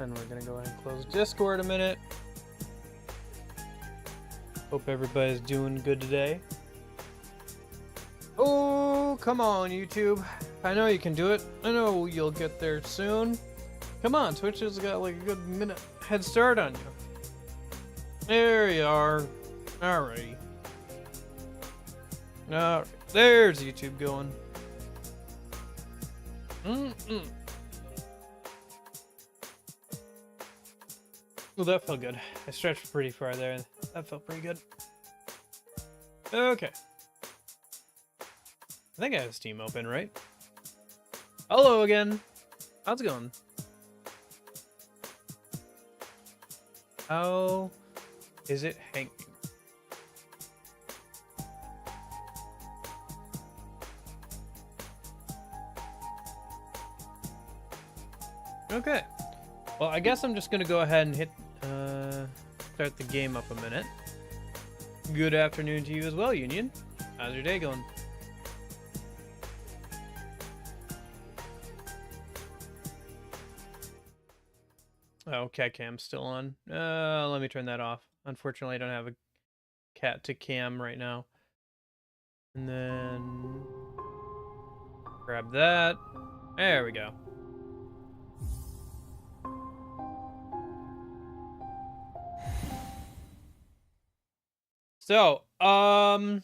and we're gonna go ahead and close Discord a minute. Hope everybody's doing good today. Oh, come on, YouTube. I know you can do it. I know you'll get there soon. Come on, Twitch has got like a good minute head start on you. There you are. Alrighty. Alright, there's YouTube going. Well, that felt good. I stretched pretty far there. That felt pretty good. Okay. I think I have Steam open, right? Hello again. How's it going? How is it hanging? Okay. Well, I guess I'm just gonna go ahead and start the game up a minute. Good afternoon to you as well, Union. How's your day going? Oh, cat cam's still on. Let me turn that off. Unfortunately, I don't have a cat to cam right now. And then grab that. There we go. So, I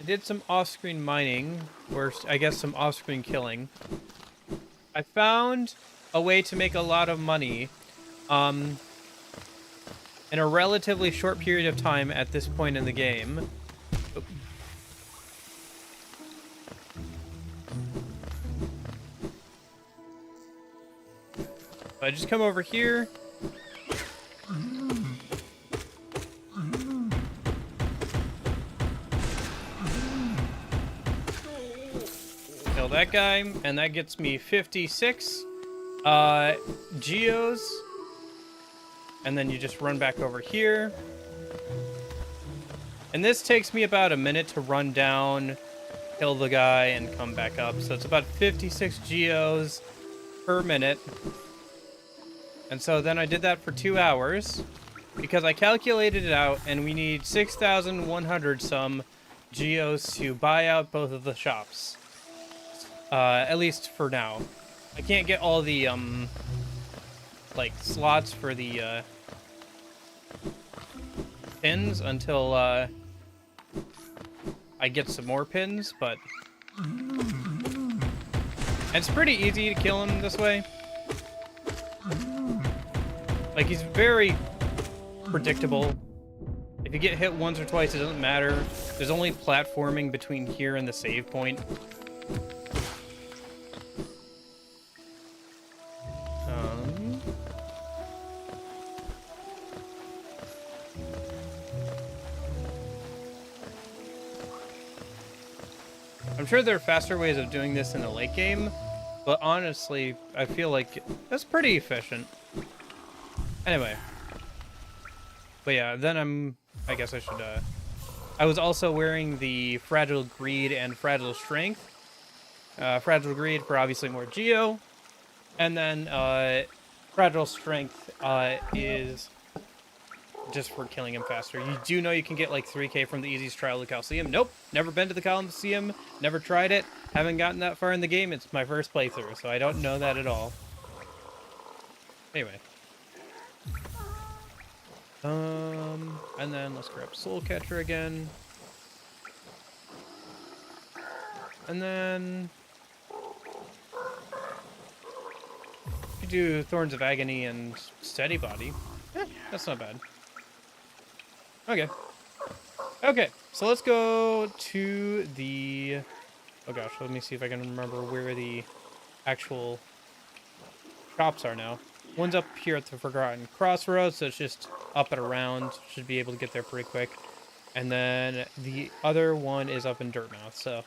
did some off-screen mining, or I guess some off-screen killing. I found a way to make a lot of money, in a relatively short period of time at this point in the game. I just come over here. Kill that guy, and that gets me 56 geos. And then you just run back over here. And this takes me about a minute to run down, kill the guy, and come back up. So it's about 56 geos per minute. And so then I did that for 2 hours because I calculated it out, and we need 6,100 some geos to buy out both of the shops. At least for now. I can't get all the like slots for the pins until I get some more pins, but it's pretty easy to kill him this way. Like, he's very predictable. If you get hit once or twice, it doesn't matter. There's only platforming between here and the save point. I'm sure there are faster ways of doing this in the late game, but honestly, I feel like that's pretty efficient. Anyway. But yeah, then I guess I should, I was also wearing the Fragile Greed and Fragile Strength. Fragile Greed for obviously more geo, and then, Fragile Strength, is just for killing him faster. You do know you can get like 3k from the easiest trial of the Coliseum. Nope, never been to the Coliseum, never tried it, haven't gotten that far in the game. It's my first playthrough, so I don't know that at all. Anyway. And then let's grab Soul Catcher again. And then you do Thorns of Agony and Steady Body. That's not bad. Okay. Okay, so let's go to the... Oh gosh, let me see if I can remember where the actual shops are now. One's up here at the Forgotten Crossroads, so it's just up and around. Should be able to get there pretty quick. And then the other one is up in Dirtmouth, so...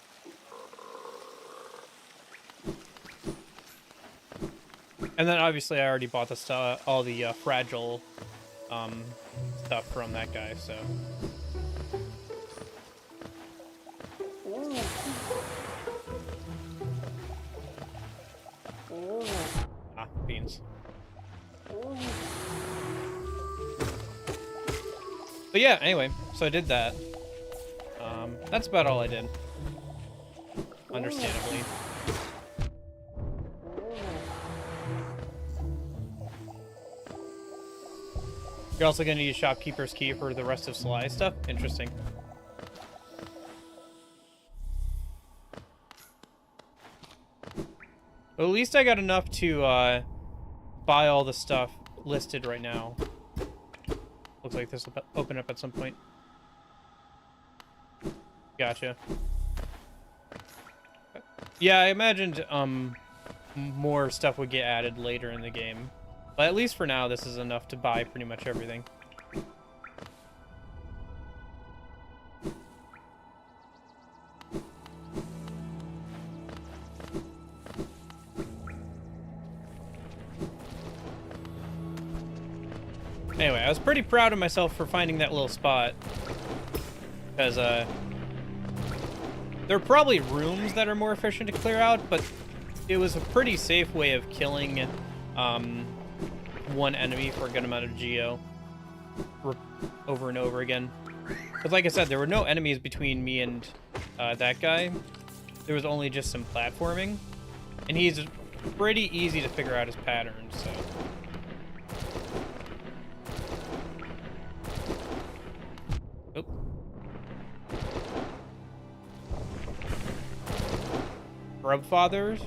And then obviously I already bought the stuff, all the fragile stuff from that guy, so... Ah, beans. But yeah, anyway, so I did that. That's about all I did. Understandably. You're also gonna need a shopkeeper's key for the rest of Sly stuff? Interesting. Well, at least I got enough to buy all the stuff listed right now. Looks like this will open up at some point. Gotcha. Yeah, I imagined more stuff would get added later in the game. But at least for now, this is enough to buy pretty much everything. Anyway, I was pretty proud of myself for finding that little spot. Because, there are probably rooms that are more efficient to clear out, but it was a pretty safe way of killing, one enemy for a good amount of geo. Over and over again. Because like I said, there were no enemies between me and, that guy. There was only just some platforming. And he's pretty easy to figure out his patterns, so... Grubfathers?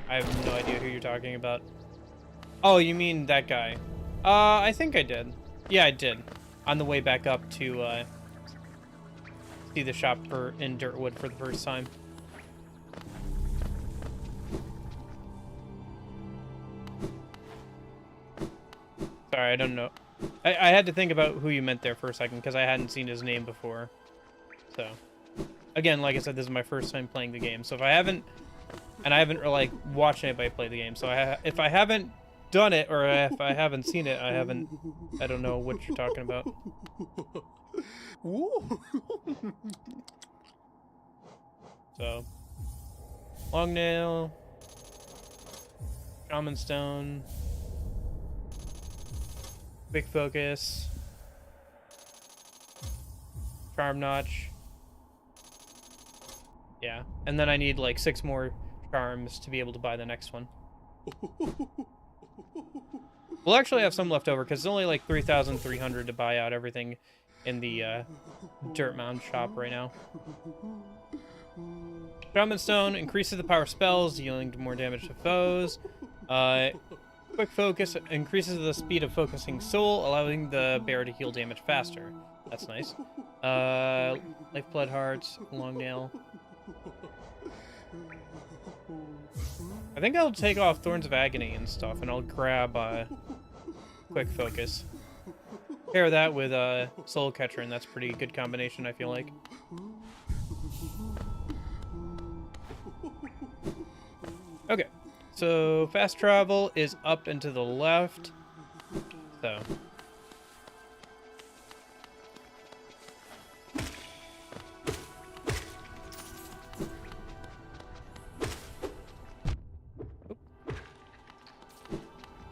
I have no idea who you're talking about. Oh, you mean that guy? I think I did. Yeah, I did. On the way back up to, see the shop in Dirtwood for the first time. Sorry, I don't know. I had to think about who you meant there for a second, because I hadn't seen his name before. So, again, like I said, this is my first time playing the game, so if I haven't... And I haven't, like, watched anybody play the game, so if I haven't done it, or if I haven't seen it, I don't know what you're talking about. So, Long Nail, Shaman Stone, Quick Focus, Charm Notch. Yeah, and then I need, like, 6 more charms to be able to buy the next one. We'll actually have some left over because it's only like 3,300 to buy out everything in the Dirt Mound shop right now. Shaman Stone increases the power of spells, dealing more damage to foes. Quick Focus increases the speed of focusing soul, allowing the bear to heal damage faster. That's nice. Lifeblood Hearts, Long Nail. I think I'll take off Thorns of Agony and stuff, and I'll grab Quick Focus. Pair that with Soul Catcher, and that's a pretty good combination, I feel like. Okay, so fast travel is up and to the left. So.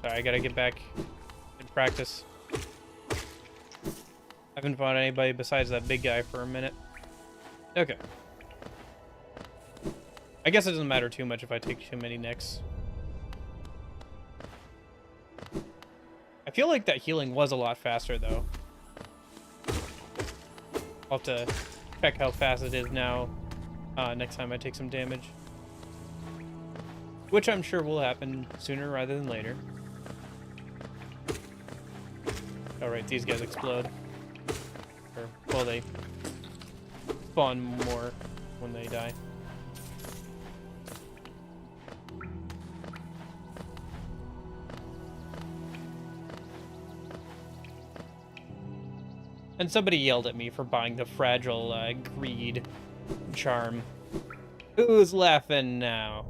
I gotta get back and practice. Haven't found anybody besides that big guy for a minute. Okay. I guess it doesn't matter too much if I take too many nicks. I feel like that healing was a lot faster, though. I'll have to check how fast it is now next time I take some damage. Which I'm sure will happen sooner rather than later. Alright, these guys explode. Or, well, they spawn more when they die. And somebody yelled at me for buying the fragile greed charm. Who's laughing now?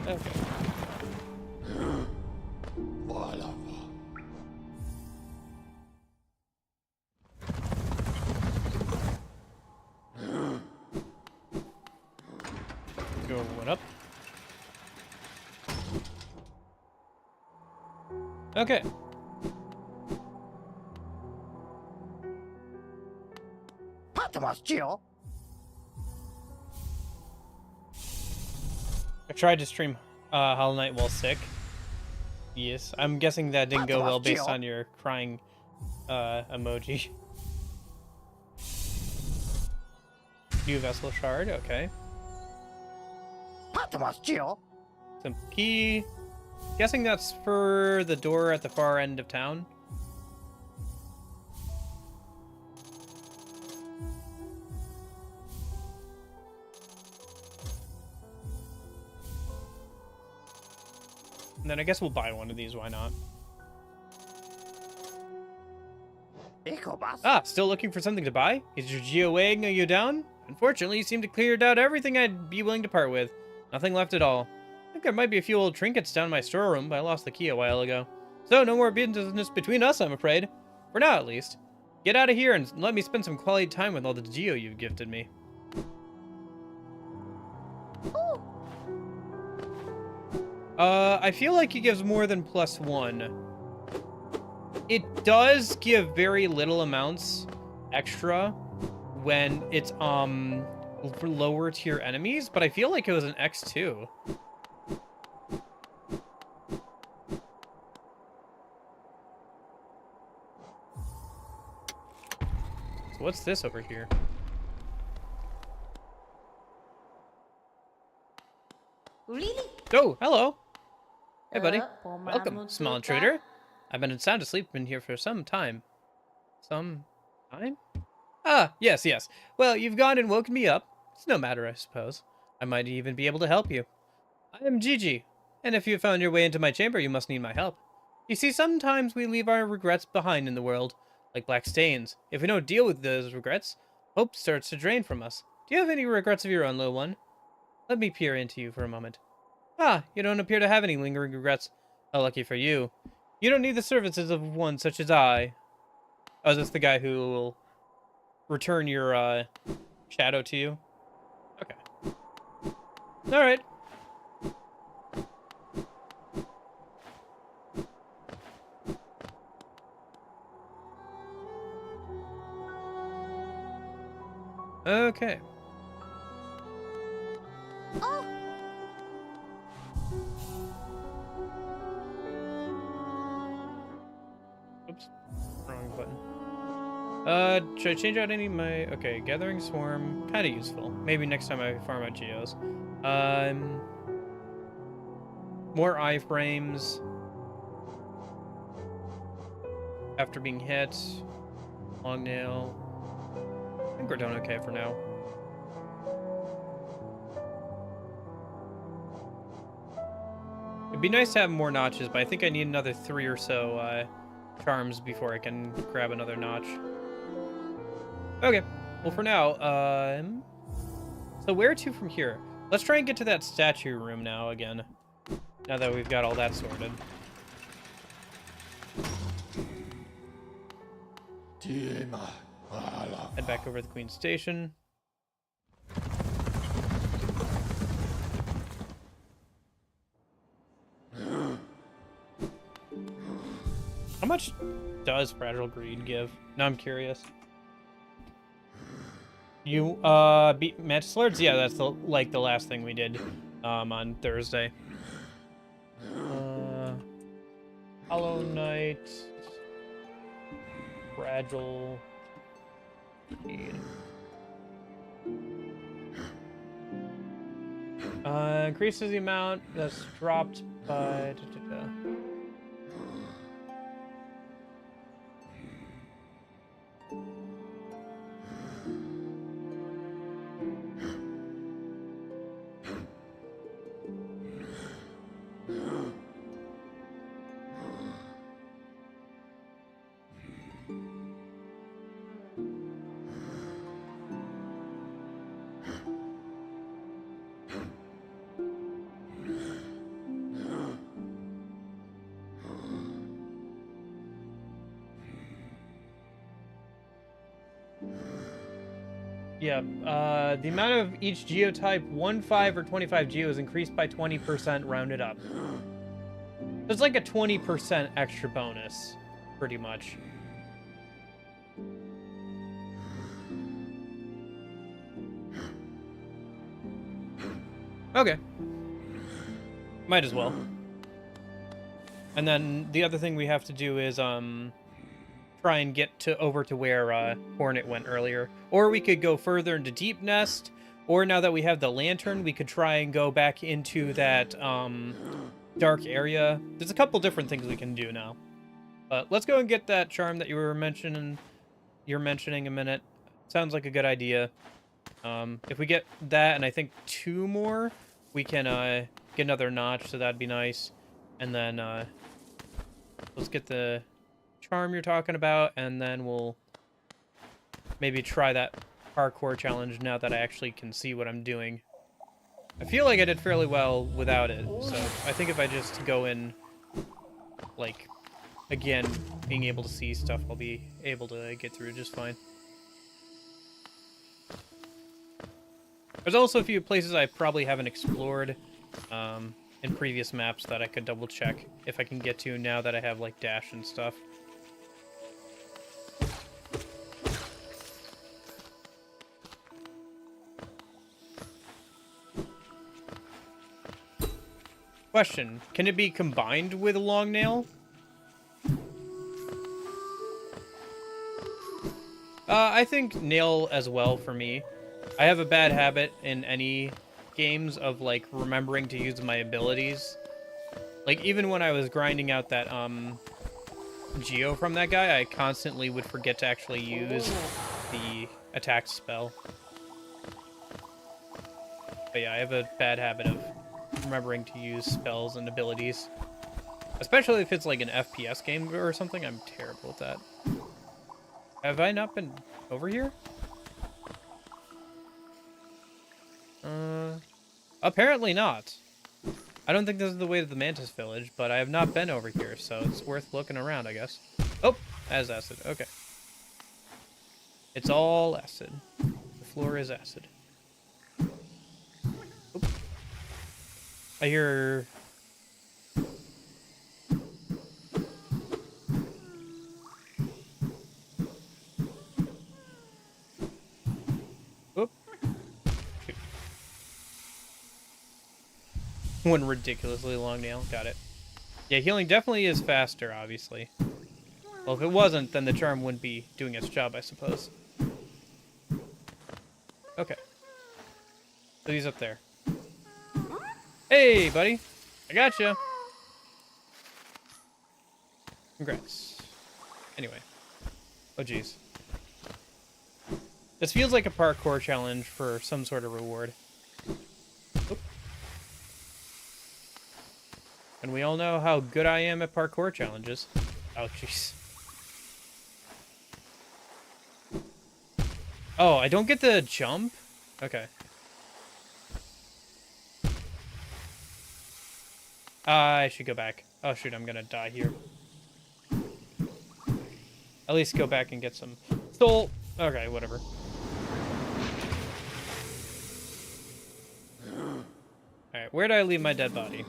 Okay. Going up. Okay. I tried to stream Hollow Knight while sick. Yes, I'm guessing that didn't go well based on your crying emoji. New vessel shard, okay. Some key. Guessing that's for the door at the far end of town. And then I guess we'll buy one of these, why not? Ah, still looking for something to buy? Is your Geo weighing you down? Unfortunately, you seem to clear out everything I'd be willing to part with. Nothing left at all. I think there might be a few old trinkets down in my storeroom, but I lost the key a while ago. So, no more business between us, I'm afraid. For now, at least. Get out of here and let me spend some quality time with all the Geo you've gifted me. I feel like he gives more than +1. It does give very little amounts extra when it's for lower tier enemies, but I feel like it was an X2. So what's this over here? Really? Oh, hello. Hey, buddy. Welcome, small intruder. I've been sound asleep in here for some time. Some time? Ah, yes, yes. Well, you've gone and woken me up. It's no matter, I suppose. I might even be able to help you. I am Gigi, and if you found your way into my chamber, you must need my help. You see, sometimes we leave our regrets behind in the world, like black stains. If we don't deal with those regrets, hope starts to drain from us. Do you have any regrets of your own, little one? Let me peer into you for a moment. Ah, you don't appear to have any lingering regrets. How lucky for you. You don't need the services of one such as I. Oh, is this the guy who will return your, shadow to you? Okay. Alright. Okay. Oh. Oops. Wrong button. Should I change out any of my... Okay, Gathering Swarm. Kind of useful. Maybe next time I farm out Geos. More iframes. After being hit. Long nail. I think we're doing okay for now. It'd be nice to have more notches, but I think I need another 3 or so, charms before I can grab another notch. Okay, well for now, so where to from here? Let's try and get to that statue room now again, now that we've got all that sorted. Head back over to the Queen's Station. How much does Fragile Greed give? Now I'm curious. You, beat Mantis Lords? Yeah, that's the last thing we did, on Thursday. Hollow Knight. Fragile Greed. Increases the amount that's dropped by... Yeah, the amount of each geotype, 1, 5, or 25 geo is increased by 20% rounded up. So it's like a 20% extra bonus, pretty much. Okay. Might as well. And then the other thing we have to do is, try and get over to where Hornet went earlier. Or we could go further into Deep Nest, or now that we have the lantern, we could try and go back into that dark area. There's a couple different things we can do now. But let's go and get that charm that you're mentioning a minute. Sounds like a good idea. If we get that and I think 2 more, we can get another notch, so that'd be nice. And then let's get the charm you're talking about, and then we'll maybe try that parkour challenge now that I actually can see what I'm doing. I feel like I did fairly well without it, so I think if I just go in, like, again, being able to see stuff, I'll be able to get through just fine. There's also a few places I probably haven't explored in previous maps that I could double check if I can get to now that I have, like, dash and stuff. Question, can it be combined with a long nail? I think nail as well for me. I have a bad habit in any games of, like, remembering to use my abilities. Like, even when I was grinding out that, Geo from that guy, I constantly would forget to actually use the attack spell. But yeah, I have a bad habit of remembering to use spells and abilities. Especially if it's like an FPS game or something, I'm terrible at that. Have I not been over here? Apparently not. I don't think this is the way to the Mantis Village, but I have not been over here, so it's worth looking around, I guess. Oh, as acid. Okay. It's all acid. The floor is acid. Oop. I hear... Oop. Shoot. One ridiculously long nail. Got it. Yeah, healing definitely is faster, obviously. Well, if it wasn't, then the charm wouldn't be doing its job, I suppose. Okay. So he's up there. Hey, buddy. I gotcha. Congrats. Anyway. Oh, jeez. This feels like a parkour challenge for some sort of reward. Oop. And we all know how good I am at parkour challenges. Oh, jeez. Oh, I don't get the jump? Okay. I should go back. Oh, shoot, I'm gonna die here. At least go back and get some soul. Okay, whatever. Alright, where did I leave my dead body?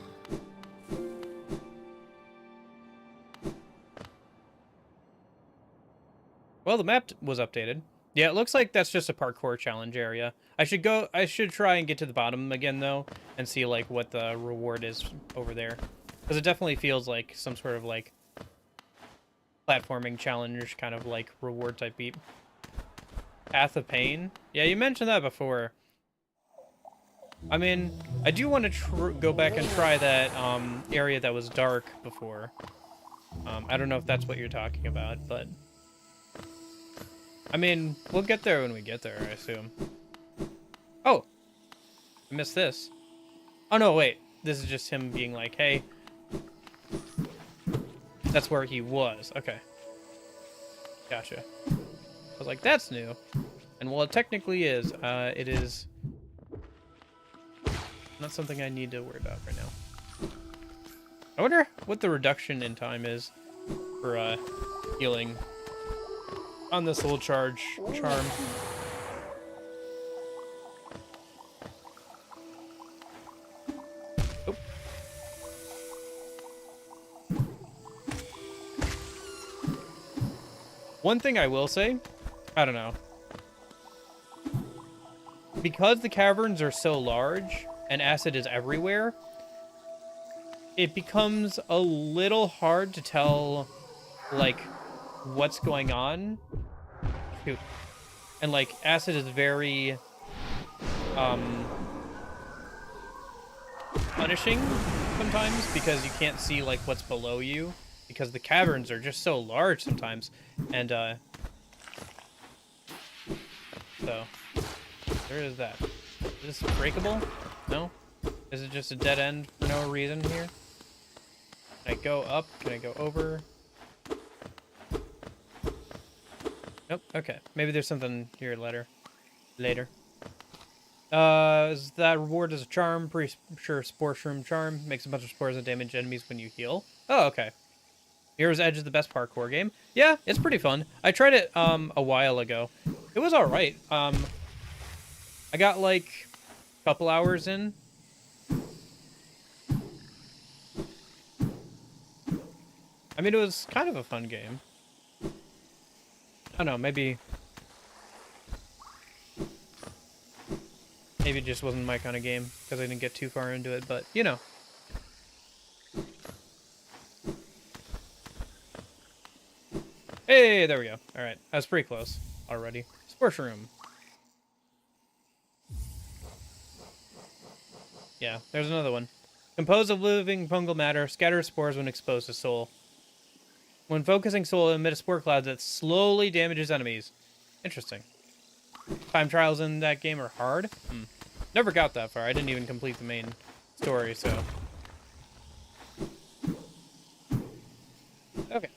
Well, the map was updated. Yeah, it looks like that's just a parkour challenge area. I should try and get to the bottom again, though, and see, like, what the reward is over there. Because it definitely feels like some sort of, like, platforming challenge, kind of, like, reward type beat. Path of Pain? Yeah, you mentioned that before. I mean, I do want to go back and try that, area that was dark before. I don't know if that's what you're talking about, but... I mean, we'll get there when we get there, I assume. Oh! I missed this. Oh, no, wait. This is just him being like, hey. That's where he was. Okay. Gotcha. I was like, that's new. And well, it technically is. It is not something I need to worry about right now. I wonder what the reduction in time is for healing on this little charm. One thing I will say, I don't know. Because the caverns are so large and acid is everywhere, it becomes a little hard to tell, like, what's going on. Shoot. And, like, acid is very, punishing sometimes because you can't see, like, what's below you because the caverns are just so large sometimes. And, so, there is that. Is this breakable? No? Is it just a dead end for no reason here? Can I go up? Can I go over? Nope. Okay. Maybe there's something here later. Is that reward as a charm? Pretty sure Spore Shroom charm. Makes a bunch of spores and damage enemies when you heal. Oh, okay. Mirror's Edge is the best parkour game. Yeah, it's pretty fun. I tried it a while ago. It was alright. I got like a couple hours in. I mean, it was kind of a fun game. I don't know, maybe it just wasn't my kind of game because I didn't get too far into it, but you know. Hey, there we go. All right, I was pretty close already. Sports room. Yeah, there's another one. Composed of living fungal matter, scatters spores when exposed to soul. When focusing soul, emit a spore cloud that slowly damages enemies. Interesting. Time trials in that game are hard. Never got that far. I didn't even complete the main story, so. Okay.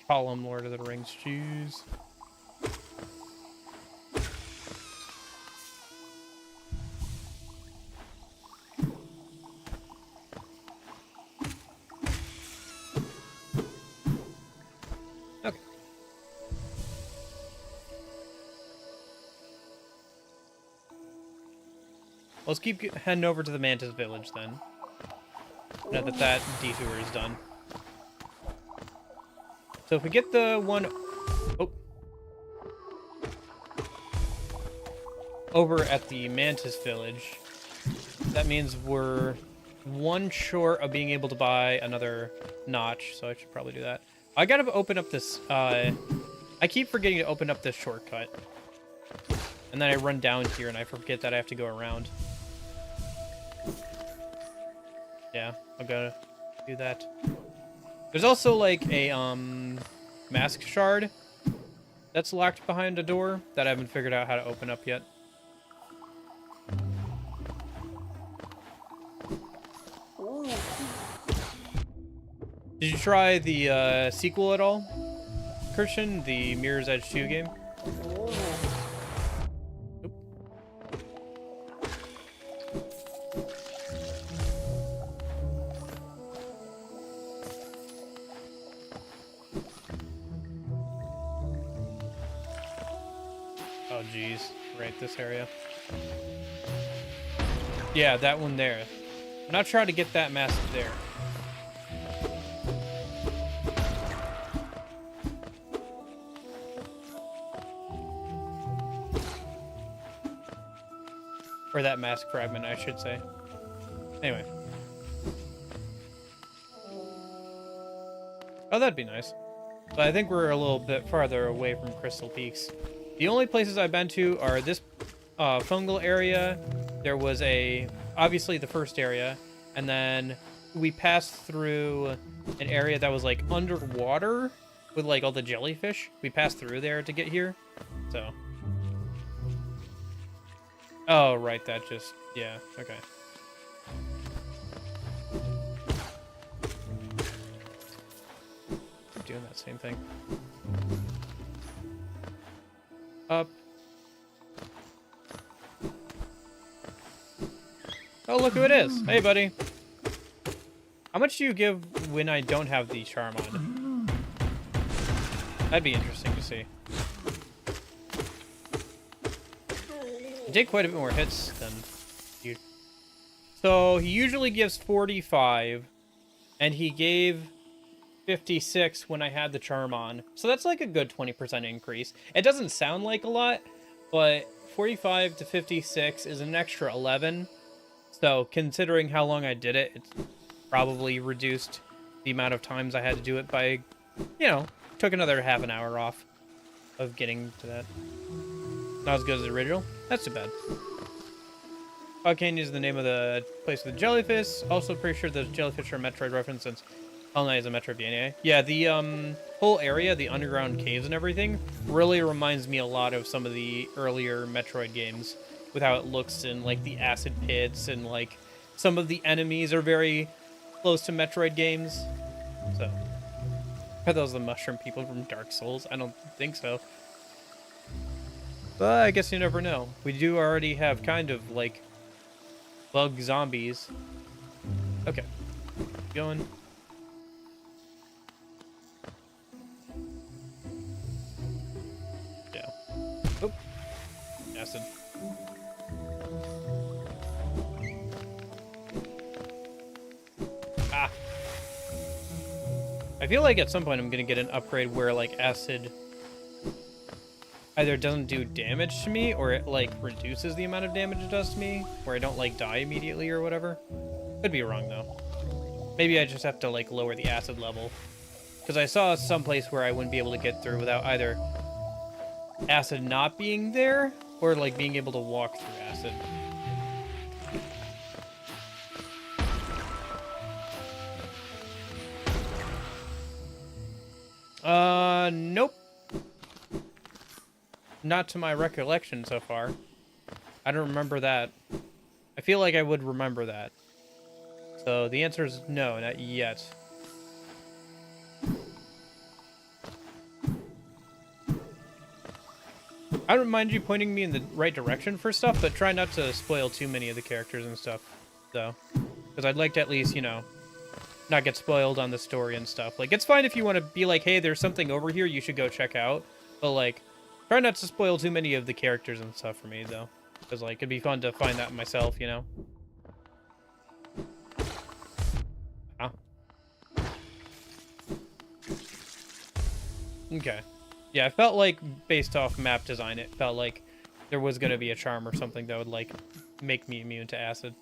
Column Lord of the Rings shoes. Okay. Let's keep heading over to the Mantis Village then. Now that that detour is done. So if we get the one... Oh. Over at the Mantis Village, that means we're one short of being able to buy another notch, so I should probably do that. I gotta open up this, I keep forgetting to open up this shortcut. And then I run down here and I forget that I have to go around. Yeah, I'll go do that. There's also like a, mask shard that's locked behind a door that I haven't figured out how to open up yet. Did you try the sequel at all, Christian? The Mirror's Edge 2 game? Oop. Oh, geez. Right, this area. Yeah, that one there. I'm not trying to get that mask there. Or that mask fragment, I should say. Anyway. Oh, that'd be nice. But I think we're a little bit farther away from Crystal Peaks. The only places I've been to are this fungal area. There was obviously the first area. And then we passed through an area that was like underwater with like all the jellyfish. We passed through there to get here. So... Oh, right, that just... Yeah, okay. I'm doing that same thing. Up. Oh, look who it is. Hey, buddy. How much do you give when I don't have the charm on? That'd be interesting to see. You take quite a bit more hits than you. So he usually gives 45, and he gave 56 when I had the charm on. So that's like a good 20% increase. It doesn't sound like a lot, but 45 to 56 is an extra 11. So considering how long I did it, it's probably reduced the amount of times I had to do it by, you know, took another half an hour off of getting to that. Not as good as the original. That's too bad. Fog Canyon is the name of the place with the jellyfish. Also pretty sure those jellyfish are a Metroid reference since Hollow Knight is a Metroidvania. Yeah, the whole area, the underground caves and everything, really reminds me a lot of some of the earlier Metroid games with how it looks and like the acid pits and like some of the enemies are very close to Metroid games. So, are those the mushroom people from Dark Souls? I don't think so. But I guess you never know. We do already have kind of like bug zombies. Okay, going. Yeah. Oh, acid. Ah. I feel like at some point I'm gonna get an upgrade where like acid either doesn't do damage to me or it like reduces the amount of damage it does to me, where I don't like die immediately or whatever. Could be wrong though. Maybe I just have to like lower the acid level, because I saw some place where I wouldn't be able to get through without either acid not being there or like being able to walk through acid. Nope. Not to my recollection so far. I don't remember that. I feel like I would remember that. So the answer is no, not yet. I don't mind you pointing me in the right direction for stuff, but try not to spoil too many of the characters and stuff, though. Because I'd like to at least, you know, not get spoiled on the story and stuff. Like, it's fine if you want to be like, hey, there's something over here you should go check out. But, like, try not to spoil too many of the characters and stuff for me, though. Because, like, it'd be fun to find that myself, you know? Huh? Okay. Yeah, I felt like, based off map design, it felt like there was going to be a charm or something that would, like, make me immune to acid.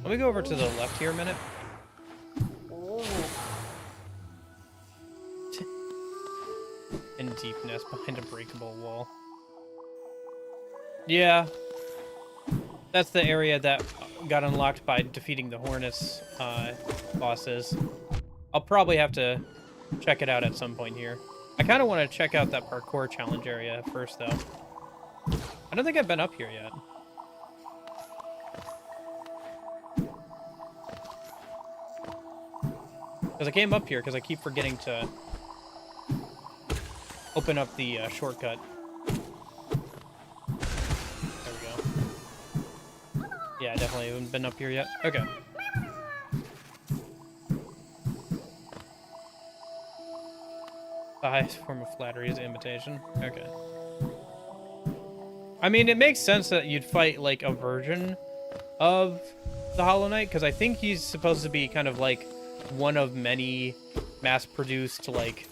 Let me go over to the left here a minute. In deepness behind a breakable wall. Yeah. That's the area that got unlocked by defeating the Hornets bosses. I'll probably have to check it out at some point here. I kind of want to check out that parkour challenge area first, though. I don't think I've been up here yet. Because I came up here because I keep forgetting to open up the shortcut. There we go. Yeah, I definitely haven't been up here yet. Okay. The highest form of flattery is imitation. Okay. I mean, it makes sense that you'd fight, like, a version of the Hollow Knight, because I think he's supposed to be kind of, like, one of many mass-produced, like,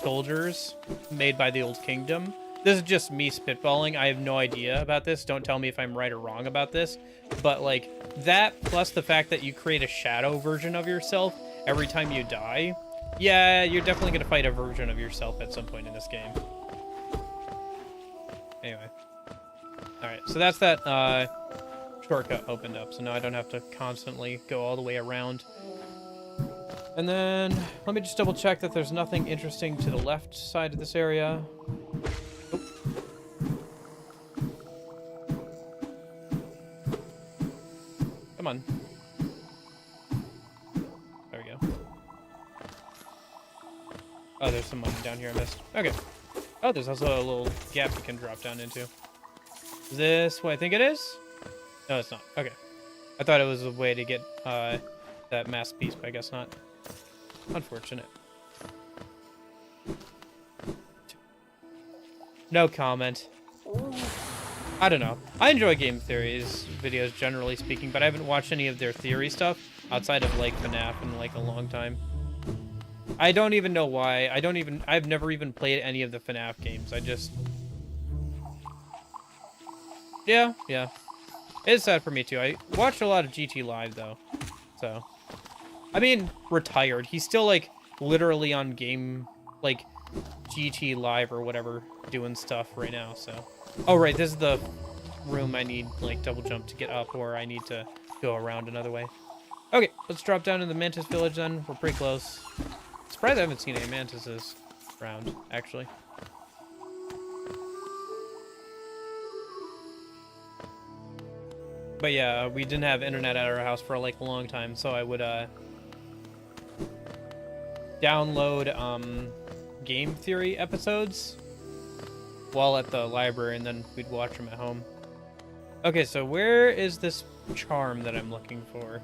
soldiers made by the Old Kingdom. This is just me spitballing. I have no idea about this. Don't tell me if I'm right or wrong about this. But, like, that plus the fact that you create a shadow version of yourself every time you die, yeah, you're definitely going to fight a version of yourself at some point in this game. Anyway. Alright, so that's that shortcut opened up. So now I don't have to constantly go all the way around. And then, let me just double check that there's nothing interesting to the left side of this area. Oh. Come on. There we go. Oh, there's some money down here I missed. Okay. Oh, there's also a little gap you can drop down into. Is this what I think it is? No, it's not. Okay. I thought it was a way to get that mass piece, but I guess not. Unfortunate. No comment. I don't know. I enjoy game theories videos generally speaking, but I haven't watched any of their theory stuff outside of like FNAF in like a long time. I don't even know why. I've never even played any of the FNAF games. I just... Yeah. It's sad for me too. I watched a lot of GT Live though. So, I mean, retired. He's still like literally on game, like GT Live or whatever, doing stuff right now. So, oh right, this is the room I need like double jump to get up, or I need to go around another way. Okay, let's drop down to the Mantis Village then. We're pretty close. Surprised I haven't seen any mantises around, actually. But yeah, we didn't have internet at our house for like a long time, so I would download game theory episodes while at the library, and then we'd watch them at home. Okay, so where is this charm that I'm looking for?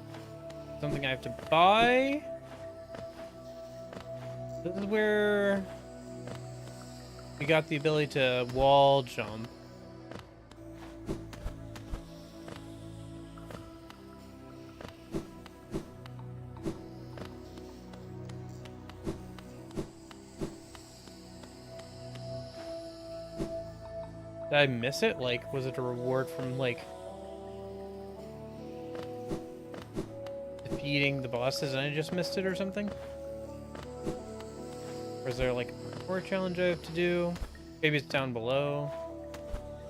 Something I have to buy? This is where we got the ability to wall jump. Did I miss it? Like, was it a reward from, like, defeating the bosses and I just missed it or something? Or is there, like, a parkour challenge I have to do? Maybe it's down below.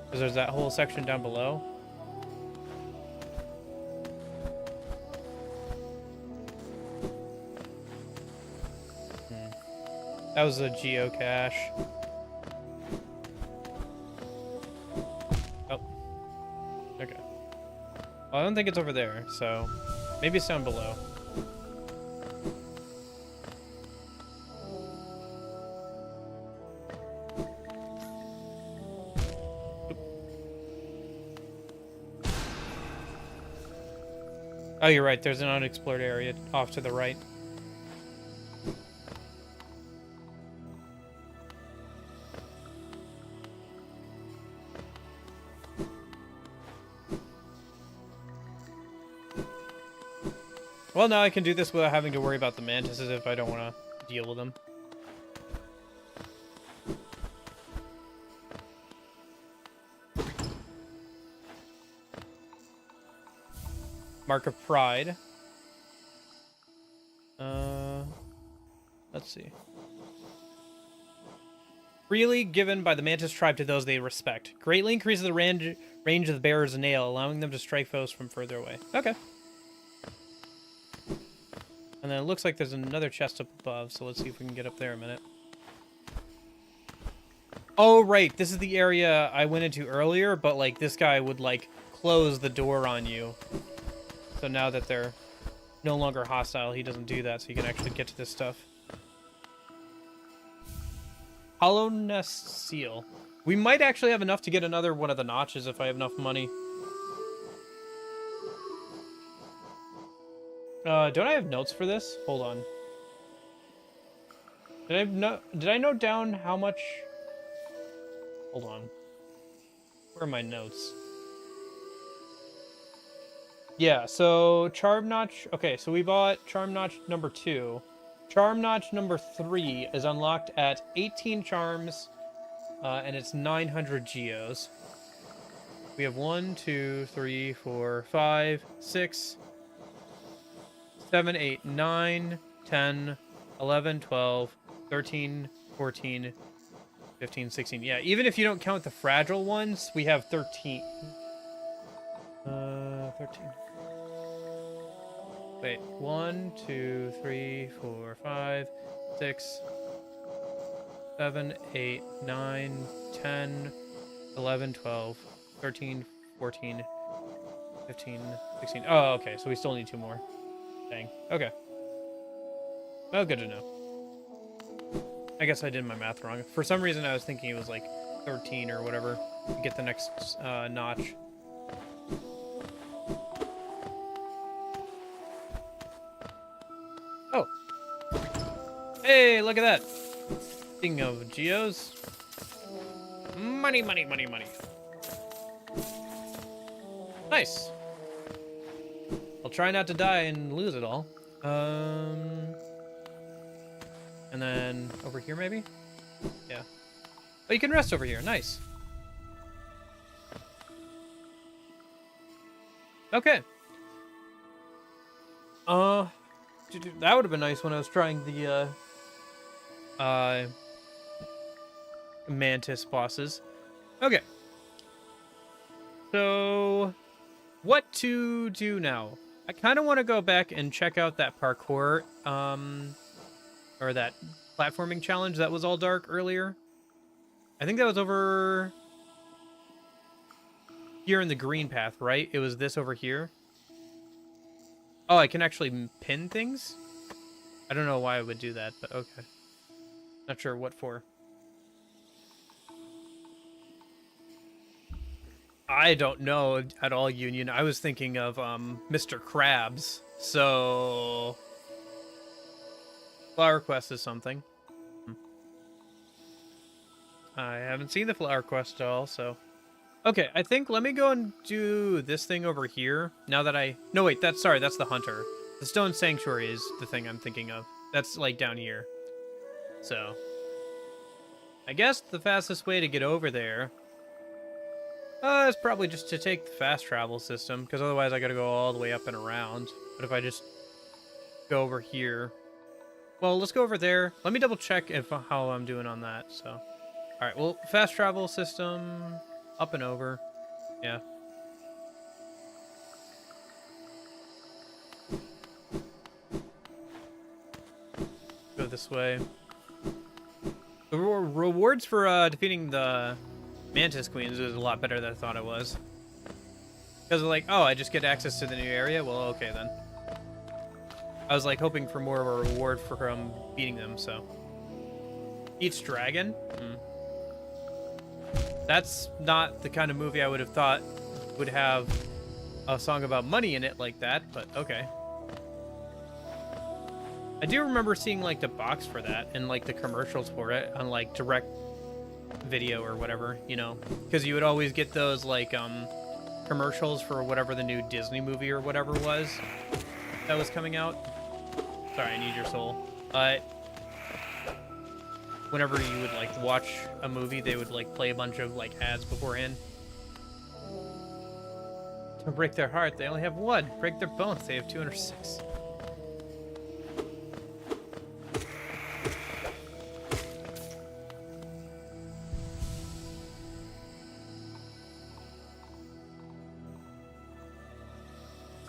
Because there's that whole section down below. That was a geocache. Okay. Well, I don't think it's over there, so maybe it's down below. Oh, you're right. There's an unexplored area off to the right. Well, now I can do this without having to worry about the mantises if I don't want to deal with them. Mark of Pride. Let's see. Freely given by the Mantis tribe to those they respect. Greatly increases the range of the bearer's nail, allowing them to strike foes from further away. Okay. And then it looks like there's another chest up above, so let's see if we can get up there a minute. Oh, right. This is the area I went into earlier, but, like, this guy would, like, close the door on you. So now that they're no longer hostile, he doesn't do that, so you can actually get to this stuff. Hollow Nest Seal. We might actually have enough to get another one of the notches if I have enough money. Don't I have notes for this? Hold on. Did I note down how much? Hold on. Where are my notes? Yeah, so Charm Notch. Okay, so we bought Charm Notch number 2. Charm Notch number 3 is unlocked at 18 charms, and it's 900 geos. We have 1, 2, 3, 4, 5, 6, 7, 8, 9, 10, 11, 12, 13, 14, 15, 16. Yeah, even if you don't count the fragile ones, we have 13. 13. Wait, 1, 2, 3, 4, 5, 6, 7, 8, 9, 10, 11, 12, 13, 14, 15, 16. Oh, okay, so we still need 2 more. Dang. Okay. Well, good to know. I guess I did my math wrong. For some reason, I was thinking it was like 13 or whatever. to get the next notch. Oh. Hey, look at that. Speaking of geos. Money, money, money, money. Nice. I'll try not to die and lose it all. And then over here, maybe? Yeah. Oh, you can rest over here. Nice. Okay. That would have been nice when I was trying the, Mantis bosses. Okay. So, what to do now? I kind of want to go back and check out that parkour, or that platforming challenge that was all dark earlier. I think that was over here in the green path, right? It was this over here. Oh, I can actually pin things? I don't know why I would do that, but okay. Not sure what for. I don't know at all, Union. I was thinking of Mr. Krabs. So Flower Quest is something. I haven't seen the Flower Quest at all, so okay, I think let me go and do this thing over here. Now that no wait, that's the hunter. The Stone Sanctuary is the thing I'm thinking of. That's like down here. So I guess the fastest way to get over there is probably just to take the fast travel system, because otherwise I gotta go all the way up and around. But if I just go over here, well, let's go over there. Let me double check how I'm doing on that. So, all right, well, fast travel system, up and over, yeah. Go this way. The rewards for defeating the Mantis Queens is a lot better than I thought it was. Because like, oh, I just get access to the new area? Well, okay then. I was like hoping for more of a reward for beating them, so. Each dragon? That's not the kind of movie I would have thought would have a song about money in it like that, but okay. I do remember seeing like the box for that and like the commercials for it on like direct video or whatever, you know, because you would always get those like commercials for whatever the new Disney movie or whatever was that was coming out. Sorry, I need your soul. Whenever you would like watch a movie, they would like play a bunch of like ads beforehand. Don't break their heart, they only have one. Break their bones, they have 206.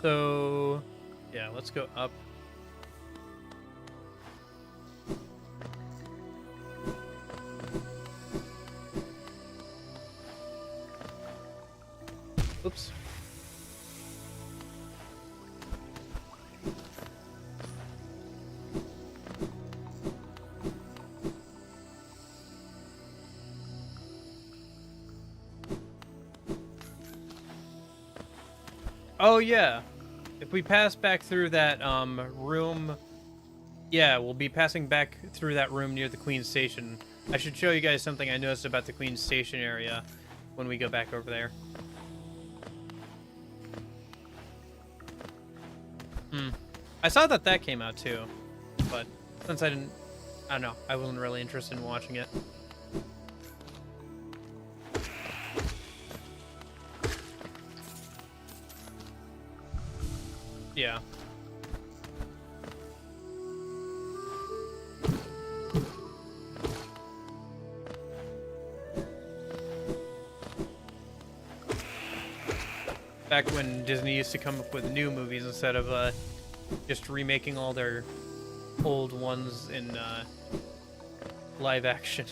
So, yeah, let's go up. Oops. Oh, yeah. If we pass back through that room, yeah, we'll be passing back through that room near the Queen's Station. I should show you guys something I noticed about the Queen's Station area when we go back over there. I saw that came out too, but since I don't know, I wasn't really interested in watching it. Yeah. Back when Disney used to come up with new movies instead of just remaking all their old ones in live action.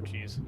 Jeez.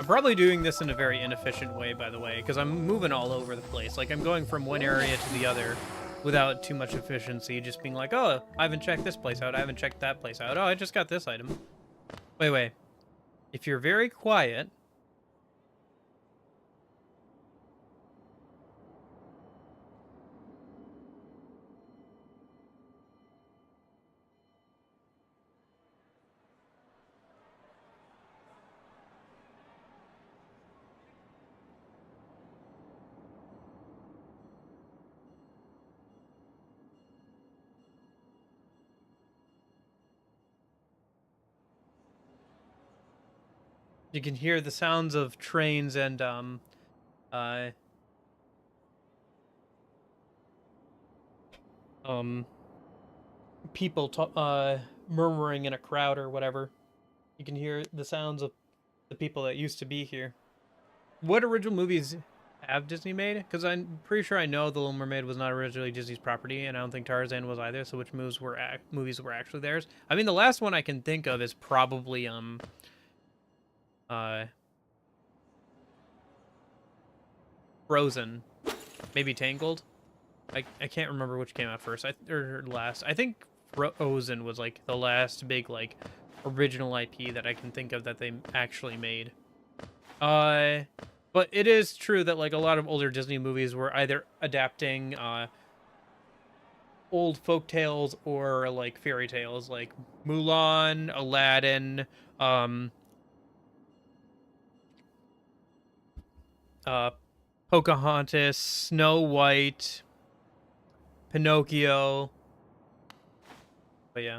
I'm probably doing this in a very inefficient way, by the way, because I'm moving all over the place. Like, I'm going from one area to the other without too much efficiency, just being like, oh, I haven't checked this place out, I haven't checked that place out, oh, I just got this item. Wait. If you're very quiet... You can hear the sounds of trains and, people murmuring in a crowd or whatever. You can hear the sounds of the people that used to be here. What original movies have Disney made? Because I'm pretty sure I know The Little Mermaid was not originally Disney's property, and I don't think Tarzan was either, so which movies were actually theirs? I mean, the last one I can think of is probably, Frozen. Maybe Tangled? I can't remember which came out first, or last. I think Frozen was, like, the last big, like, original IP that I can think of that they actually made. But it is true that, like, a lot of older Disney movies were either adapting, old folk tales or, like, fairy tales, like Mulan, Aladdin, Pocahontas, Snow White, Pinocchio. But yeah.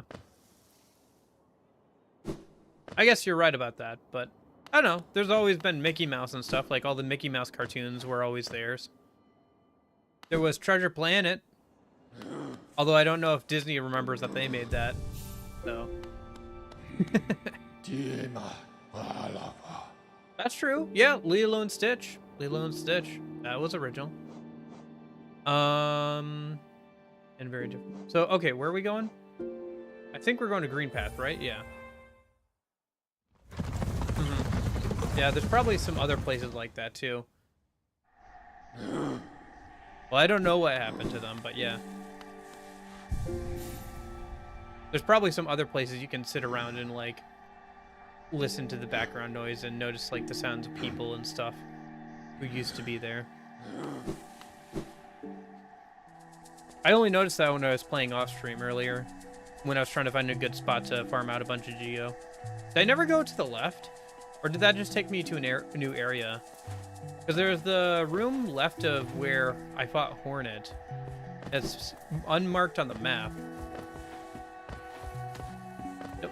I guess you're right about that, but I don't know. There's always been Mickey Mouse and stuff. Like, all the Mickey Mouse cartoons were always theirs. There was Treasure Planet. Although I don't know if Disney remembers that they made that. So. That's true. Yeah, Lilo and Stitch. Lilo and Stitch. That was original. And very different. So, okay, where are we going? I think we're going to Green Path, right? Yeah. Yeah, there's probably some other places like that, too. Well, I don't know what happened to them, but yeah. There's probably some other places you can sit around and, like, listen to the background noise and notice, like, the sounds of people and stuff who used to be there. I only noticed that when I was playing Offscreen earlier, when I was trying to find a good spot to farm out a bunch of Geo. Did I never go to the left? Or did that just take me to a new area? Because there's the room left of where I fought Hornet. It's unmarked on the map. Yep.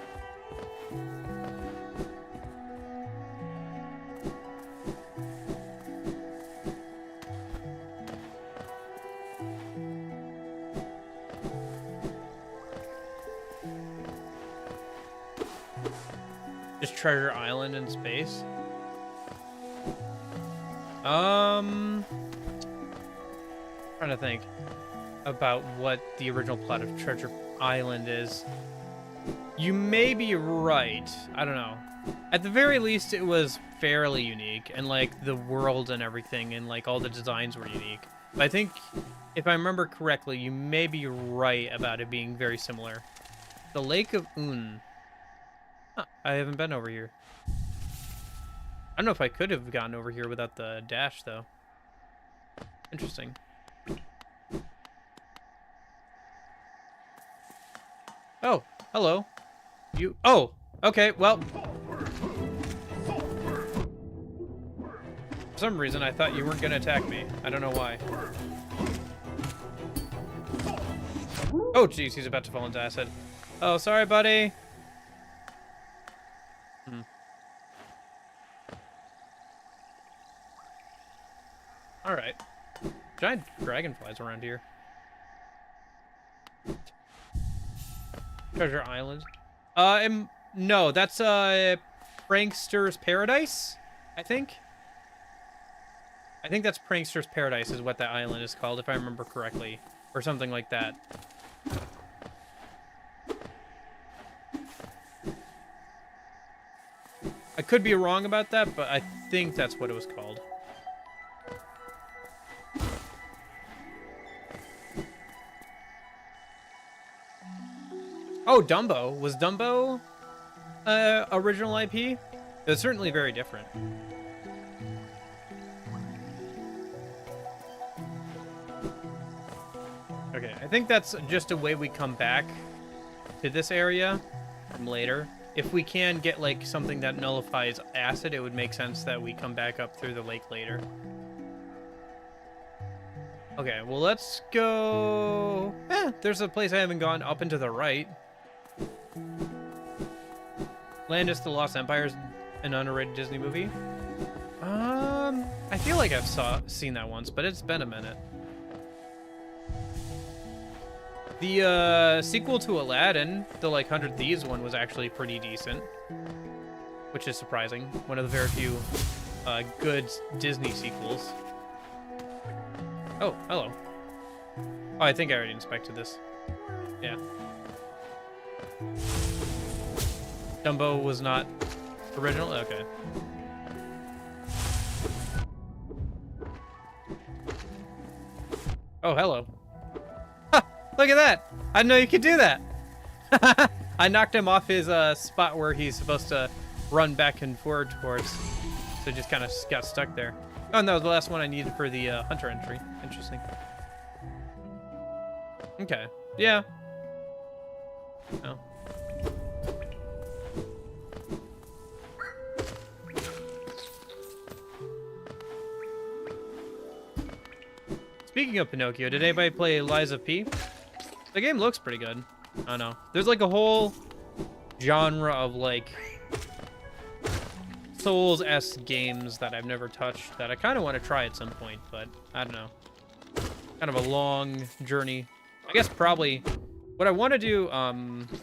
Just Treasure Island in space. Trying to think about what the original plot of Treasure Island is. You may be right. I don't know. At the very least, it was fairly unique, and like the world and everything, and like all the designs were unique. But I think, if I remember correctly, you may be right about it being very similar. The Lake of Un. Huh, I haven't been over here. I don't know if I could have gotten over here without the dash, though. Interesting. Oh, hello. You... Oh, okay, well... For some reason, I thought you weren't going to attack me. I don't know why. Oh, jeez, he's about to fall into acid. Oh, sorry, buddy. Alright. Giant dragonflies around here. Treasure Island. No, that's, Prankster's Paradise, I think. I think that's Prankster's Paradise is what that island is called, if I remember correctly. Or something like that. I could be wrong about that, but I think that's what it was called. Oh, Dumbo. Was Dumbo original IP? It was certainly very different. Okay, I think that's just a way we come back to this area from later. If we can get, like, something that nullifies acid, it would make sense that we come back up through the lake later. Okay, well, let's go... there's a place I haven't gone up and to the right. Landis the Lost Empire is an underrated Disney movie. I feel like I've seen that once, but it's been a minute. The sequel to Aladdin, the like 100 Thieves one, was actually pretty decent, which is surprising. One of the very few good Disney sequels. Oh, hello. Oh, I think I already inspected this. Yeah. Dumbo was not original? Okay. Oh, hello. Ha! Look at that! I didn't know you could do that! I knocked him off his spot where he's supposed to run back and forward towards. So just kind of got stuck there. Oh, no, the last one I needed for the hunter entry. Interesting. Okay. Yeah. Oh. Speaking of Pinocchio, did anybody play Lies of P? The game looks pretty good. I don't know. There's like a whole genre of like Souls-esque games that I've never touched that I kind of want to try at some point, but I don't know. Kind of a long journey. I guess probably what I want to do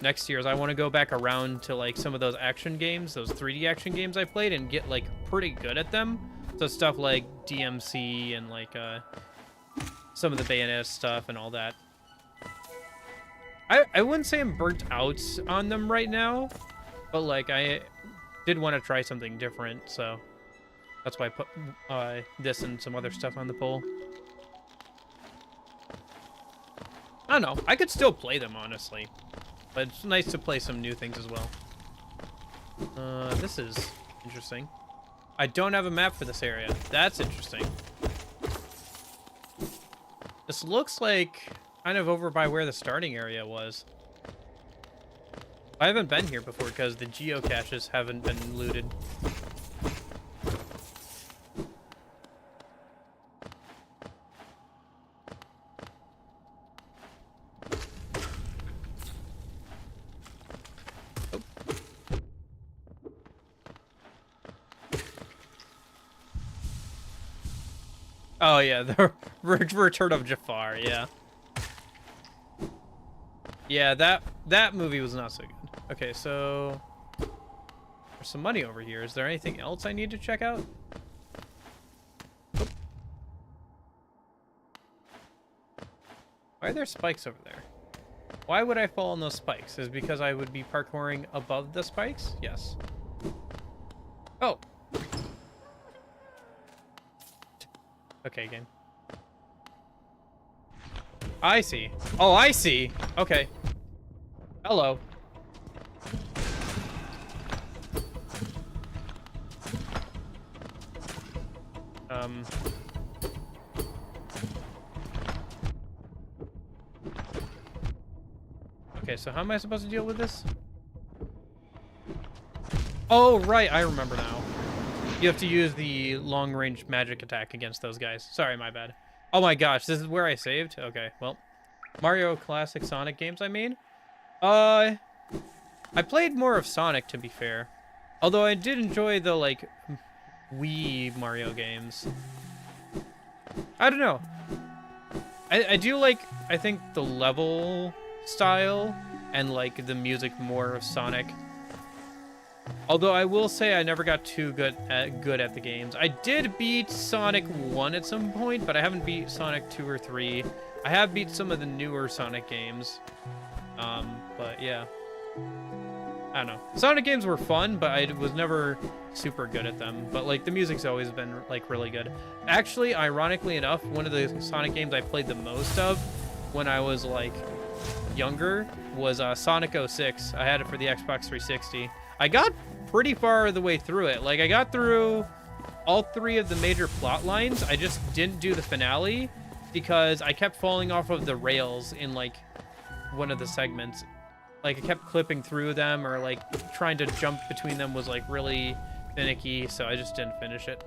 next year is I want to go back around to like some of those action games, those 3D action games I played, and get like pretty good at them. So stuff like DMC and like some of the Bayonetta stuff and all that. I wouldn't say I'm burnt out on them right now, but like I did want to try something different, so that's why I put this and some other stuff on the poll. I don't know. I could still play them, honestly, but it's nice to play some new things as well. This is interesting. I don't have a map for this area. That's interesting. This looks like kind of over by where the starting area was. I haven't been here before because the geocaches haven't been looted. Oh yeah, the Return of Jafar, yeah. Yeah, that movie was not so good. Okay, so there's some money over here. Is there anything else I need to check out? Oop. Why are there spikes over there? Why would I fall on those spikes? Is it because I would be parkouring above the spikes? Yes. Oh. Okay, game. I see. Oh, I see. Okay. Hello. Okay, so how am I supposed to deal with this? Oh, right. I remember now. You have to use the long-range magic attack against those guys. Sorry, my bad. Oh my gosh, this is where I saved? Okay, well. Mario Classic Sonic games, I mean. I played more of Sonic, to be fair. Although I did enjoy the, like, Wii Mario games. I don't know. I do like, I think, the level style and, like, the music more of Sonic. Although I will say I never got too good at the games. I did beat Sonic 1 at some point, but I haven't beat Sonic 2 or 3. I have beat some of the newer Sonic games. But yeah. I don't know. Sonic games were fun, but I was never super good at them. But like the music's always been like really good. Actually, ironically enough, one of the Sonic games I played the most of when I was like younger was Sonic 06. I had it for the Xbox 360. I got pretty far the way through it. Like I got through all 3 of the major plot lines. I just didn't do the finale because I kept falling off of the rails in like one of the segments. Like, I kept clipping through them, or, like, trying to jump between them was, like, really finicky, so I just didn't finish it.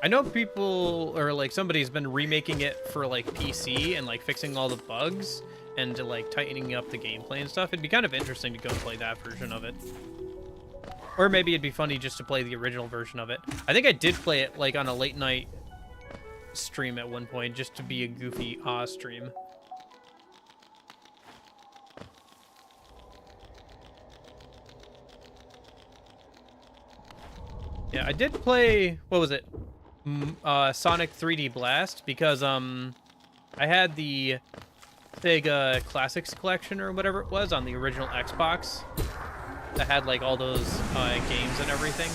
I know people, or, like, somebody's been remaking it for, like, PC and, like, fixing all the bugs and, like, tightening up the gameplay and stuff. It'd be kind of interesting to go and play that version of it. Or maybe it'd be funny just to play the original version of it. I think I did play it, like, on a late-night stream at one point, just to be a goofy stream. Yeah, I did play, what was it? Sonic 3D Blast, because I had the Sega Classics collection or whatever it was on the original Xbox that had like all those games and everything.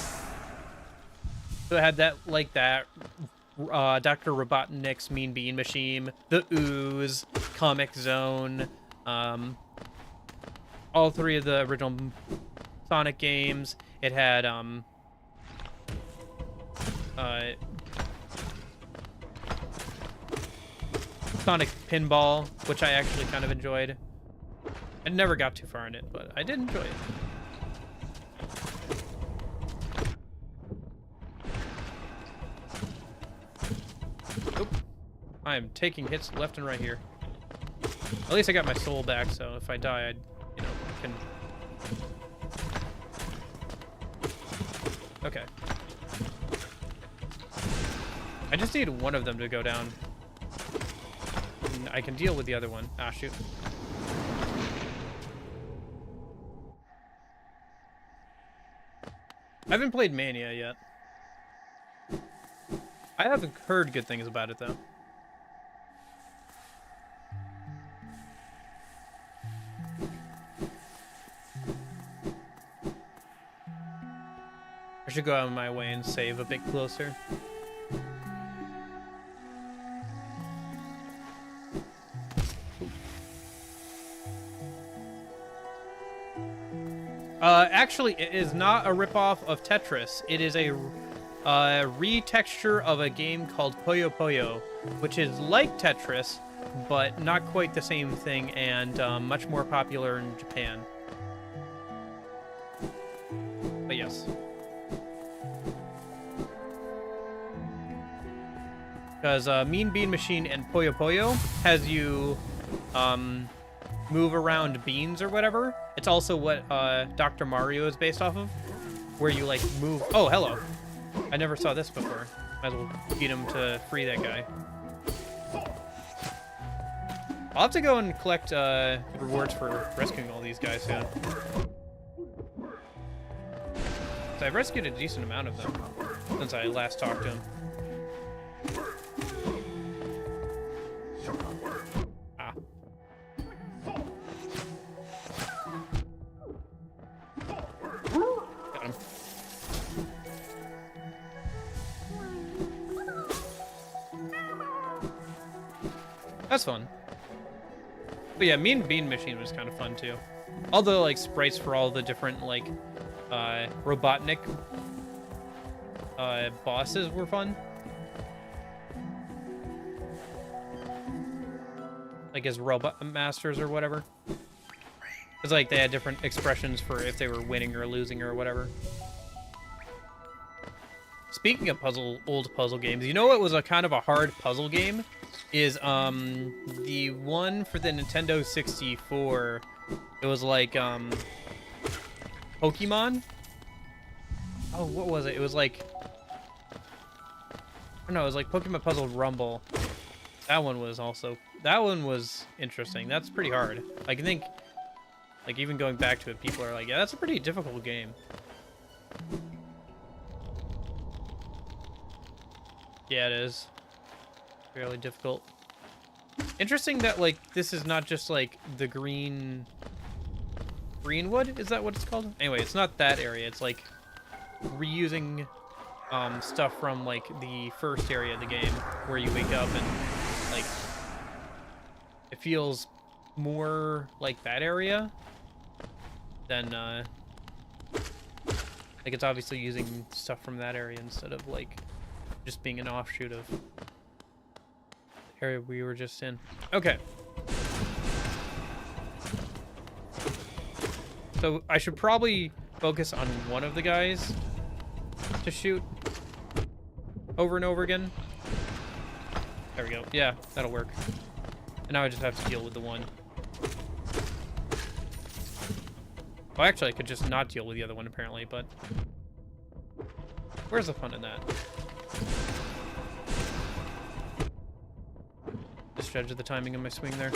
So it had that, like that, Dr. Robotnik's Mean Bean Machine, the Ooze, Comic Zone, all 3 of the original Sonic games. It had Sonic Pinball, which I actually kind of enjoyed. I never got too far in it, but I did enjoy it. Oop. I am taking hits left and right here. At least I got my soul back, so if I die, I, you know, can... Okay. I just need one of them to go down. And I can deal with the other one. Ah, shoot. I haven't played Mania yet. I haven't heard good things about it, though. I should go out of my way and save a bit closer. Actually, it is not a ripoff of Tetris. It is a retexture of a game called Puyo Puyo, which is like Tetris, but not quite the same thing, and much more popular in Japan. But yes. Because Mean Bean Machine and Puyo Puyo has you move around beans or whatever. It's also what Dr. Mario is based off of, where you like move. Oh, hello. I never saw this before. Might as well beat him to free that guy. I'll have to go and collect rewards for rescuing all these guys soon. So I've rescued a decent amount of them since I last talked to him. Ah. Got him. That's fun. But yeah, Mean Bean Machine was kind of fun too. All the like sprites for all the different like Robotnik bosses were fun. Like as robot masters or whatever. It's like they had different expressions for if they were winning or losing or whatever. Speaking of old puzzle games, you know what was a kind of a hard puzzle game? Is the one for the Nintendo 64. It was like Pokemon. Oh, what was it? It was like, I don't know, it was like Pokemon Puzzle Rumble. That one was interesting. That's pretty hard. I can think, like even going back to it, people are like, yeah, that's a pretty difficult game. Yeah, it is. Fairly difficult. Interesting that, like, this is not just, like, the Greenwood? Is that what it's called? Anyway, it's not that area. It's, like, reusing stuff from, like, the first area of the game where you wake up and, like, it feels more like that area than, like, it's obviously using stuff from that area instead of, like, just being an offshoot of the area we were just in. Okay. So I should probably focus on one of the guys to shoot over and over again. There we go. Yeah, that'll work. And now I just have to deal with the one. Well, actually, I could just not deal with the other one, apparently, but... Where's the fun in that? Just judge the timing of my swing there.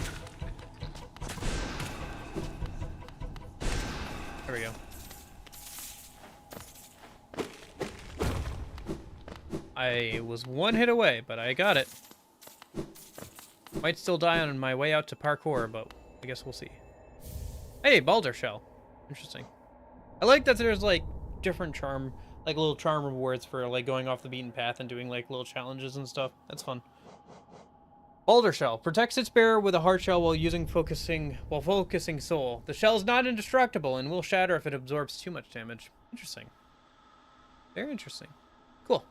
There we go. I was one hit away, but I got it. Might still die on my way out to parkour, but I guess we'll see. Hey, Boulder Shell. Interesting. I like that there's, like, different charm, like, little charm rewards for, like, going off the beaten path and doing, like, little challenges and stuff. That's fun. Boulder Shell. Protects its bearer with a hard shell while focusing soul. The shell is not indestructible and will shatter if it absorbs too much damage. Interesting. Very interesting. Cool.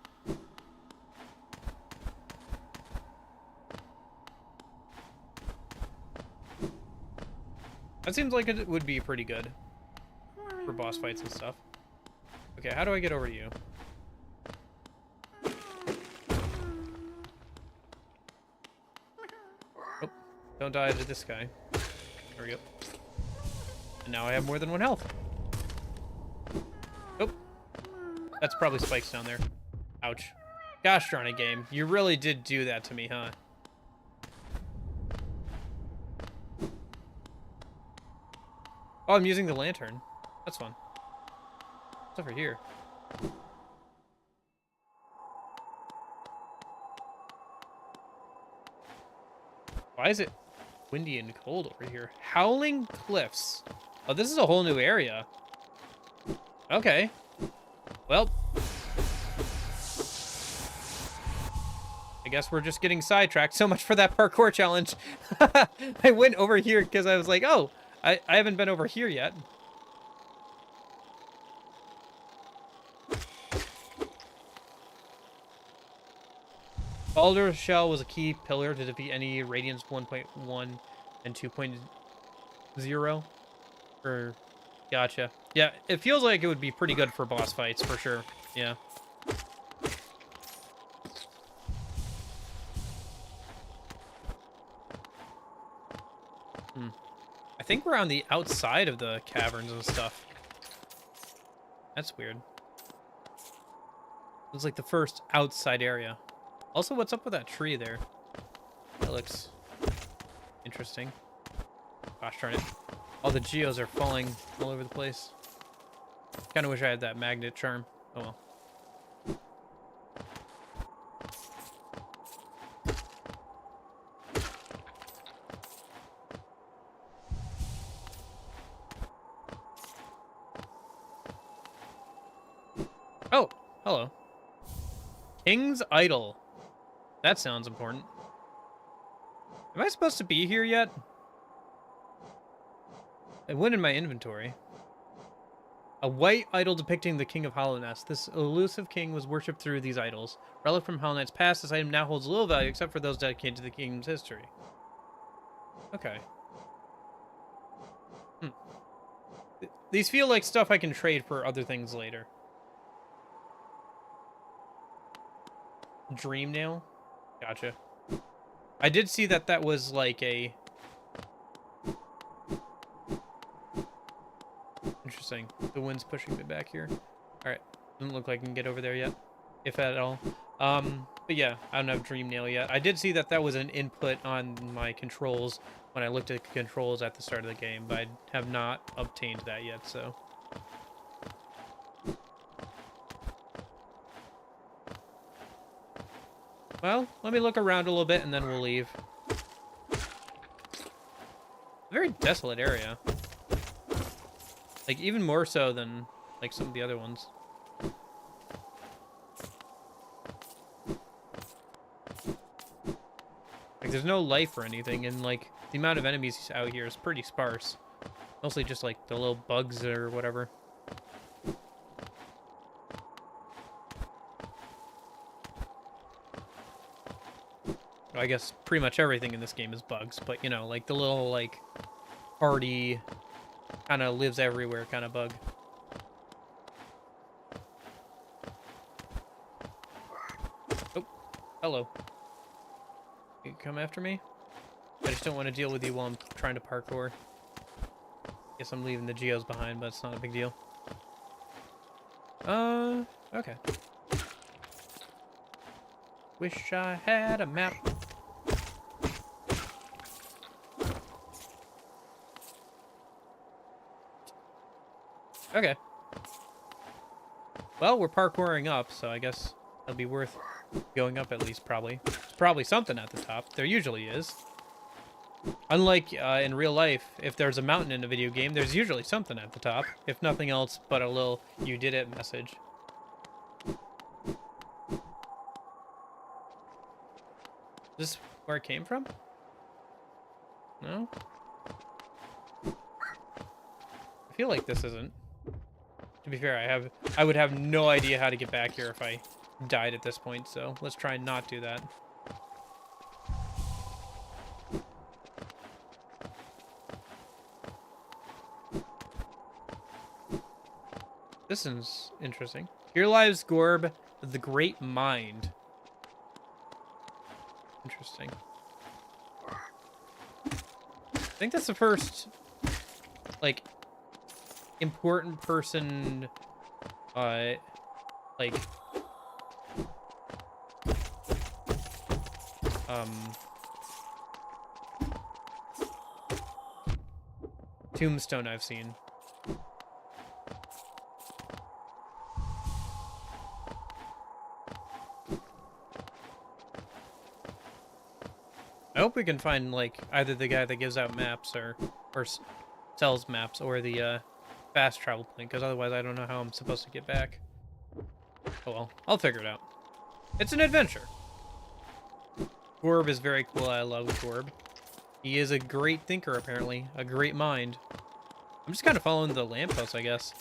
That seems like it would be pretty good for boss fights and stuff. Okay, how do I get over to you? Oh, don't die to this guy. There we go. And now I have more than one health. Oh, that's probably spikes down there. Ouch. Gosh darn it, game. You really did do that to me, huh? Oh, I'm using the lantern. That's fun. What's over here? Why is it windy and cold over here? Howling Cliffs. Oh, this is a whole new area. Okay. Well. I guess we're just getting sidetracked. So much for that parkour challenge. I went over here because I was like, oh, I haven't been over here yet. Boulder Shell was a key pillar to defeat any Radiance 1.1 and 2.0. Gotcha. Yeah, it feels like it would be pretty good for boss fights, for sure. Yeah. I think we're on the outside of the caverns and stuff. That's weird. It's like the first outside area. Also, what's up with that tree there? That looks interesting. Gosh darn it. All the geos are falling all over the place. Kind of wish I had that magnet charm. Oh well. Oh, hello. King's Idol. That sounds important. Am I supposed to be here yet? It went in my inventory. A white idol depicting the King of Hollowness. This elusive king was worshipped through these idols. Relic from Hollow Knight's past, this item now holds little value except for those dedicated to the kingdom's history. Okay. These feel like stuff I can trade for other things later. Dream nail? Gotcha. I did see that that was like a... Interesting. The wind's pushing me back here. Alright. Doesn't look like I can get over there yet. If at all. But yeah, I don't have Dream Nail yet. I did see that that was an input on my controls when I looked at the controls at the start of the game, but I have not obtained that yet, so... Well, let me look around a little bit and then we'll leave. very desolate area. Like, even more so than, like, some of the other ones. Like, there's no life or anything, and, like, the amount of enemies out here is pretty sparse. Mostly just, like, the little bugs or whatever. I guess pretty much everything in this game is bugs, but, you know, like, the little, like, hardy, kind of lives everywhere kind of bug. Oh, hello. You come after me? I just don't want to deal with you while I'm trying to parkour. Guess I'm leaving the geos behind, but it's not a big deal. Okay. Wish I had a map. Okay. Well, we're parkouring up, so I guess it'll be worth going up at least, probably. There's probably something at the top. There usually is. Unlike in real life, if there's a mountain in a video game, there's usually something at the top. If nothing else but a little "you did it" message. Is this where it came from? No? I feel like this isn't. To be fair, I would have no idea how to get back here if I died at this point, so let's try and not do that. This is interesting. Here lies Gorb, the Great Mind. Interesting. I think that's the first, like, important person, like, tombstone I've seen. I hope we can find, like, either the guy that gives out maps or sells maps, or the fast travel point, because otherwise I don't know how I'm supposed to get back. Oh well, I'll figure it out. It's an adventure. Gorb is very cool. I love Gorb. He is a great thinker, apparently. A great mind. I'm just kind of following the lamppost, I guess.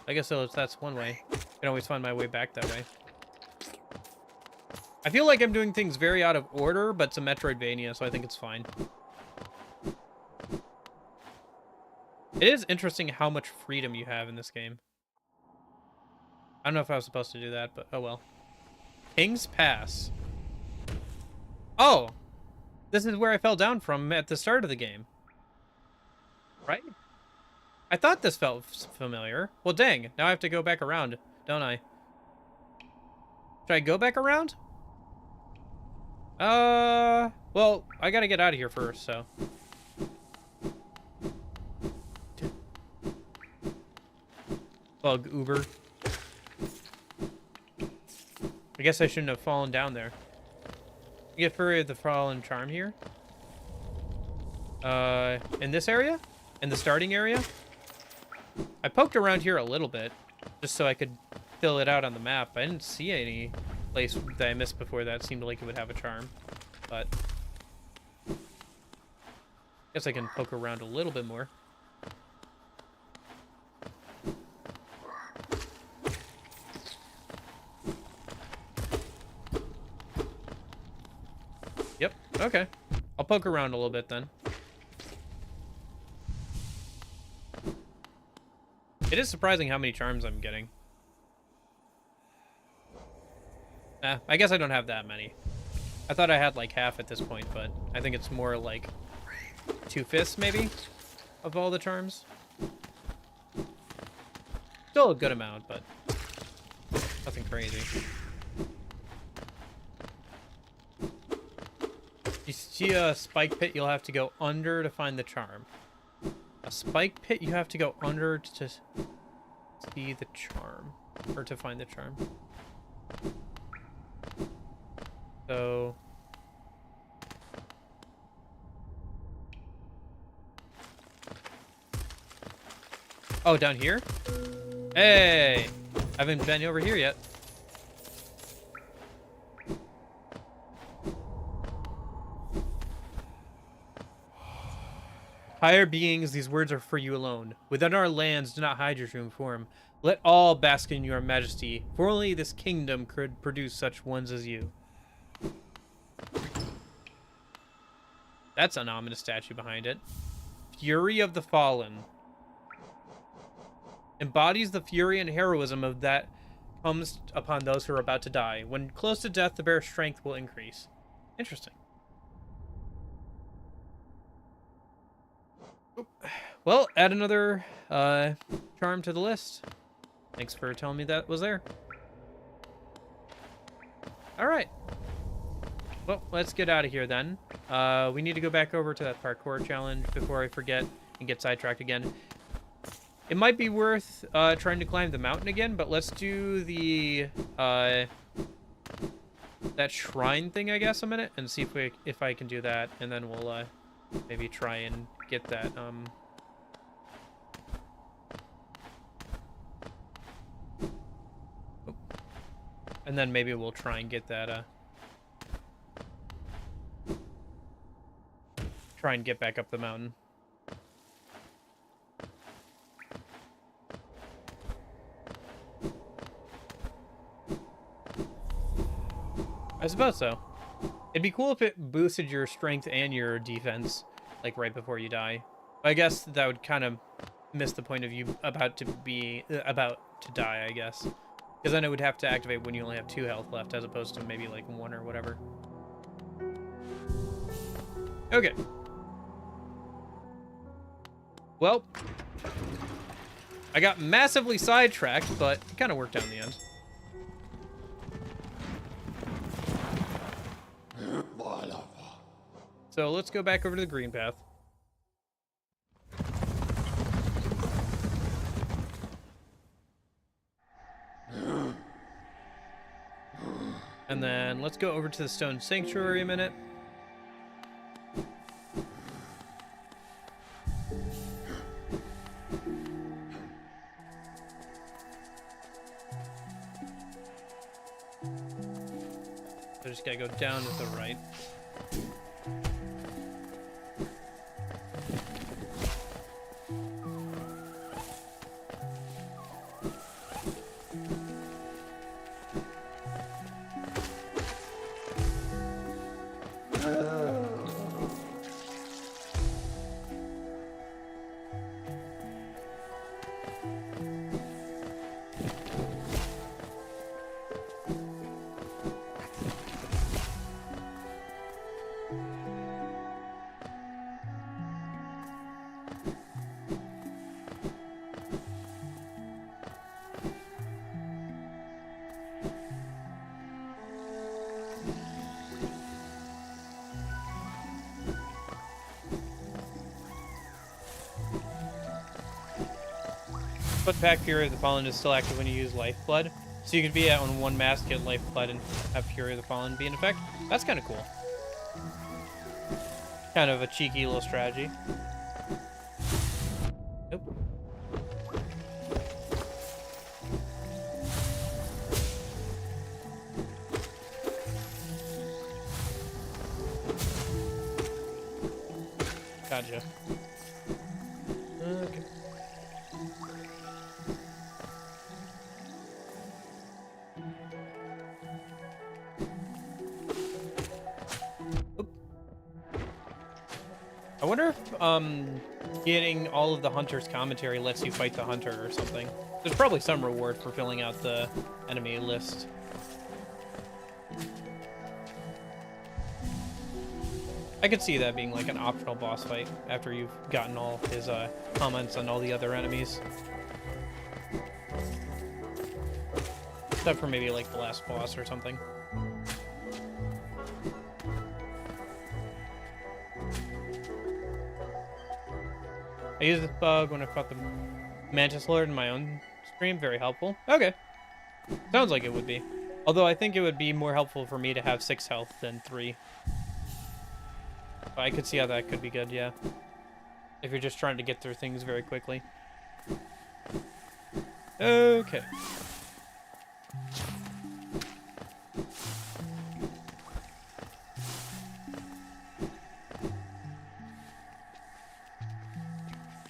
I guess that's one way. I can always find my way back that way. I feel like I'm doing things very out of order, but it's a Metroidvania, so I think it's fine. It is interesting how much freedom you have in this game. I don't know if I was supposed to do that, but oh well. King's Pass. Oh! This is where I fell down from at the start of the game. Right? I thought this felt familiar. Well, dang. Now I have to go back around, don't I? Should I go back around? Well, I gotta get out of here first, so. Bug Uber. I guess I shouldn't have fallen down there. You get Fury of the Fallen Charm here. In this area? In the starting area? I poked around here a little bit, just so I could fill it out on the map. I didn't see any place that I missed before that seemed like it would have a charm, but I guess I can poke around a little bit more. Yep, okay. I'll poke around a little bit then. It is surprising how many charms I'm getting. I guess I don't have that many. I thought I had like half at this point, but I think it's more like 2/5 maybe of all the charms. Still a good amount, but nothing crazy. You see a spike pit, you'll have to go under to find the charm. A spike pit, you have to go under to see the charm, or to find the charm. So Oh, down here? Hey! I haven't been over here yet. Higher beings, these words are for you alone. Within our lands, do not hide your true form. Let all bask in your majesty, for only this kingdom could produce such ones as you. That's an ominous statue behind it. Fury of the Fallen. Embodies the fury and heroism of that comes upon those who are about to die. When close to death, the bear's strength will increase. Interesting. Well, add another charm to the list. Thanks for telling me that was there. All right. Well, let's get out of here then. We need to go back over to that parkour challenge before I forget and get sidetracked again. It might be worth trying to climb the mountain again, but let's do the that shrine thing, I guess, a minute, and see if I can do that, and then we'll maybe try and get that and then maybe we'll try and get that try and get back up the mountain. I suppose so. It'd be cool if it boosted your strength and your defense, like right before you die. But I guess that would kind of miss the point of you about to die, I guess. Because then it would have to activate when you only have 2 health left, as opposed to maybe like 1 or whatever. Okay. Well, I got massively sidetracked, but it kind of worked out in the end. So let's go back over to the green path. And then let's go over to the stone sanctuary a minute. So just gotta go down with the right. But Pack Fury of the Fallen is still active when you use Lifeblood. So you can be on one mask, get Lifeblood, and have Fury of the Fallen be in effect. That's kind of cool. Kind of a cheeky little strategy. Nope. Gotcha. Okay. I wonder if getting all of the hunter's commentary lets you fight the hunter or something. There's probably some reward for filling out the enemy list. I could see that being like an optional boss fight after you've gotten all his comments on all the other enemies. Except for maybe like the last boss or something. I used this bug when I fought the Mantis Lord in my own stream. Very helpful. Okay. Sounds like it would be. Although I think it would be more helpful for me to have 6 health than 3. But I could see how that could be good, yeah. If you're just trying to get through things very quickly. Okay.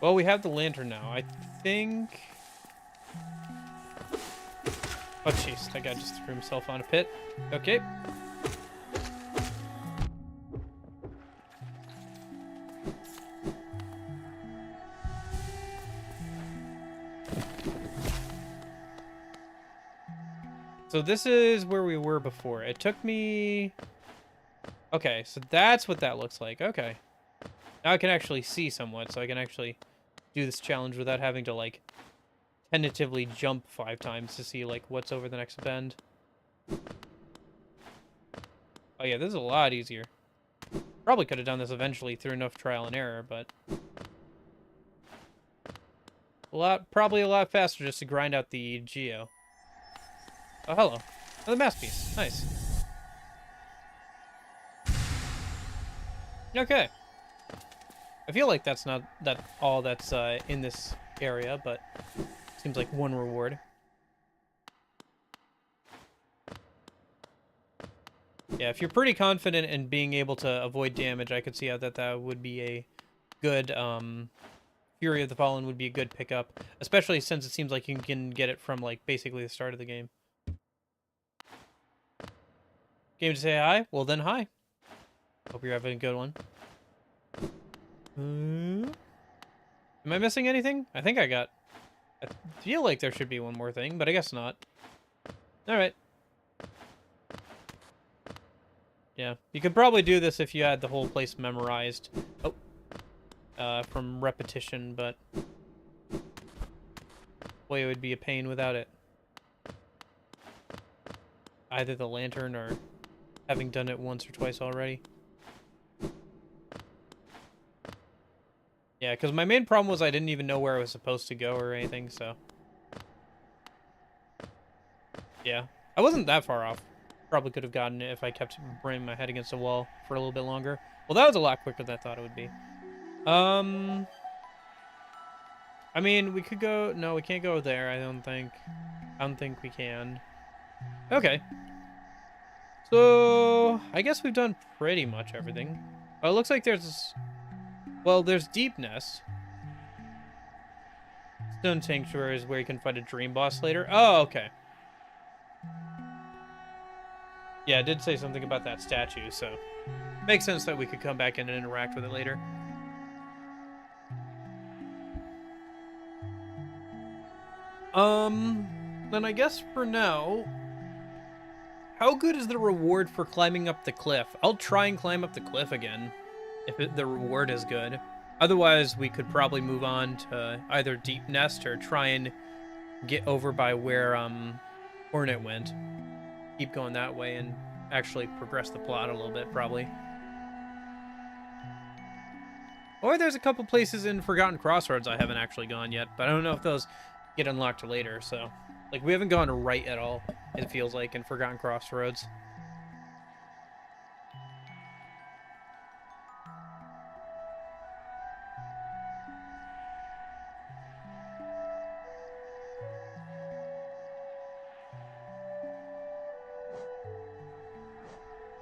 Well, we have the lantern now. I think... Oh, jeez. That guy just threw himself on a pit. Okay. So this is where we were before. It took me... Okay, so that's what that looks like. Okay. Now I can actually see somewhat, so I can actually do this challenge without having to, like, tentatively jump 5 times to see, like, what's over the next bend. Oh yeah, this is a lot easier. Probably could have done this eventually through enough trial and error, but... Probably a lot faster just to grind out the geo. Oh, hello. Another masterpiece. Nice. Okay. I feel like that's not all that's in this area, but seems like one reward. Yeah, if you're pretty confident in being able to avoid damage, I could see how that would be a good, Fury of the Fallen would be a good pickup, especially since it seems like you can get it from, like, basically the start of the game. Game to say hi? Well, then hi. Hope you're having a good one. Am I missing anything? I think I feel like there should be one more thing, but I guess not. Alright. Yeah, you could probably do this if you had the whole place memorized. Oh. From repetition, but... Boy, it would be a pain without it. Either the lantern or having done it once or twice already. Yeah, because my main problem was I didn't even know where I was supposed to go or anything, so... Yeah. I wasn't that far off. Probably could have gotten it if I kept bringing my head against the wall for a little bit longer. Well, that was a lot quicker than I thought it would be. I mean, we could go... No, we can't go there, I don't think. I don't think we can. Okay. So, I guess we've done pretty much everything. Oh, it looks like there's... Well, there's Deepness. Stone Sanctuary is where you can fight a dream boss later. Oh, okay. Yeah, it did say something about that statue, so... Makes sense that we could come back in and interact with it later. Then I guess for now... How good is the reward for climbing up the cliff? I'll try and climb up the cliff again, if the reward is good. Otherwise, we could probably move on to either Deep Nest or try and get over by where, Hornet went. Keep going that way and actually progress the plot a little bit, probably. Or there's a couple places in Forgotten Crossroads I haven't actually gone yet, but I don't know if those get unlocked later, so... Like, we haven't gone right at all, it feels like, in Forgotten Crossroads.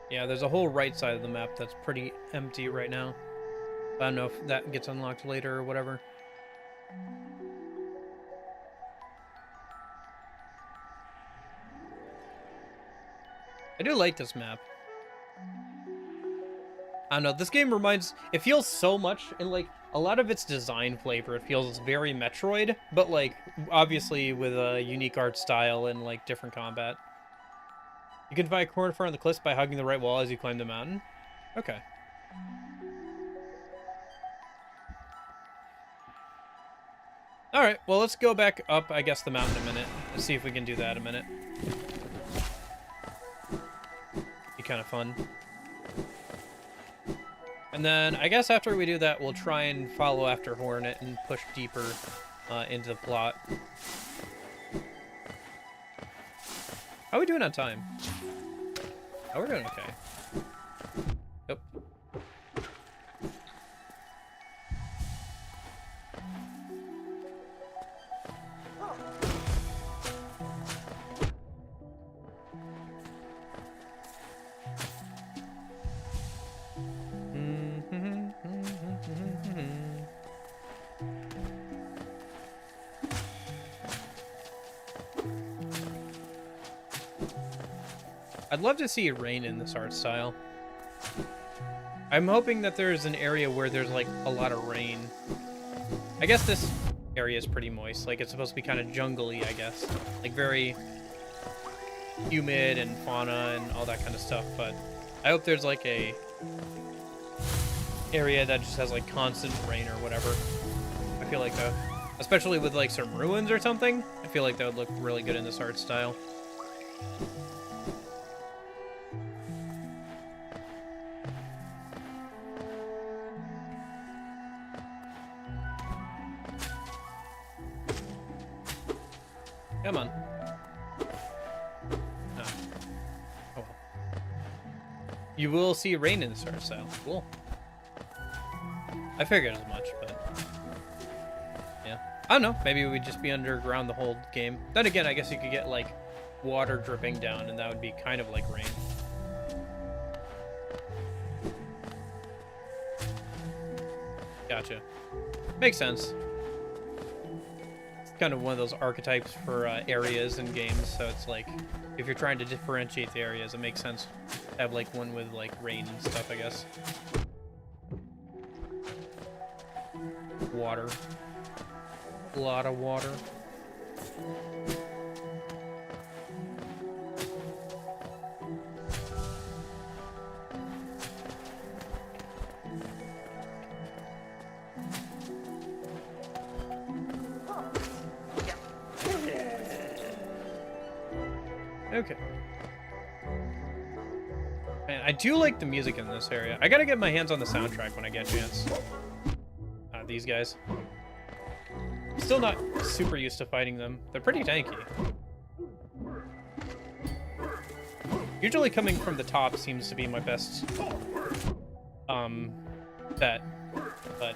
Yeah, there's a whole right side of the map that's pretty empty right now. I don't know if that gets unlocked later or whatever. I do like this map. I don't know, this game it feels so much, and like, a lot of its design flavor, it feels very Metroid, but like, obviously with a unique art style and like, different combat. You can find a corner front of the cliffs by hugging the right wall as you climb the mountain. Okay. Alright, well let's go back up, I guess, the mountain a minute. Let's see if we can do that a minute. Be kind of fun. And then, I guess after we do that, we'll try and follow after Hornet and push deeper into the plot. How are we doing on time? Oh, we're doing okay. Nope. I'd love to see rain in this art style. I'm hoping that there's an area where there's like a lot of rain. I guess this area is pretty moist. Like it's supposed to be kind of jungly, I guess. Like very humid and fauna and all that kind of stuff. But I hope there's like a area that just has like constant rain or whatever. I feel like that, especially with like some ruins or something, I feel like that would look really good in this art style. Come on. No. Oh well. You will see rain in this art style. Cool. I figured as much, but yeah. I don't know. Maybe we'd just be underground the whole game. Then again, I guess you could get like water dripping down, and that would be kind of like rain. Gotcha. Makes sense. Kind of one of those archetypes for areas in games, so it's like if you're trying to differentiate the areas, it makes sense to have like one with like rain and stuff, I guess. Water. A lot of water. Okay. Man, I do like the music in this area. I gotta get my hands on the soundtrack when I get a chance. These guys. I'm still not super used to fighting them. They're pretty tanky. Usually coming from the top seems to be my best bet, but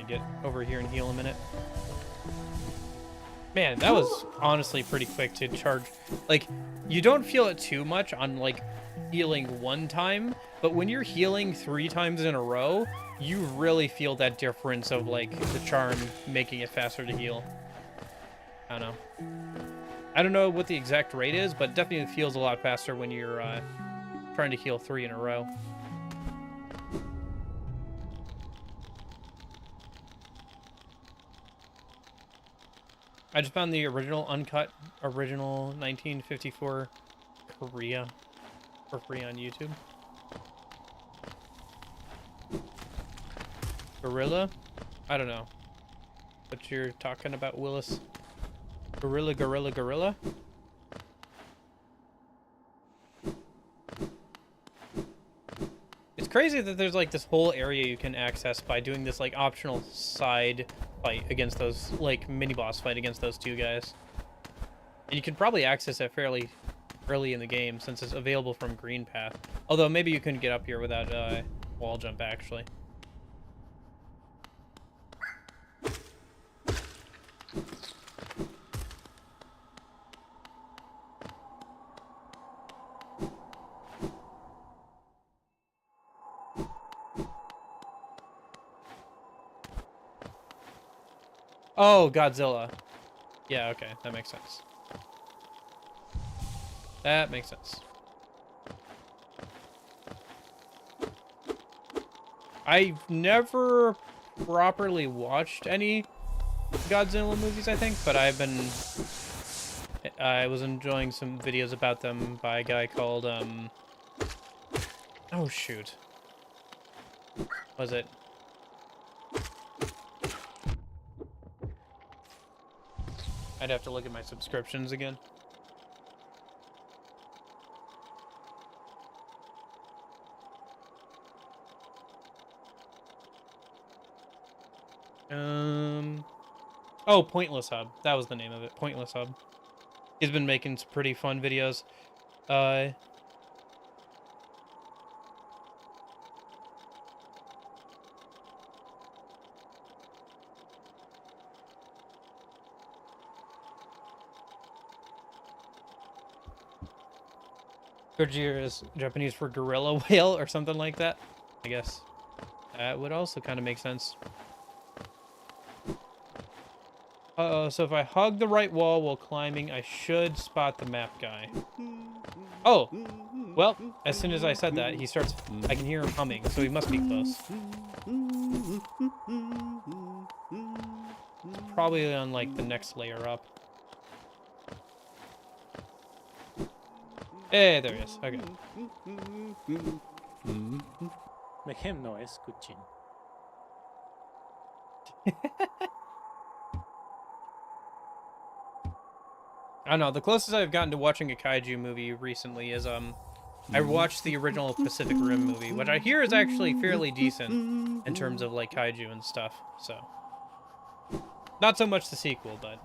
get over here and heal a minute. Man, that was honestly pretty quick to charge. Like, you don't feel it too much on, like, healing one time, but when you're healing 3 times in a row, you really feel that difference of, like, the charm making it faster to heal. I don't know. I don't know what the exact rate is, but it definitely feels a lot faster when you're trying to heal 3 in a row. I just found the original, uncut, original 1954 Korea for free on YouTube. Gorilla? I don't know. What you're talking about, Willis? Gorilla, gorilla, gorilla? It's crazy that there's like this whole area you can access by doing this like optional side fight against those, like, mini-boss fight against those 2 guys. And you can probably access it fairly early in the game since it's available from Green Path. Although maybe you couldn't get up here without wall jump, actually. Oh, Godzilla. Yeah, okay, that makes sense. That makes sense. I've never properly watched any Godzilla movies, I think, but I was enjoying some videos about them by a guy called, oh shoot. Was it? I'd have to look at my subscriptions again. Oh, Pointless Hub. That was the name of it. Pointless Hub. He's been making some pretty fun videos. Gojira is Japanese for gorilla whale or something like that, I guess. That would also kind of make sense. So if I hug the right wall while climbing, I should spot the map guy. Oh, well, as soon as I said that, he starts, I can hear him humming, so he must be close. Probably on, like, the next layer up. Hey, there he is. Okay. Make him noise, Kuchin. I don't know, the closest I've gotten to watching a kaiju movie recently is, I watched the original Pacific Rim movie, which I hear is actually fairly decent in terms of, like, kaiju and stuff, so. Not so much the sequel, but.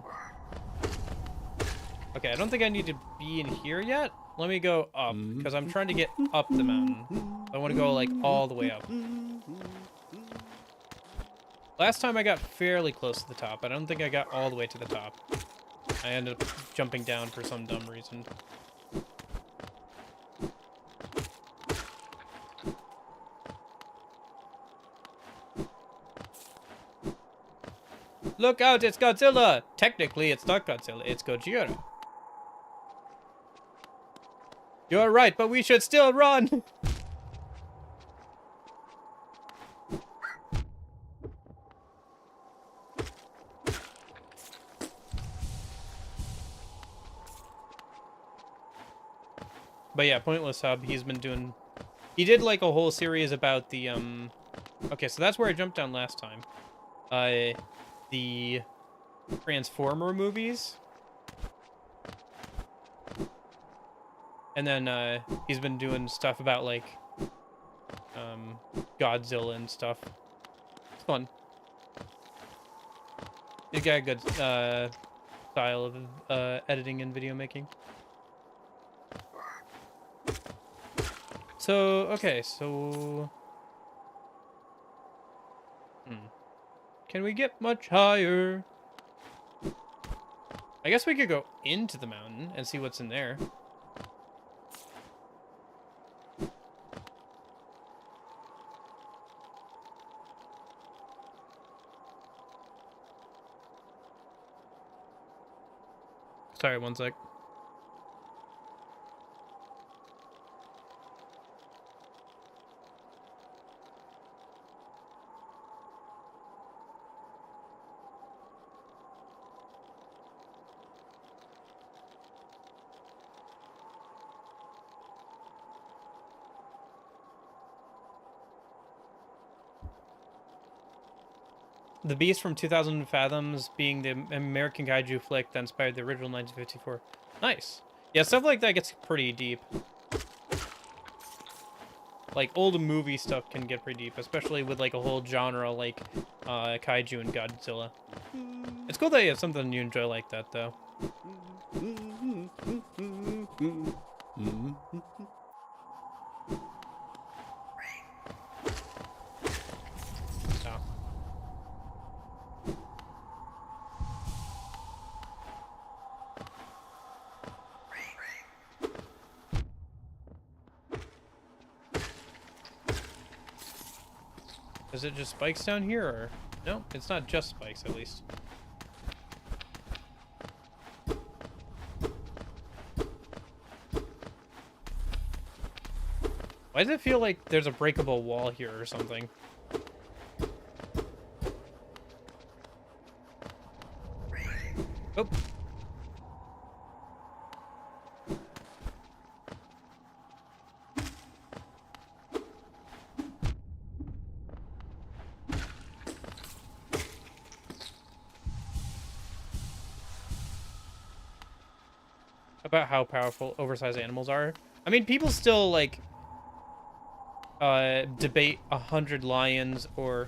Okay, I don't think I need to be in here yet. Let me go up, because I'm trying to get up the mountain. I want to go, like, all the way up. Last time I got fairly close to the top. I don't think I got all the way to the top. I ended up jumping down for some dumb reason. Look out, it's Godzilla! Technically, it's not Godzilla, it's Gojira. You're right, but we should still run! But yeah, Pointless Hub, he's been doing... He did, like, a whole series about the, Okay, so that's where I jumped down last time. The Transformer movies. And then, he's been doing stuff about, like, Godzilla and stuff. It's fun. He's got a good, style of, editing and video making. So, okay, so... Can we get much higher? I guess we could go into the mountain and see what's in there. Sorry, one sec. The Beast from 2000 Fathoms being the American kaiju flick that inspired the original 1954. Nice. Yeah, stuff like that gets pretty deep. Like, old movie stuff can get pretty deep, especially with, like, a whole genre like kaiju and Godzilla. It's cool that you have something you enjoy like that, though. Is it just spikes down here, or... No, it's not just spikes, at least. Why does it feel like there's a breakable wall here or something? Oh. About how powerful oversized animals are. I mean, people still, like, debate 100 lions or,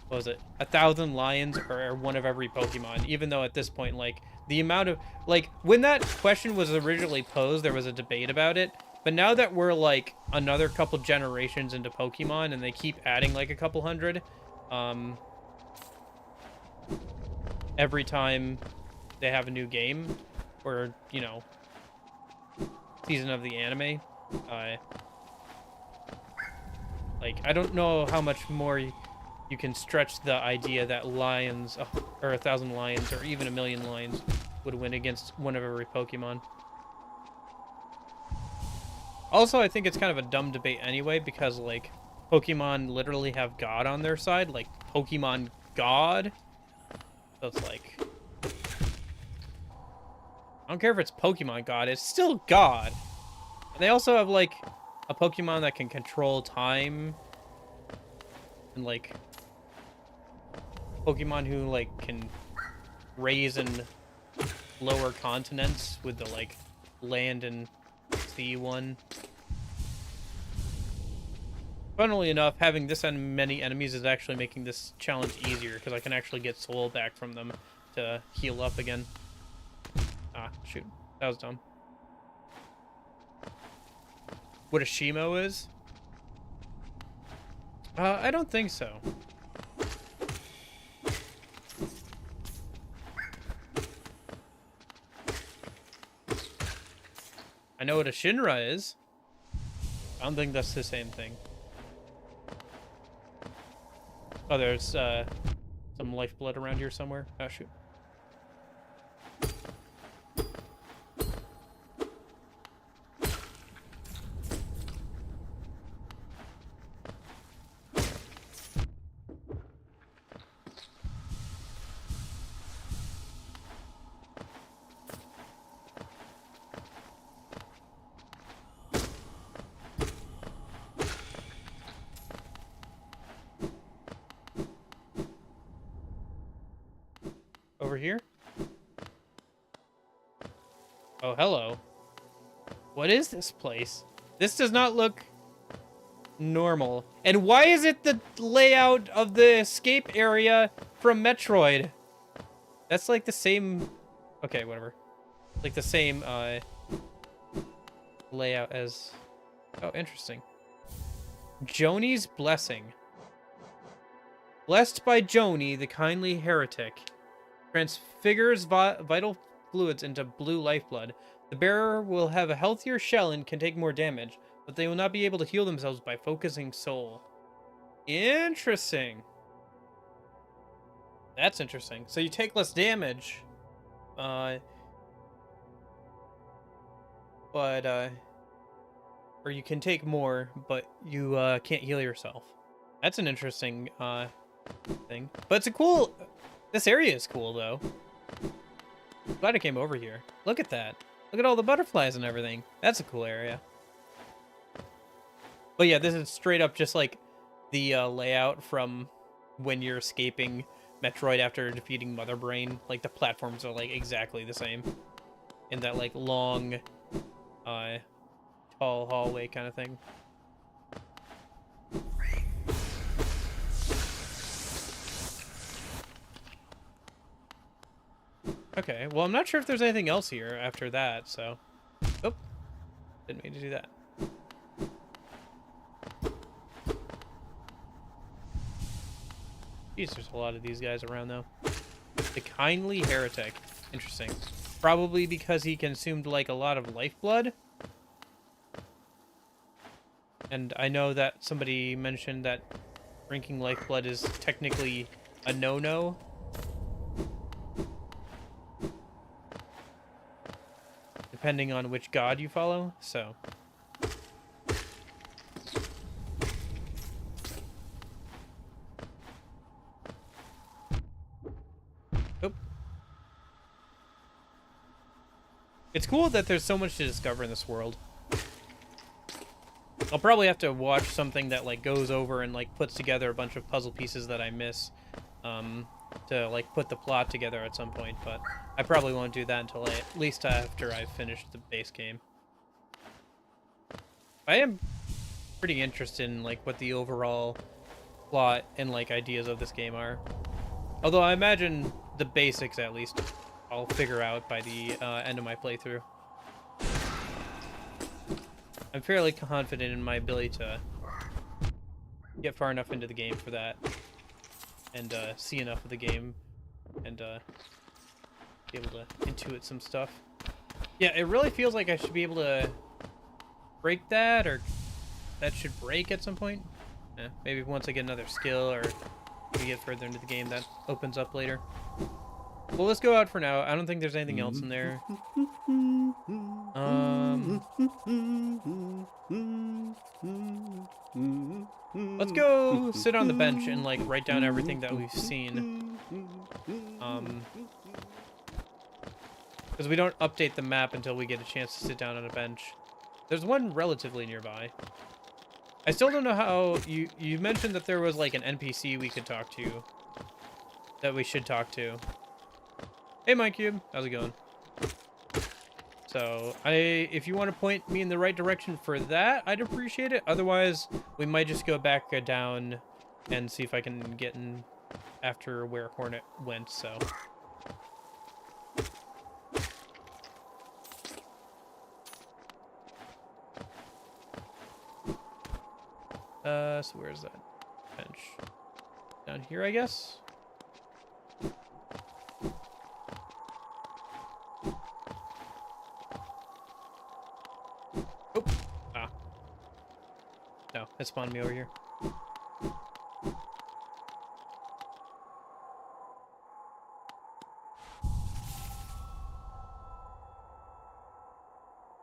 what was it, 1,000 lions or one of every Pokemon, even though at this point, like, the amount of, like, when that question was originally posed, there was a debate about it, but now that we're, like, another couple generations into Pokemon and they keep adding, like, a couple hundred, every time they have a new game, or, you know, season of the anime, like, I don't know how much more you you can stretch the idea that lions, or 1,000 lions, or even 1,000,000 lions would win against one of every Pokemon. Also, I think it's kind of a dumb debate anyway, because, like, Pokemon literally have God on their side, like, Pokemon God. So it's like, I don't care if it's Pokemon God, it's still God. And they also have, like, a Pokemon that can control time, and, like, Pokemon who, like, can raise and lower continents with the, like, land and sea one. Funnily enough, having this many enemies is actually making this challenge easier, because I can actually get soul back from them to heal up again. Ah, shoot. That was dumb. What a Shimo is? I don't think so. I know what a Shinra is. I don't think that's the same thing. Oh, there's some lifeblood around here somewhere. Oh, shoot. Over here? Oh, hello. What is this place? This does not look normal. And why is it the layout of the escape area from Metroid? That's like the same... Okay, whatever. Like the same layout as... Oh, interesting. Joni's Blessing. Blessed by Joni, the kindly heretic. Transfigures vital fluids into blue lifeblood. The bearer will have a healthier shell and can take more damage, but they will not be able to heal themselves by focusing soul. Interesting. That's interesting. So you take less damage, or you can take more, but you can't heal yourself. That's an interesting thing. But it's a cool... This area is cool, though. Glad I came over here. Look at that. Look at all the butterflies and everything. That's a cool area. But yeah, this is straight up just like the layout from when you're escaping Metroid after defeating Mother Brain. Like, the platforms are, like, exactly the same. In that, like, long, tall hallway kind of thing. Okay, well, I'm not sure if there's anything else here after that, so... Oh, didn't mean to do that. Jeez, there's a lot of these guys around, though. The kindly heretic. Interesting. Probably because he consumed, like, a lot of lifeblood. And I know that somebody mentioned that drinking lifeblood is technically a no-no. Depending on which god you follow, so... Oop. It's cool that there's so much to discover in this world. I'll probably have to watch something that, like, goes over and, like, puts together a bunch of puzzle pieces that I miss, to, like, put the plot together at some point, but I probably won't do that until at least after I've finished the base game. I am pretty interested in, like, what the overall plot and, like, ideas of this game are. Although I imagine the basics, at least, I'll figure out by the end of my playthrough. I'm fairly confident in my ability to get far enough into the game for that. And see enough of the game and be able to intuit some stuff. Yeah, it really feels like I should be able to break that, or that should break at some point. Maybe once I get another skill or we get further into the game, that opens up later. Well, let's go out for now. I don't think there's anything else in there. Let's go sit on the bench and like write down everything that we've seen. Because we don't update the map until we get a chance to sit down on a bench. There's one relatively nearby. I still don't know how you mentioned that there was like an NPC we could talk to. That we should talk to. Hey, MyCube, how's it going? So, if you want to point me in the right direction for that, I'd appreciate it. Otherwise, we might just go back down and see if I can get in after where Hornet went, so. So where's that bench? Down here, I guess? Oh, ah. No, it spawned me over here.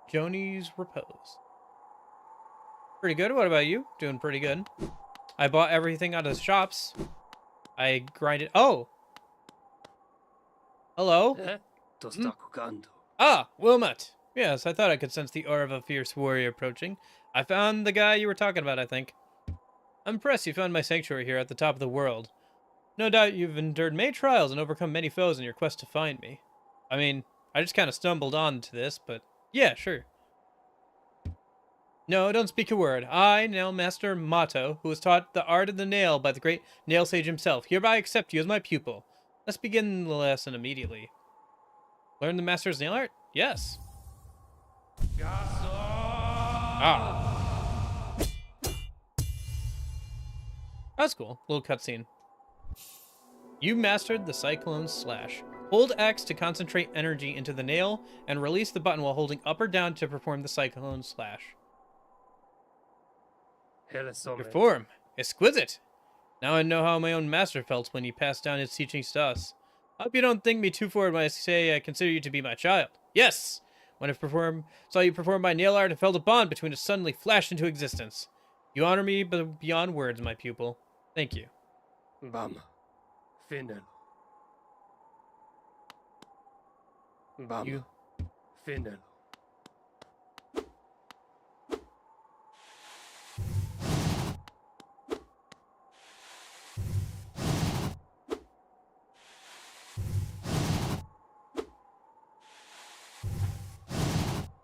Joni's Repose. Pretty good. What about you? Doing pretty good. I bought everything out of the shops. I grinded. Oh! Hello? Ah, Wilmot. Yes, I thought I could sense the aura of a fierce warrior approaching. I found the guy you were talking about, I think. I'm impressed you found my sanctuary here at the top of the world. No doubt you've endured many trials and overcome many foes in your quest to find me. I mean, I just kind of stumbled onto this, but yeah, sure. No, don't speak a word. I, Nail Master Mato, who was taught the art of the nail by the great nail sage himself, hereby accept you as my pupil. Let's begin the lesson immediately. Learn the master's nail art? Yes. Ah. That's cool. Little cutscene. You mastered the Cyclone Slash. Hold X to concentrate energy into the nail, and release the button while holding up or down to perform the Cyclone Slash. Your form. Exquisite. Now I know how my own master felt when he passed down his teachings to us. I hope you don't think me too forward when I say I consider you to be my child. Yes! When I saw you perform my nail art and felt a bond between us suddenly flashed into existence. You honor me beyond words, my pupil. Thank you. Bam. Findel. Bam. You. Findel.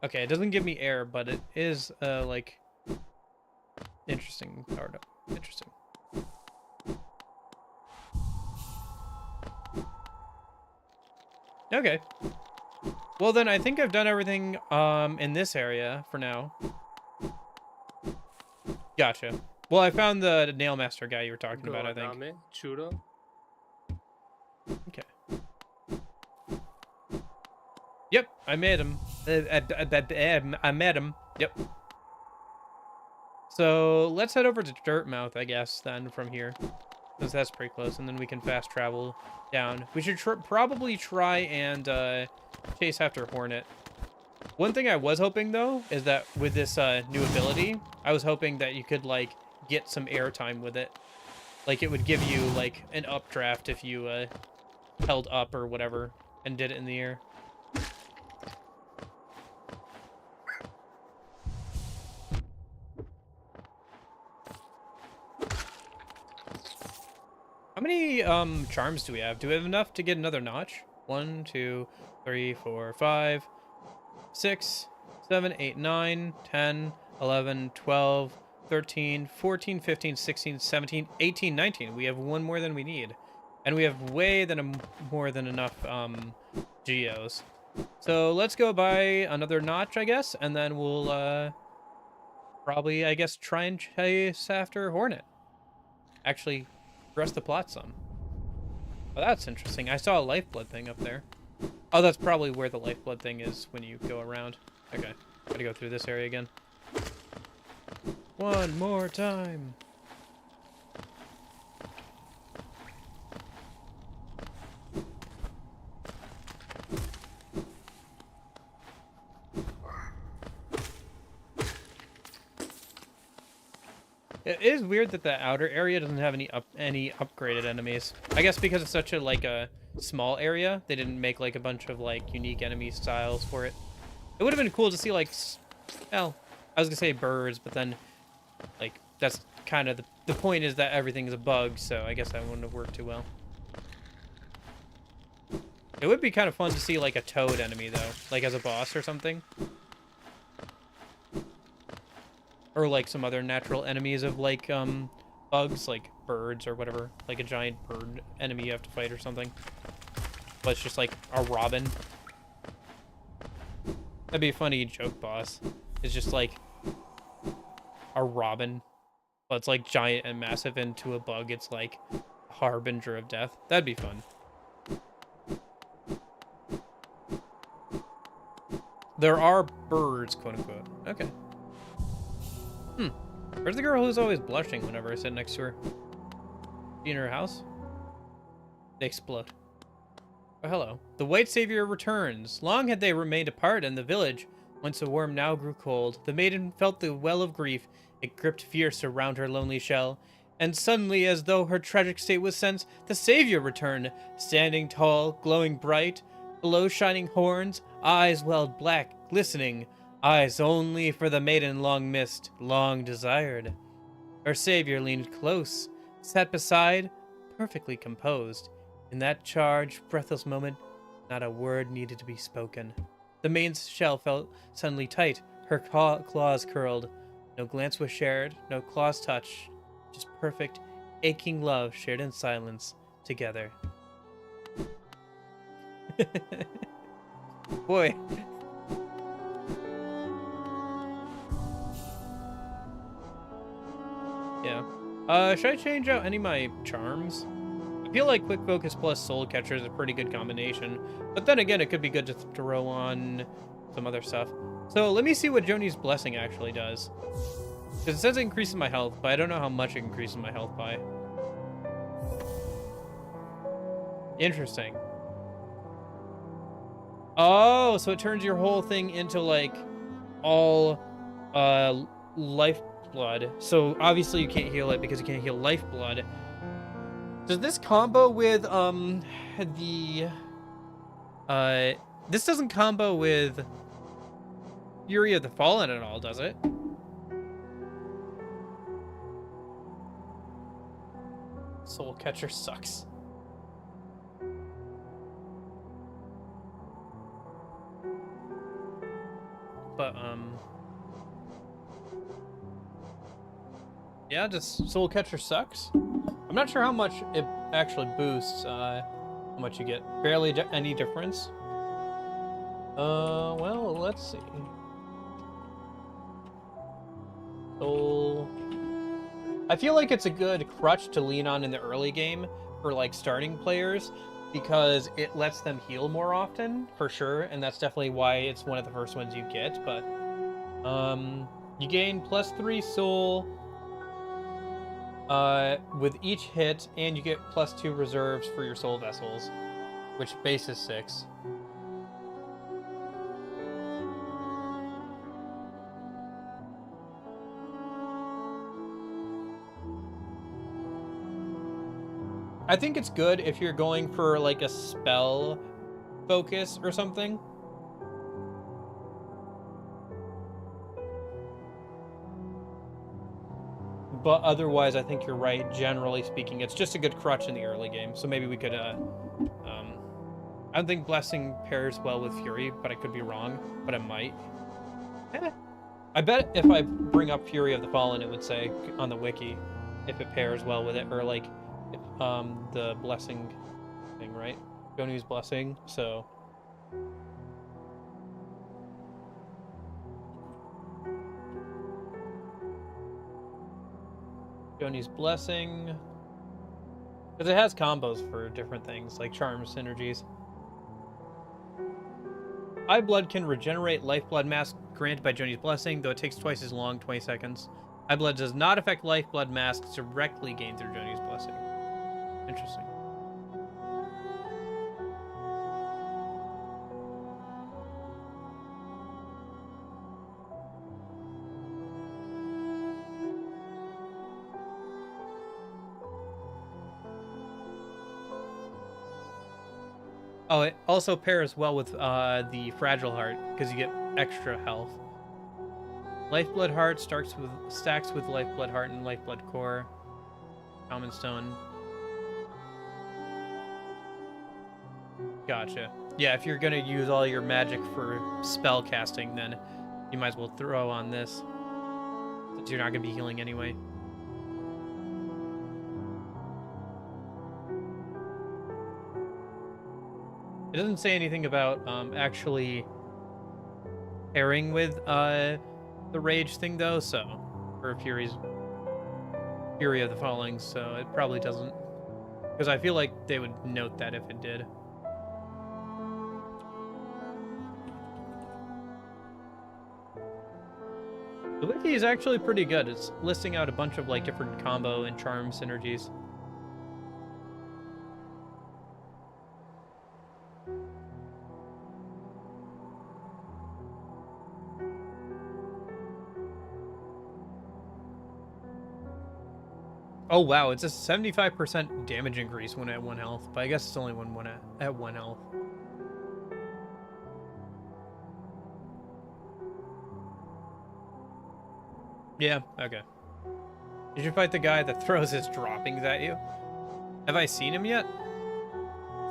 Okay, it doesn't give me air, but it is, like, interesting card. Interesting. Okay. Well, then I think I've done everything, in this area for now. Gotcha. Well, I found the nail master guy you were talking about, I think. Churro. Okay. Yep, I made him. I met him. Yep. So let's head over to Dirtmouth, I guess, then from here, since that's pretty close, and then we can fast travel down. We should probably try and chase after Hornet. One thing I was hoping though is that with this new ability, I was hoping that you could like get some airtime with it. Like it would give you like an updraft if you held up or whatever and did it in the air. How many charms do we have? Do we have enough to get another notch? 1, 2, 3, 4, 5, 6, 7, 8, 9, 10, 11, 12, 13, 14, 15, 16, 17, 18, 19. We have one more than we need. And we have more than enough geos. So let's go buy another notch, I guess, and then we'll probably, I guess, try and chase after Hornet. Actually, progress the plot some. Oh, that's interesting. I saw a lifeblood thing up there. Oh, that's probably where the lifeblood thing is when you go around. Okay, gotta go through this area again. One more time. It is weird that the outer area doesn't have any upgraded enemies. I guess because it's such a like a small area, they didn't make like a bunch of like unique enemy styles for it. It would have been cool to see like, well, I was gonna say birds, but then like that's kind of the point is that everything's a bug, so I guess that wouldn't have worked too well. It would be kind of fun to see like a toad enemy though, like as a boss or something. Or like some other natural enemies of like bugs, like birds or whatever, like a giant bird enemy you have to fight or something. But it's just like a robin. That'd be a funny joke boss. It's just like a robin, but it's like giant and massive, and to a bug it's like a harbinger of death. That'd be fun. There are birds, quote unquote. Okay. Where's the girl who's always blushing whenever I sit next to her? She in her house? They explode. Oh, hello. The White Savior returns. Long had they remained apart in the village. Once the warm now grew cold. The maiden felt the well of grief. It gripped fierce around her lonely shell. And suddenly, as though her tragic state was sensed, the Savior returned. Standing tall, glowing bright. Below shining horns, eyes welled black, glistening. Eyes only for the maiden long missed, long desired. Her savior leaned close, sat beside, perfectly composed. In that charged, breathless moment, not a word needed to be spoken. The maiden's shell felt suddenly tight, her claws curled. No glance was shared, no claws touched, just perfect, aching love shared in silence together. Boy. Yeah. Should I change out any of my charms? I feel like Quick Focus plus Soul Catcher is a pretty good combination. But then again, it could be good to throw on some other stuff. So let me see what Joni's Blessing actually does. Because it says it increases my health, but I don't know how much it increases my health by. Interesting. Oh, so it turns your whole thing into like all lifeblood. So obviously you can't heal it because you can't heal lifeblood. Does this combo with this doesn't combo with Fury of the Fallen at all, does it? Soul Catcher sucks. But yeah, just Soul Catcher sucks. I'm not sure how much it actually boosts, how much you get. Barely any difference. Well, let's see. Soul. I feel like it's a good crutch to lean on in the early game for like starting players because it lets them heal more often, for sure, and that's definitely why it's one of the first ones you get, but you gain +3 soul with each hit, and you get +2 reserves for your soul vessels, which base is 6. I think it's good if you're going for like a spell focus or something. But otherwise, I think you're right. Generally speaking, it's just a good crutch in the early game. So maybe we could, I don't think Blessing pairs well with Fury, but I could be wrong. But it might. I bet if I bring up Fury of the Fallen, it would say on the wiki if it pairs well with it, or like if, the Blessing thing, right? Joni's Blessing. So. Joni's Blessing. Because it has combos for different things, like charm synergies. High blood can regenerate lifeblood mask granted by Joni's Blessing, though it takes twice as long, 20 seconds. High blood does not affect lifeblood masks directly gained through Joni's Blessing. Interesting. Oh, it also pairs well with the Fragile Heart because you get extra health. Lifeblood Heart stacks with Lifeblood Heart and Lifeblood Core. Common Stone. Gotcha. Yeah, if you're gonna use all your magic for spell casting, then you might as well throw on this, since you're not gonna be healing anyway. It doesn't say anything about actually pairing with the rage thing though, so for Fury of the Falling, so it probably doesn't, because I feel like they would note that if it did. The wiki is actually pretty good. It's listing out a bunch of like different combo and charm synergies. Oh wow, it's a 75% damage increase when at 1 health, but I guess it's only when at 1 health. Yeah, okay. Did you fight the guy that throws his droppings at you? Have I seen him yet?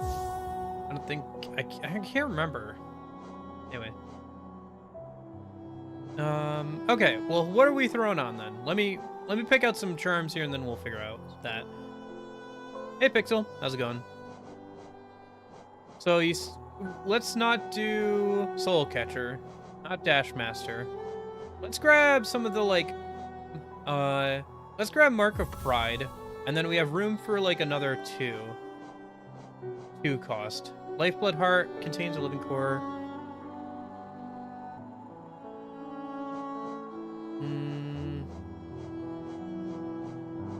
I don't think... I can't remember. Anyway. Okay, well, what are we throwing on then? Let me pick out some charms here and then we'll figure out that. Hey, Pixel. How's it going? So, let's not do Soul Catcher. Not Dash Master. Let's grab some of the, like, let's grab Mark of Pride, and then we have room for, like, another 2 cost. Lifeblood Heart contains a living core.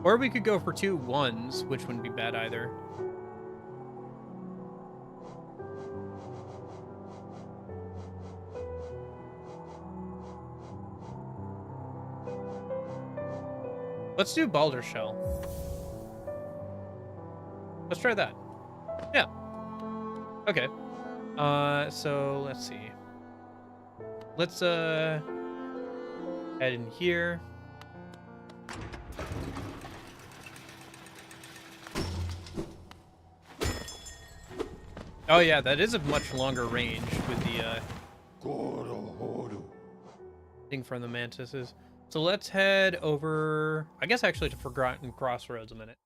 Or we could go for 2 1s, which wouldn't be bad either. Let's do Balder Shell. Let's try that. Yeah. Okay. So let's see. Let's head in here. Oh yeah, that is a much longer range with the thing from the mantises. So let's head over, I guess actually to Forgotten Crossroads a minute.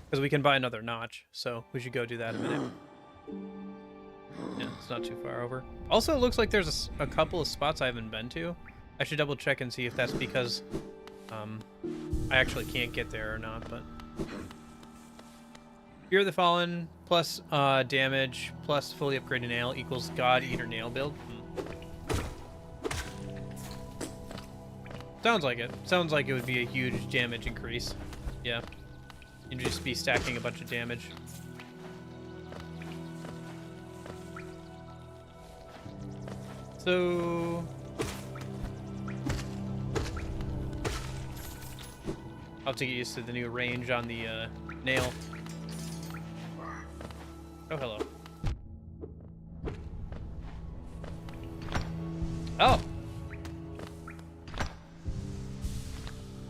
Because we can buy another notch, so we should go do that in a minute. Yeah, it's not too far over. Also, it looks like there's a couple of spots I haven't been to. I should double check and see if that's because I actually can't get there or not, but... Fear of the Fallen plus damage plus fully upgraded nail equals God Eater nail build. Sounds like it. Sounds like it would be a huge damage increase. Yeah. You'd just be stacking a bunch of damage. So... I'll have to get used to the new range on the nail. Oh, hello. Oh!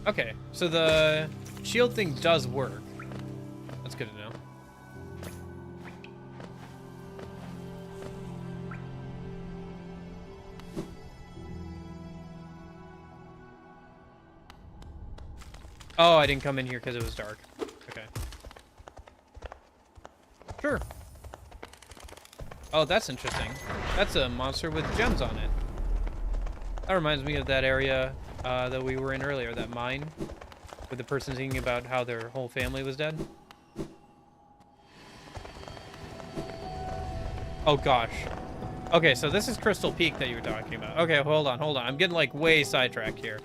Okay, so the shield thing does work. That's good to know. Oh, I didn't come in here because it was dark. Okay. Sure. Oh, that's interesting. That's a monster with gems on it. That reminds me of that area that we were in earlier, that mine, with the person thinking about how their whole family was dead. Oh, gosh. Okay, so this is Crystal Peak that you were talking about. Okay, hold on. I'm getting, like, way sidetracked here.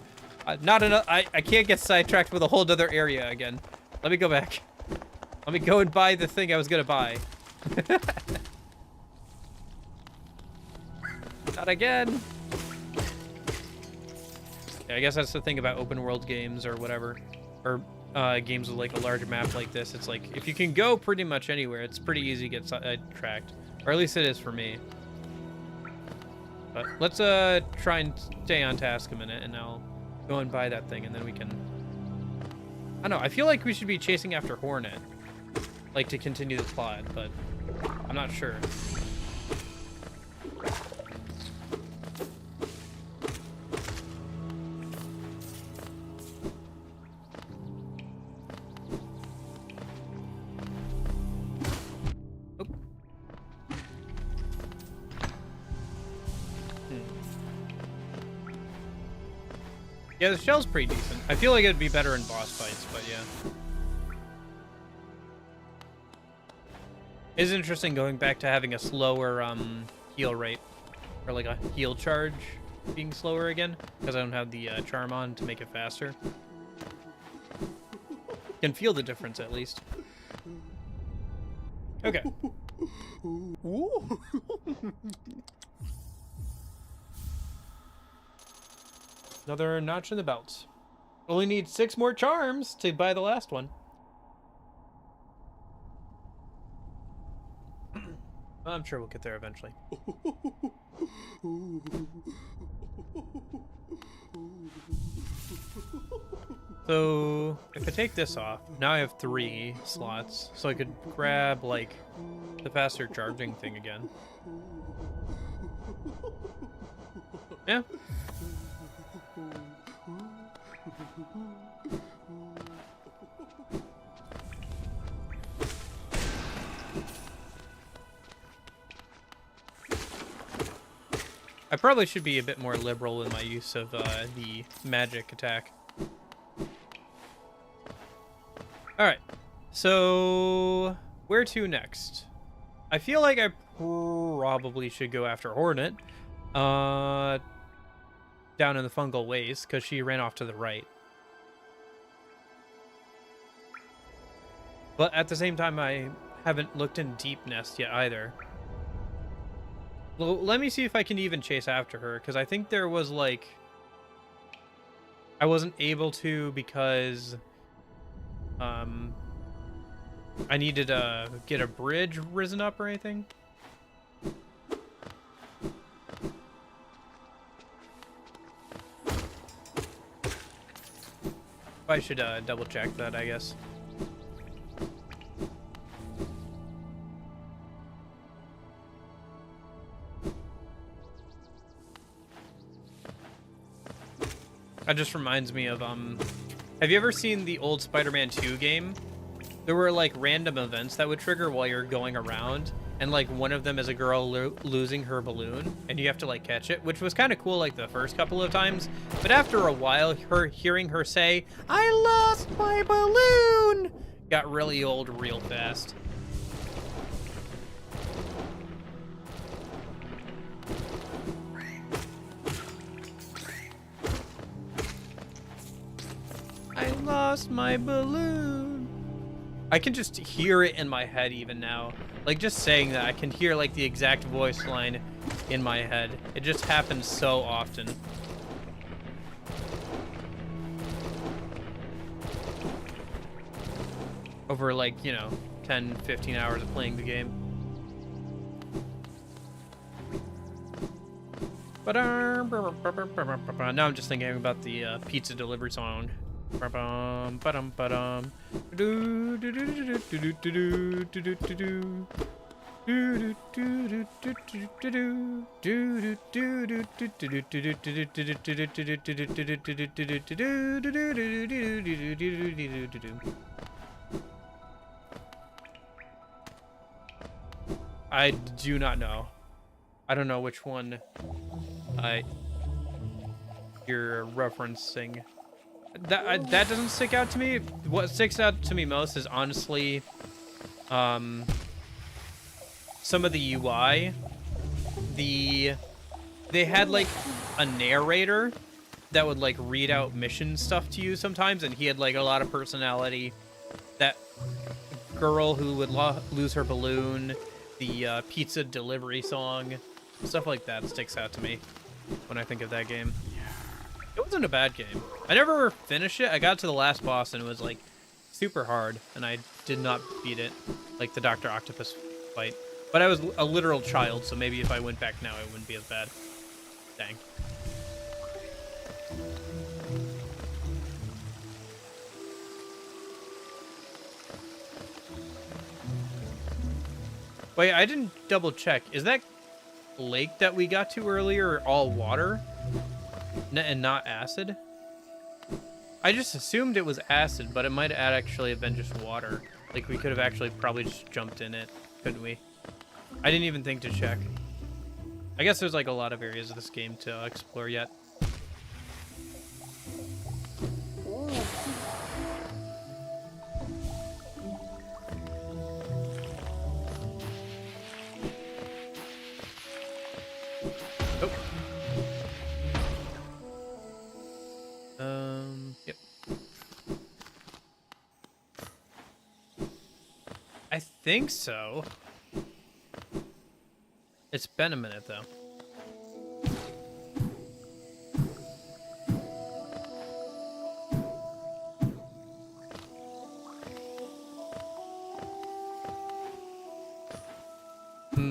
Not enough. I can't get sidetracked with a whole other area again. Let me go back. Let me go and buy the thing I was gonna buy. Not again. Yeah, I guess that's the thing about open world games or whatever. Or games with like a larger map like this, it's like if you can go pretty much anywhere, it's pretty easy to get tracked, or at least it is for me. But let's try and stay on task a minute, and I'll go and buy that thing, and then we can. I don't know. I feel like we should be chasing after Hornet, like to continue the plot, but I'm not sure. Yeah, the shell's pretty decent. I feel like it'd be better in boss fights, but yeah. It's interesting going back to having a slower heal rate, or like a heal charge being slower again, because I don't have the charm on to make it faster. Can feel the difference at least. Okay. Another notch in the belt. Only need 6 more charms to buy the last one. I'm sure we'll get there eventually. So, if I take this off, now I have 3 slots, so I could grab, like, the faster charging thing again. Yeah. I probably should be a bit more liberal in my use of the magic attack. Alright, so where to next? I feel like I probably should go after Hornet down in the fungal waste, because she ran off to the right. But at the same time, I haven't looked in Deep Nest yet either. Well, let me see if I can even chase after her, because I think there was, like... I wasn't able to because... I needed to get a bridge risen up or anything. I should double check that, I guess. That just reminds me of, have you ever seen the old Spider-Man 2 game? There were, like, random events that would trigger while you're going around, and, like, one of them is a girl losing her balloon, and you have to, like, catch it, which was kind of cool, like, the first couple of times, but after a while, hearing her say, "I lost my balloon," got really old real fast. I lost my balloon. I can just hear it in my head even now. Like, just saying that, I can hear, like, the exact voice line in my head. It just happens so often. Over, like, you know, 10, 15 hours of playing the game. Now I'm just thinking about the pizza delivery song. I do not know. I don't know which one you're referencing. That doesn't stick out to me. What sticks out to me most is honestly some of the UI. They had like a narrator that would like read out mission stuff to you sometimes, and he had like a lot of personality. That girl who would lose her balloon, the pizza delivery song, stuff like that sticks out to me when I think of that game. It wasn't a bad game. I never finished it. I got to the last boss and it was like super hard, and I did not beat it, like the Dr. Octopus fight. But I was a literal child, so maybe if I went back now, it wouldn't be as bad. Dang. Wait, I didn't double check. Is that lake that we got to earlier all water and not acid? I just assumed it was acid, but it might actually have been just water. Like, we could have actually probably just jumped in it, couldn't we? I didn't even think to check. I guess there's like a lot of areas of this game to explore yet. Oh. Yep. I think so. It's been a minute, though.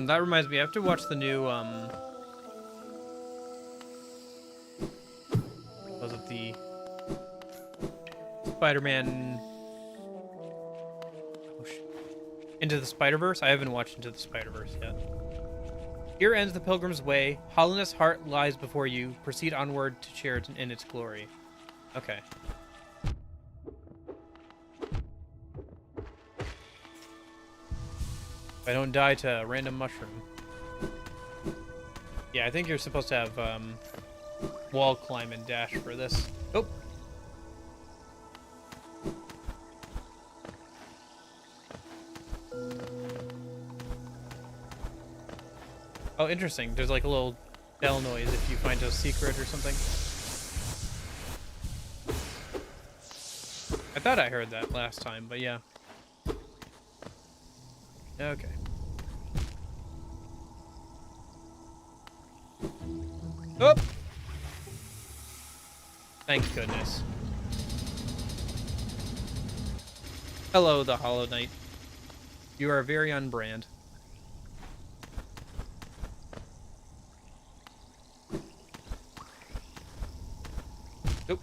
That reminds me, I have to watch the new, was it the Spider-Man... Oh, shit. Into the Spider-Verse? I haven't watched Into the Spider-Verse yet. Here ends the pilgrim's way. Hollowness heart lies before you. Proceed onward to share it in its glory. Okay. If I don't die to a random mushroom. Yeah, I think you're supposed to have wall climb and dash for this. Oh. Oh, interesting. There's like a little bell noise if you find a secret or something. I thought I heard that last time, but yeah. Okay. Oh! Thank goodness. Hello, the Hollow Knight. You are very on brand. Nope.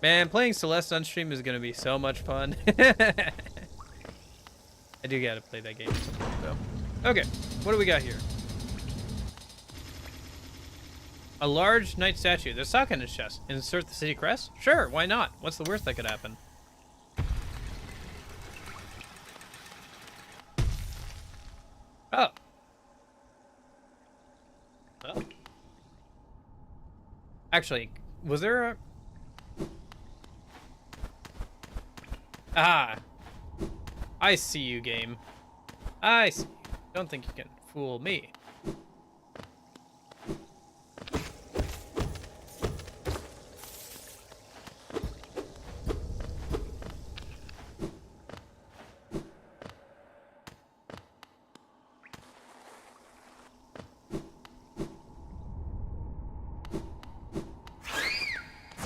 Man, playing Celeste on stream is gonna be so much fun. I do gotta play that game at some point, though. Okay, what do we got here? A large knight statue. There's sock in his chest. Insert the city crest? Sure, why not? What's the worst that could happen? Oh. Oh. Actually, was there a... Ah. I see you, game. I see you. Don't think you can fool me.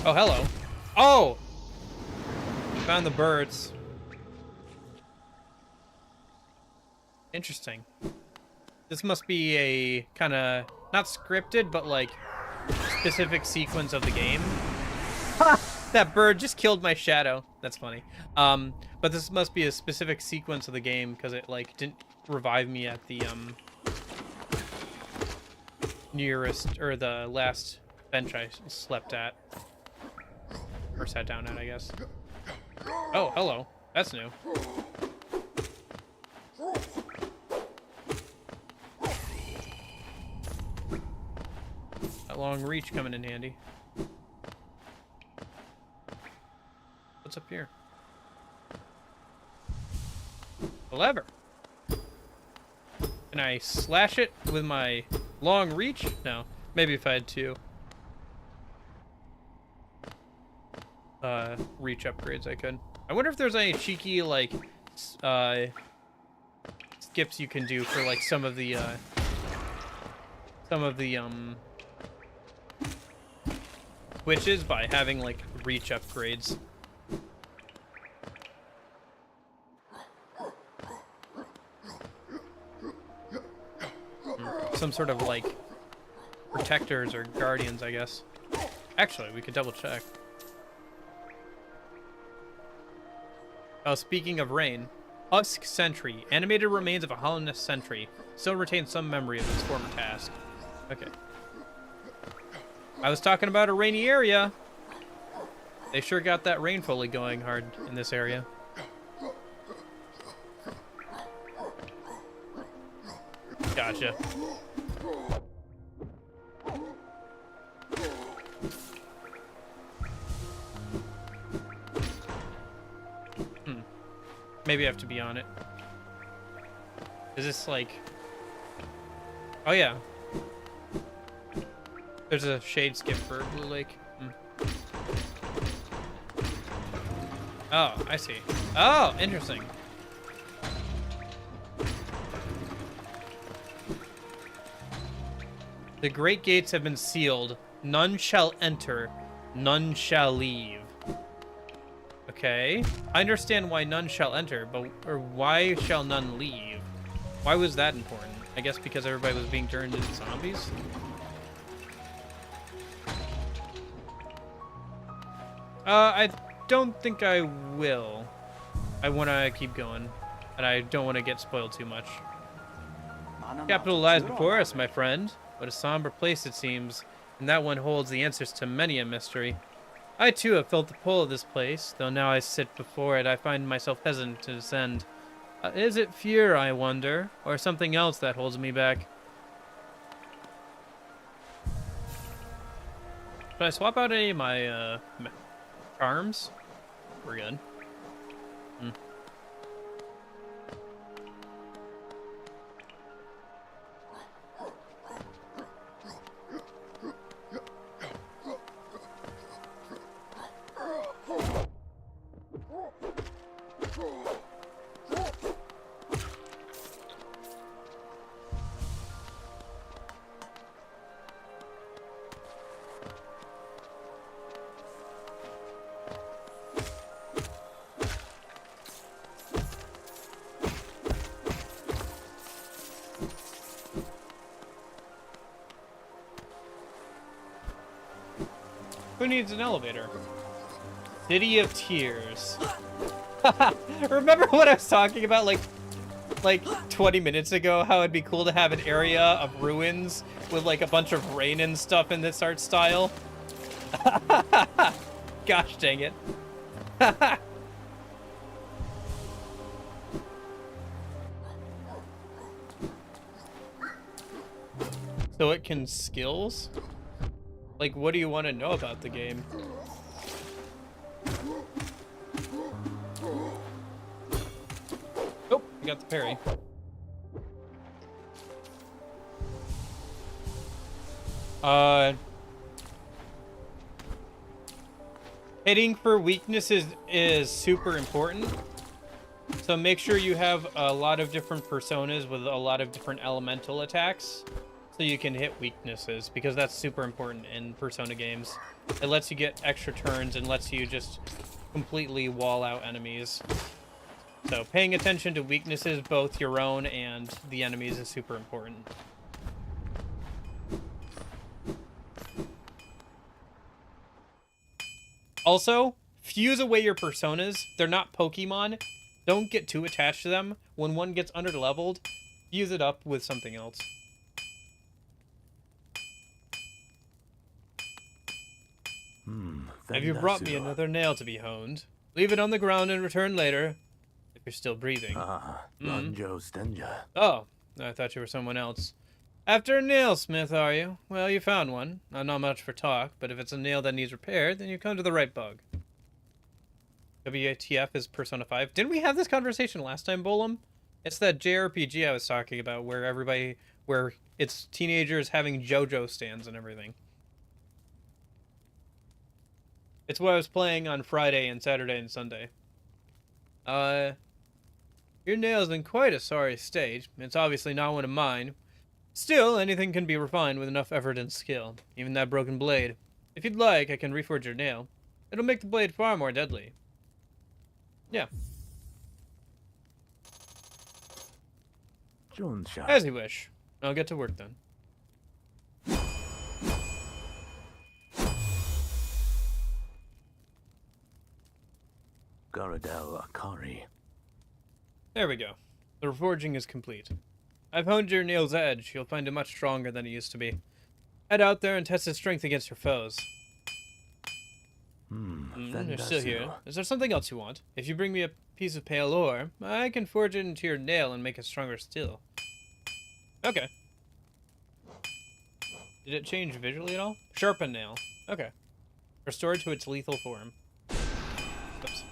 Oh, hello. Oh! Found the birds. Interesting. This must be a kind of, not scripted, but like specific sequence of the game. That bird just killed my shadow. That's funny. But this must be a specific sequence of the game because it like didn't revive me at the nearest, or the last bench I slept at. Or sat down at, I guess. Oh, hello. That's new. That long reach coming in handy. What's up here? A lever. Can I slash it with my long reach? No. Maybe if I had two. Reach upgrades I could. I wonder if there's any cheeky, like, skips you can do for, like, some of the some of the switches by having like reach upgrades. Some sort of like protectors or guardians, I guess. Actually, we could double check. Oh, speaking of rain, Husk Sentry, animated remains of a Hollowness sentry, still retains some memory of its former task. Okay. I was talking about a rainy area. They sure got that rain foley going hard in this area. Gotcha. Maybe I have to be on it. Is this like... Oh yeah. There's a shade skip for Blue Lake. Oh, I see. Oh, interesting. The great gates have been sealed. None shall enter. None shall leave. Okay. I understand why none shall enter, but or why shall none leave? Why was that important? I guess because everybody was being turned into zombies? I don't think I will. I want to keep going, and I don't want to get spoiled too much. Capital lies before us, my friend. What a somber place it seems, and that one holds the answers to many a mystery. I too have felt the pull of this place, though now I sit before it, I find myself hesitant to descend. Is it fear, I wonder, or something else that holds me back? Should I swap out any of my charms? We're good. Who needs an elevator? City of Tears. Remember what I was talking about like 20 minutes ago? How it'd be cool to have an area of ruins with like a bunch of rain and stuff in this art style? Gosh dang it. So it can skills? Like, what do you want to know about the game? Oh, we got the parry. Hitting for weaknesses is super important. So make sure you have a lot of different personas with a lot of different elemental attacks. So you can hit weaknesses, because that's super important in Persona games. It lets you get extra turns and lets you just completely wall out enemies. So paying attention to weaknesses, both your own and the enemies, is super important. Also, fuse away your personas. They're not Pokemon. Don't get too attached to them. When one gets under-leveled, fuse it up with something else. Have you brought me another nail to be honed? Leave it on the ground and return later, if you're still breathing. Oh, I thought you were someone else. After a nailsmith, are you? Well, you found one. Not much for talk, but if it's a nail that needs repaired, then you come to the right bug. WTF is Persona 5. Didn't we have this conversation last time, Bolum? It's that JRPG I was talking about, where it's teenagers having JoJo stands and everything. It's what I was playing on Friday and Saturday and Sunday. Your nail's in quite a sorry state. It's obviously not one of mine. Still, anything can be refined with enough effort and skill, even that broken blade. If you'd like, I can reforge your nail. It'll make the blade far more deadly. Yeah, as you wish. I'll get to work then. Garadel Akari. There we go. The reforging is complete. I've honed your nail's edge. You'll find it much stronger than it used to be. Head out there and test its strength against your foes. You're still here. Is there something else you want? If you bring me a piece of pale ore, I can forge it into your nail and make it stronger still. Okay. Did it change visually at all? Sharpen nail. Okay. Restored to its lethal form. Oops.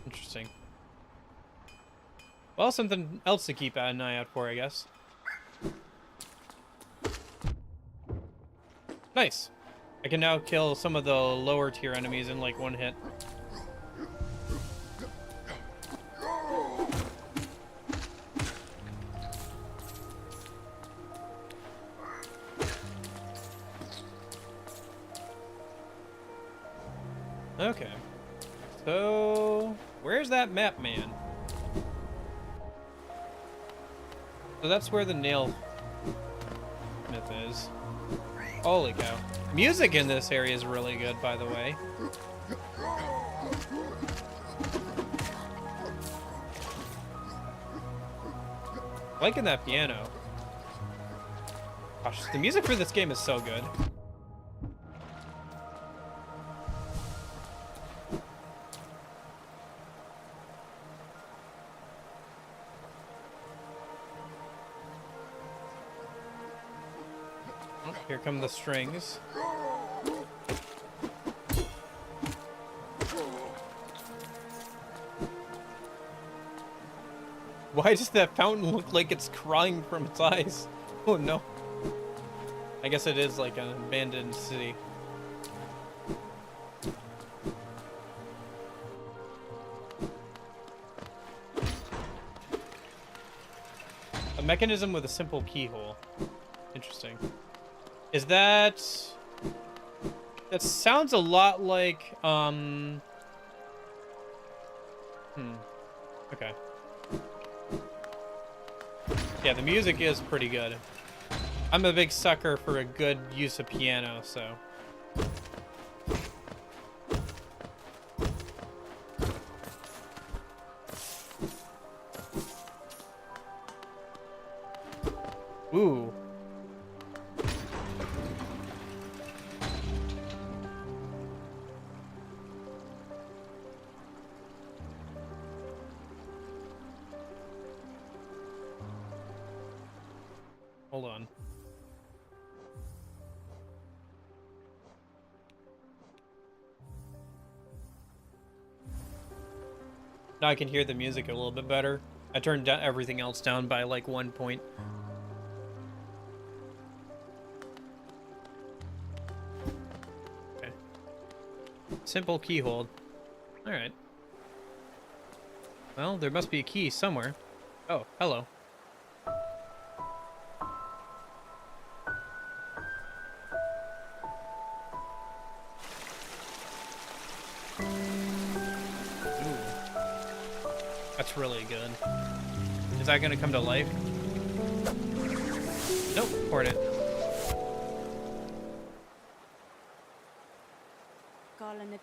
Interesting. Well, something else to keep an eye out for, I guess. Nice. I can now kill some of the lower tier enemies in like one hit. Okay. So, where's that map, man? So that's where the nail myth is. Holy cow. Music in this area is really good, by the way. Liking that piano. Gosh, the music for this game is so good. Oh, here come the strings. Why does that fountain look like it's crying from its eyes? Oh no. I guess it is like an abandoned city. A mechanism with a simple keyhole. Interesting. Is that... That sounds a lot like, Okay. Yeah, the music is pretty good. I'm a big sucker for a good use of piano, so... Ooh. Hold on. Now I can hear the music a little bit better. I turned down everything else down by like 1 point. Okay. Simple key hold. Alright. Well, there must be a key somewhere. Oh, hello. That's really good. Is that gonna come to life? Nope, poured it.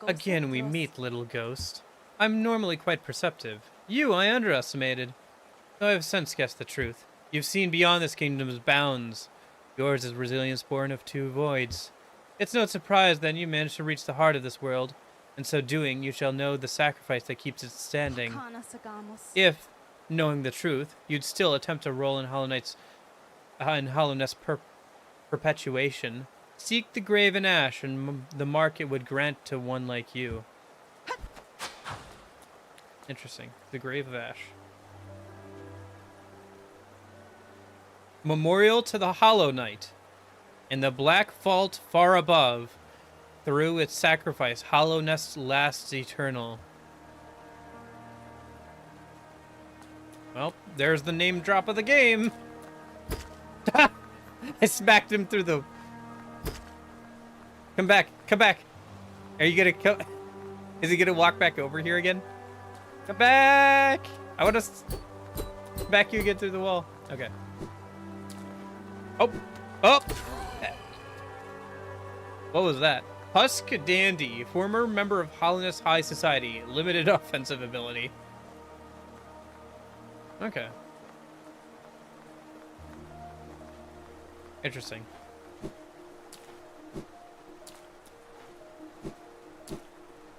Again we meet, little ghost. I'm normally quite perceptive. You I underestimated. Though I have since guessed the truth. You've seen beyond this kingdom's bounds. Yours is resilience born of two voids. It's no surprise then you managed to reach the heart of this world. In so doing, you shall know the sacrifice that keeps it standing. If, knowing the truth, you'd still attempt a role in Hollow Knight's perpetuation, seek the grave in ash and the mark it would grant to one like you. Interesting. The grave of ash. Memorial to the Hollow Knight. In the black vault far above, through its sacrifice, Hollow Nest lasts eternal. Well, there's the name drop of the game. I smacked him through the... Come back. Come back. Are you gonna come... Is he gonna walk back over here again? Come back! I want to smack you again through the wall. Okay. Oh! Oh! What was that? Husk Dandy, former member of Holliness High Society. Limited offensive ability. Okay. Interesting.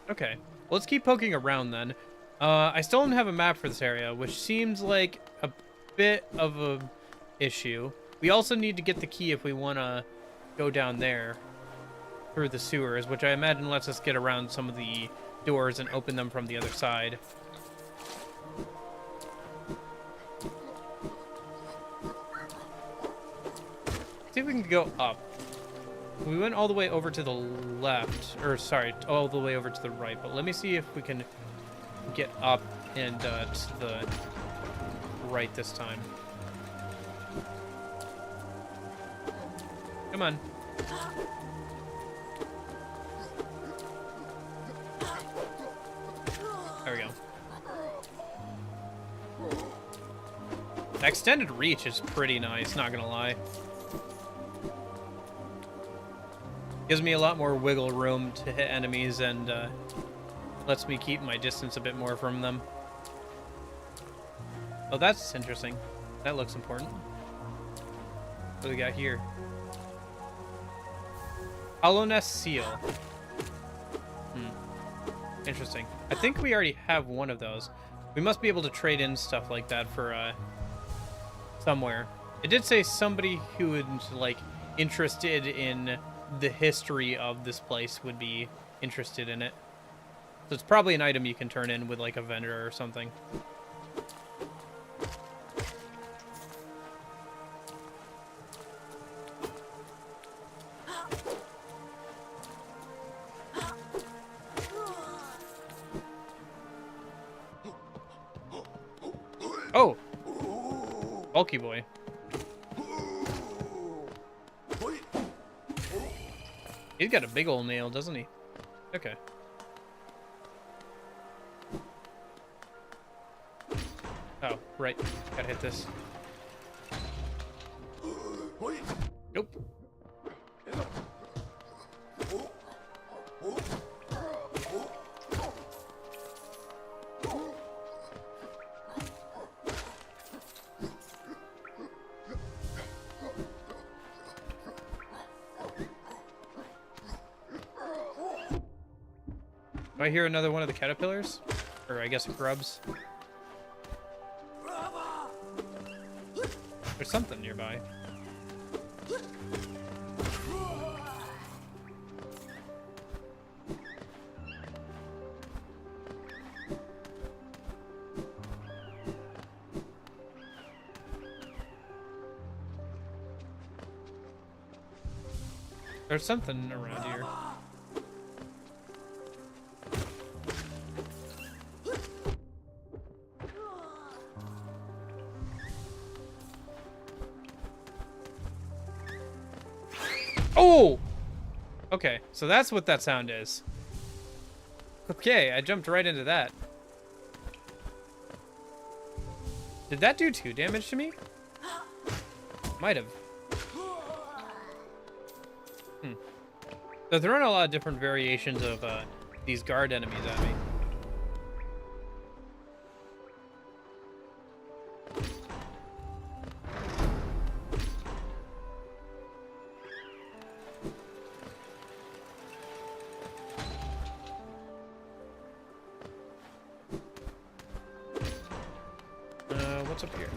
Okay. Well, let's keep poking around then. I still don't have a map for this area, which seems like a bit of a issue. We also need to get the key if we want to go down there through the sewers, which I imagine lets us get around some of the doors and open them from the other side. See if we can go up. We went all the way over to the left, or sorry, all the way over to the right, but let me see if we can get up and to the right this time. Come on. There we go. The extended reach is pretty nice, not gonna lie. Gives me a lot more wiggle room to hit enemies and lets me keep my distance a bit more from them. Oh, that's interesting. That looks important. What do we got here? Hollowness Seal. Interesting. I think we already have one of those. We must be able to trade in stuff like that for somewhere. It did say somebody who was like interested in the history of this place would be interested in it. So it's probably an item you can turn in with like a vendor or something. Oh! Bulky boy. He's got a big old nail, doesn't he? Okay. Oh, right. Gotta hit this. Nope. Do I hear another one of the caterpillars? Or I guess grubs. There's something nearby. There's something around here. Oh! Okay, so that's what that sound is. Okay, I jumped right into that. Did that do 2 damage to me? Might have. They're throwing a lot of different variations of these guard enemies at me. What's up here?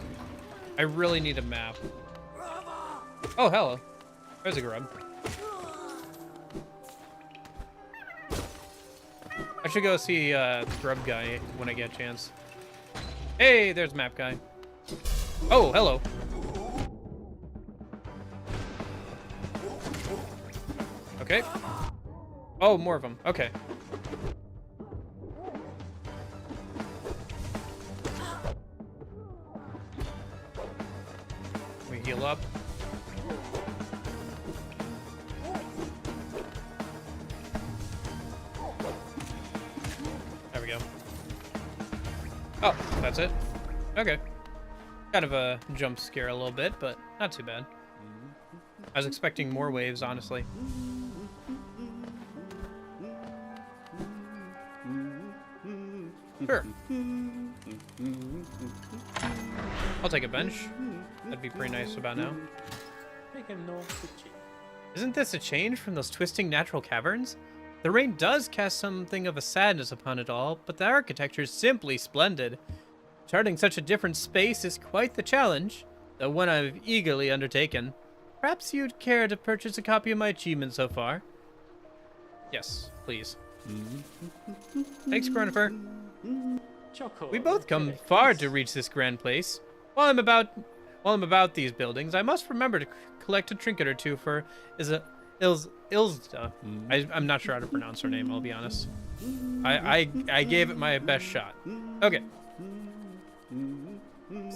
I really need a map. Oh, hello. There's a grub. I should go see grub guy when I get a chance. Hey, there's map guy. Oh, hello. Okay. Oh, more of them. Okay. heal up. There we go. Oh, that's it? Okay. Kind of a jump scare a little bit, but not too bad. I was expecting more waves, honestly. Sure. I'll take a bench. That'd be pretty nice about now. Make him know kuchin. Isn't this a change from those twisting natural caverns? The rain does cast something of a sadness upon it all, but the architecture is simply splendid. Charting such a different space is quite the challenge, though one I've eagerly undertaken. Perhaps you'd care to purchase a copy of my achievement so far? Yes, please. Thanks, Grunifer. Choco. We both come far to reach this grand place. While I'm about these buildings, I must remember to collect a trinket or two for Ilzda. I'm not sure how to pronounce her name, I'll be honest. I gave it my best shot. Okay.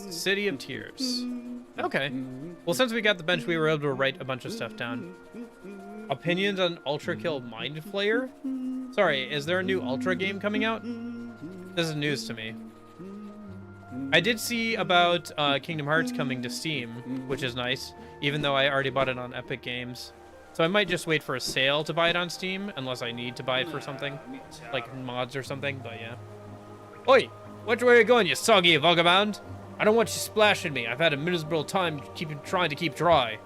City of Tears. Okay. Well, since we got the bench, we were able to write a bunch of stuff down. Opinions on Ultra Kill Mind Flayer? Sorry, is there a new Ultra game coming out? This is news to me. I did see about Kingdom Hearts coming to Steam, which is nice, even though I already bought it on Epic Games. So I might just wait for a sale to buy it on Steam, unless I need to buy it for something, like mods or something, but yeah. Oi! Which way are you going, you soggy vagabond? I don't want you splashing me. I've had a miserable time trying to keep dry.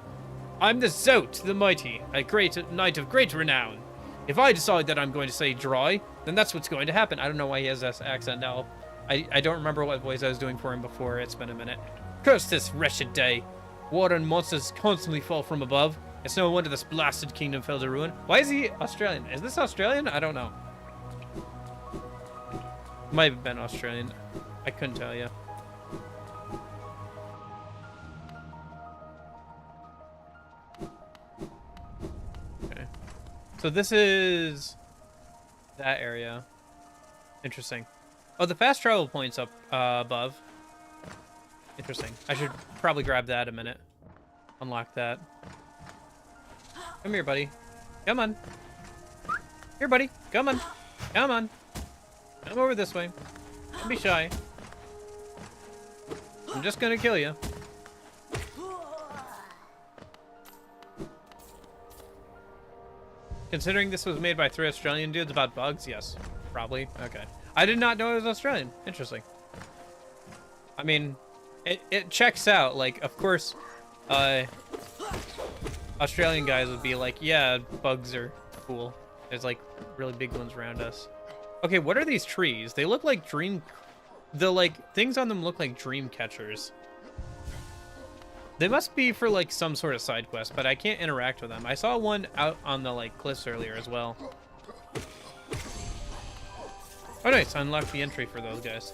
I'm the Zote, the Mighty, a great knight of great renown. If I decide that I'm going to say dry, then that's what's going to happen. I don't know why he has this accent now. I don't remember what voice I was doing for him before. It's been a minute. Curse this wretched day. Water and monsters constantly fall from above. It's no wonder this blasted kingdom fell to ruin. Why is he Australian? Is this Australian? I don't know. Might have been Australian. I couldn't tell you. Okay. So this is that area. Interesting. Oh, the fast travel point's up above. Interesting. I should probably grab that a minute. Unlock that. Come here, buddy. Come on. Here, buddy. Come on. Come on. Come over this way. Don't be shy. I'm just gonna kill you. Considering this was made by 3 Australian dudes about bugs, yes. Probably. Okay. I did not know it was Australian. Interesting. I mean, it checks out. Like, of course, Australian guys would be like, yeah, bugs are cool. There's, like, really big ones around us. Okay, what are these trees? They look like things on them look like dream catchers. They must be for, like, some sort of side quest, but I can't interact with them. I saw one out on the, like, cliffs earlier as well. Oh, nice. I unlocked the entry for those guys.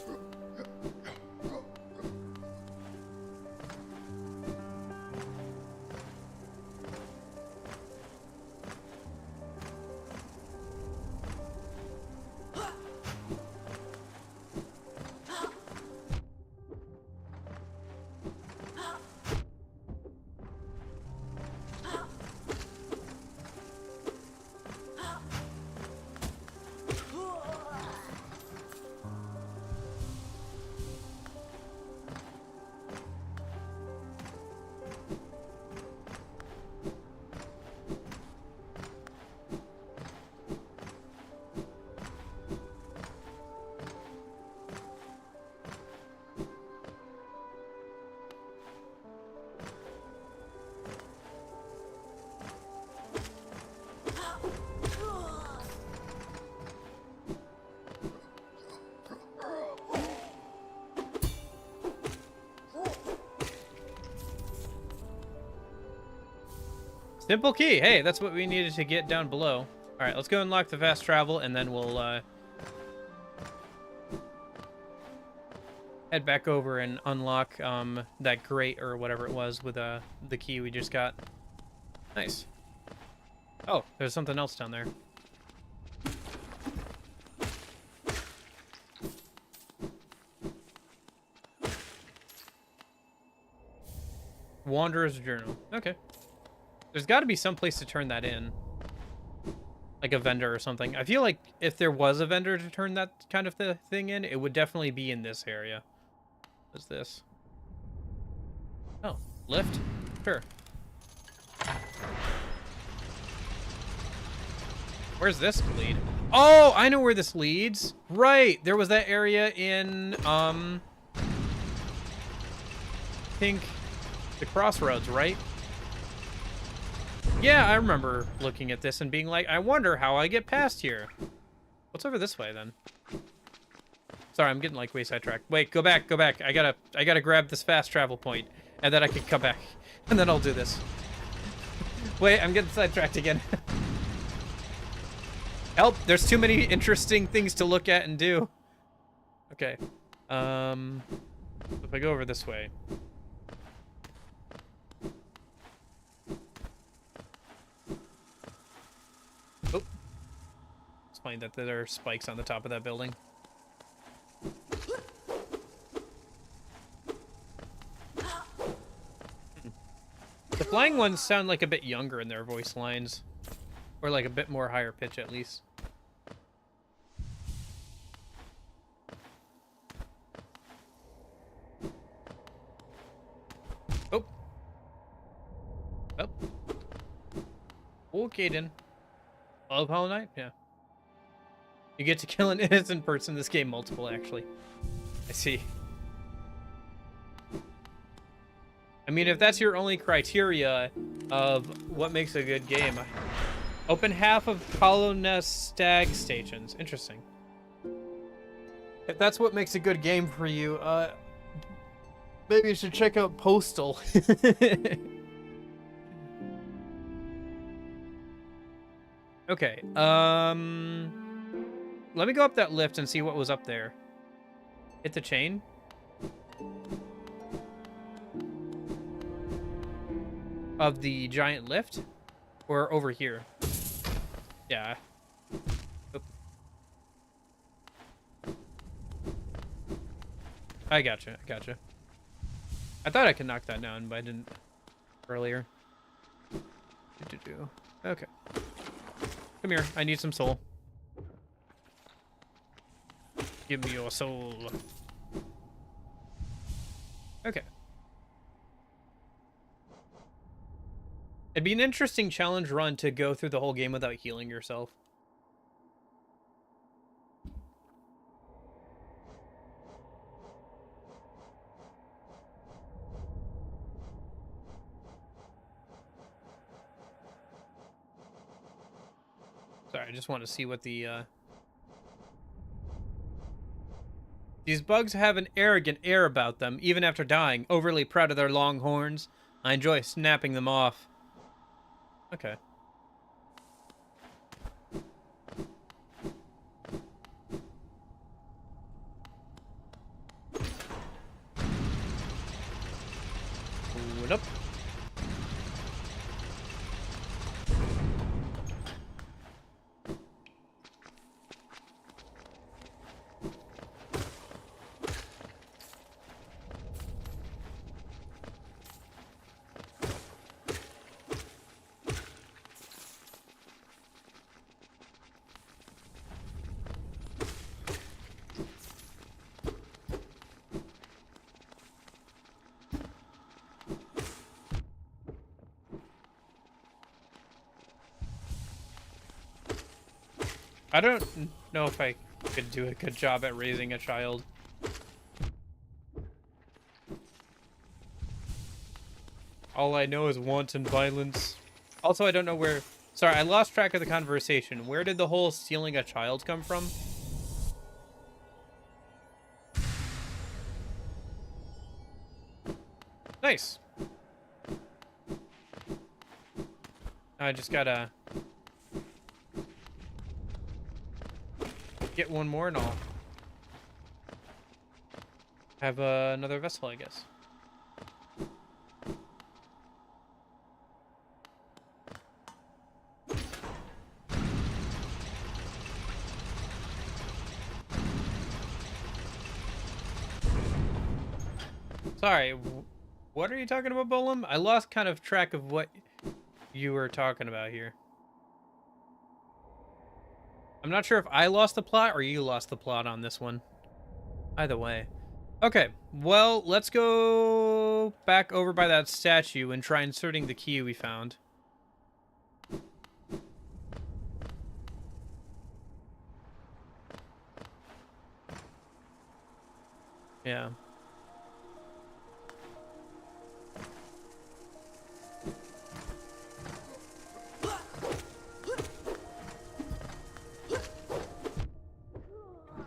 Simple key. Hey, that's what we needed to get down below. All right, let's go unlock the fast travel, and then we'll head back over and unlock that grate or whatever it was with the key we just got. Nice. Oh, there's something else down there. Wanderer's Journal. Okay. There's got to be some place to turn that in. Like a vendor or something. I feel like if there was a vendor to turn that kind of thing in, it would definitely be in this area. What's this? Oh, lift? Sure. Where's this lead? Oh, I know where this leads. Right. There was that area in, I think the crossroads, right? Yeah, I remember looking at this and being like, I wonder how I get past here. What's over this way then? Sorry, I'm getting like way sidetracked. Wait, go back, go back. I gotta grab this fast travel point, and then I can come back, and then I'll do this. Wait, I'm getting sidetracked again. Help! There's too many interesting things to look at and do. Okay. If I go over this way. Oh. It's funny that there are spikes on the top of that building. The flying ones sound like a bit younger in their voice lines. Or like a bit more higher pitch at least. Oh. Oh. Okay then. Love Hollow Knight? Yeah. You get to kill an innocent person in this game multiple, actually. I see. I mean, if that's your only criteria of what makes a good game. Open half of Hollow Nest Stag stations. Interesting. If that's what makes a good game for you, maybe you should check out Postal. Okay, let me go up that lift and see what was up there. Hit the chain? Of the giant lift? Or over here? Yeah. Oop. I gotcha, I gotcha. I thought I could knock that down, but I didn't earlier. Okay. Come here, I need some soul. Give me your soul. Okay. It'd be an interesting challenge run to go through the whole game without healing yourself. Sorry, I just want to see what the, These bugs have an arrogant air about them, even after dying, overly proud of their long horns. I enjoy snapping them off. Okay. What up? I don't know if I could do a good job at raising a child. All I know is wanton violence. Also, I don't know where... Sorry, I lost track of the conversation. Where did the whole stealing a child come from? Nice. I just gotta... get one more and I'll have another vessel, I guess. Sorry, What are you talking about, Bolum? I lost kind of track of what you were talking about here. I'm not sure if I lost the plot or you lost the plot on this one. Either way. Okay, well, let's go back over by that statue and try inserting the key we found. Yeah.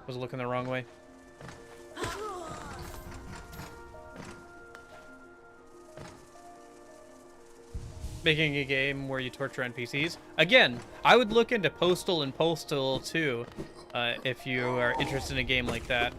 Was looking the wrong way. Making a game where you torture NPCs. Again, I would look into Postal and Postal 2 if you are interested in a game like that.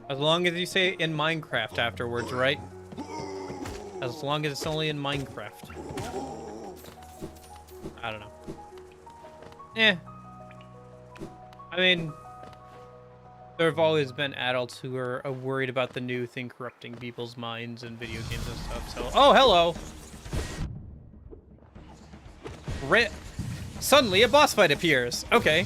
As long as you say in Minecraft afterwards, right? As long as it's only in Minecraft. I don't know. Eh. I mean, there have always been adults who are worried about the new thing corrupting people's minds in video games and stuff, so... Oh, hello! Suddenly a boss fight appears. Okay.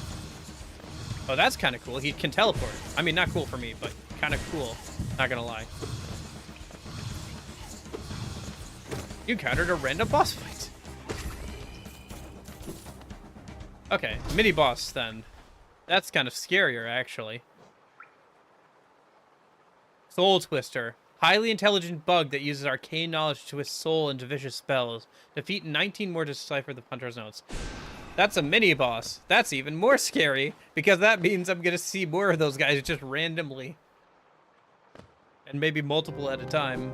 Oh, that's kind of cool. He can teleport. I mean, not cool for me, but kind of cool. Not gonna lie. You encountered a random boss fight. Okay, mini boss then. That's kind of scarier, actually. Soul Twister. Highly intelligent bug that uses arcane knowledge to twist soul into vicious spells. Defeat 19 more to decipher the hunter's notes. That's a mini boss. That's even more scary, because that means I'm gonna see more of those guys just randomly. And maybe multiple at a time.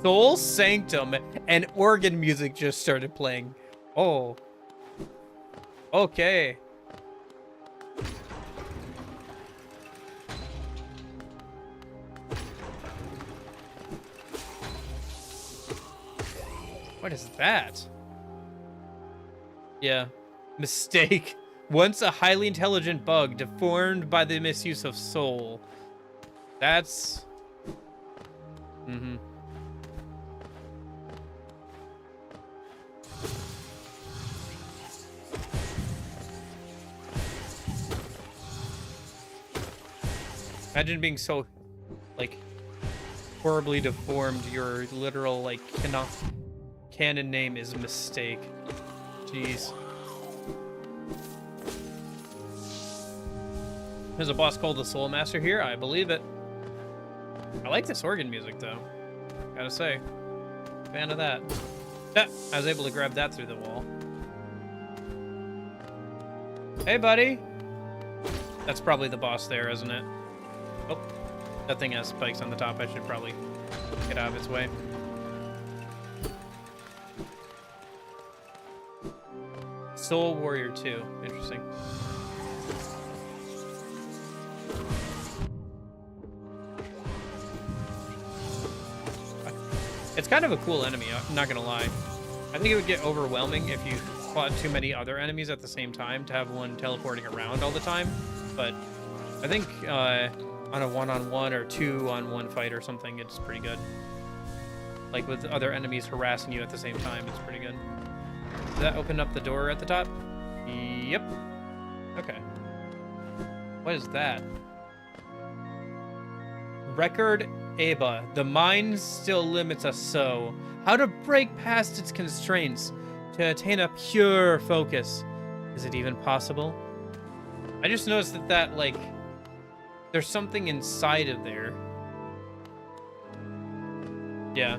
Soul Sanctum, and organ music just started playing. Oh. Okay. What is that? Yeah. Mistake. Once a highly intelligent bug deformed by the misuse of soul. That's... Mm-hmm. Imagine being so, like, horribly deformed. Your literal, like, canon name is Mistake. Jeez. There's a boss called the Soul Master here. I believe it. I like this organ music, though. Gotta say. Fan of that. Yeah, I was able to grab that through the wall. Hey, buddy. That's probably the boss there, isn't it? Oh, that thing has spikes on the top. I should probably get out of its way. Soul Warrior 2. Interesting. It's kind of a cool enemy, I'm not gonna lie. I think it would get overwhelming if you fought too many other enemies at the same time to have one teleporting around all the time. But I think on a one-on-one or two-on-one fight or something, it's pretty good. Like with other enemies harassing you at the same time, it's pretty good. Did that open up the door at the top? Yep. Okay. What is that? Record Aba. The mind still limits us so. How to break past its constraints to attain a pure focus. Is it even possible? I just noticed that like, there's something inside of there. Yeah.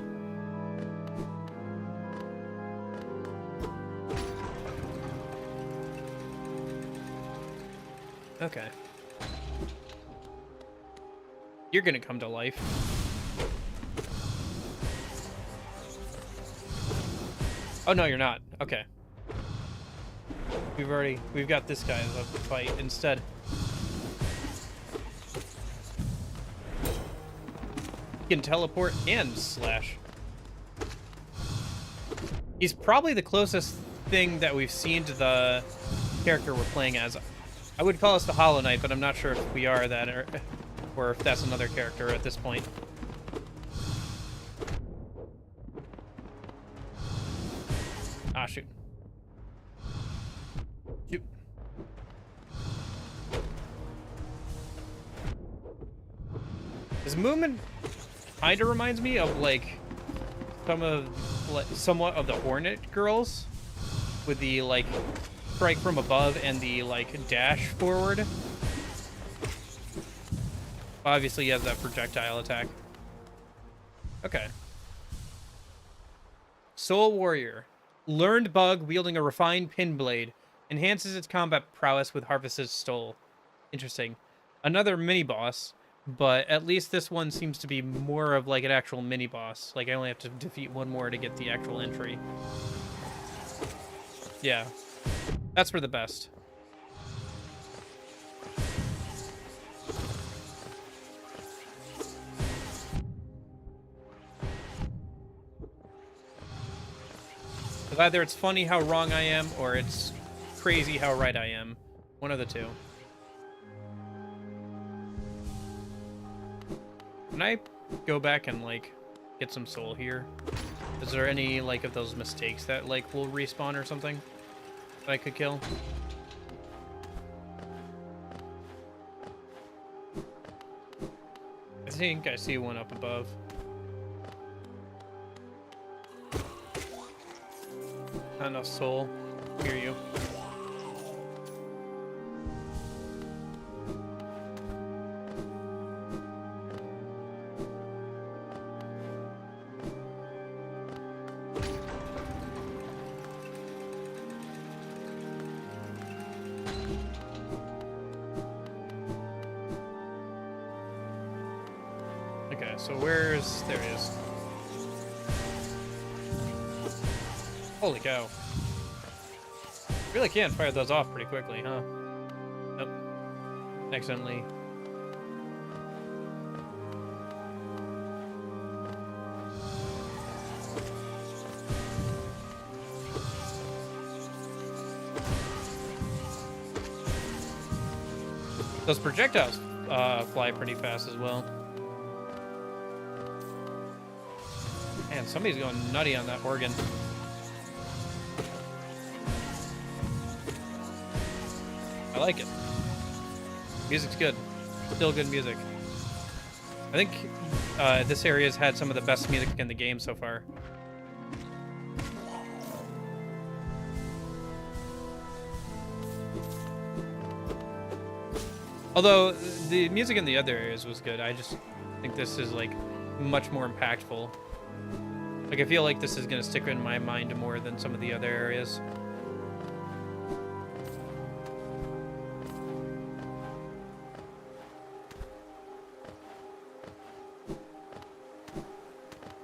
Okay. You're gonna come to life. Oh, no, you're not. Okay. We've got this guy to fight instead. He can teleport and slash. He's probably the closest thing that we've seen to the character we're playing as. I would call us the Hollow Knight, but I'm not sure if we are that or if that's another character at this point. Ah, shoot. Shoot. His movement kind of reminds me of, like, somewhat of the Hornet Girls, with the, like, strike from above and the, like, dash forward. Obviously, he has that projectile attack. Okay. Soul Warrior. Learned bug wielding a refined pin blade. Enhances its combat prowess with Harvested Soul. Interesting. Another mini-boss, but at least this one seems to be more of like an actual mini-boss. Like, I only have to defeat one more to get the actual entry. Yeah. That's for the best. Either it's funny how wrong I am, or it's crazy how right I am. One of the two. Can I go back and, like, get some soul here? Is there any, like, of those mistakes that, like, will respawn or something that I could kill? I think I see one up above. Not enough soul. Hear you. Okay, so where's... There he is. Holy cow. Really can fire those off pretty quickly, huh? Nope. Accidentally. Those projectiles fly pretty fast as well. Man, somebody's going nutty on that organ. I like it. Music's good. Still good music. I think this area's had some of the best music in the game so far. Although the music in the other areas was good, I just think this is like much more impactful. Like, I feel like this is gonna stick in my mind more than some of the other areas.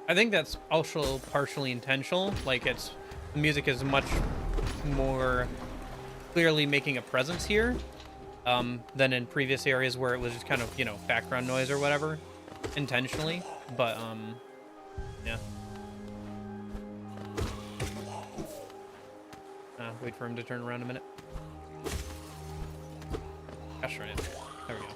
I think that's also partially intentional. Like, the music is much more clearly making a presence here than in previous areas where it was just kind of, you know, background noise or whatever, intentionally. But yeah. Wait for him to turn around a minute. Gosh, right. There we go.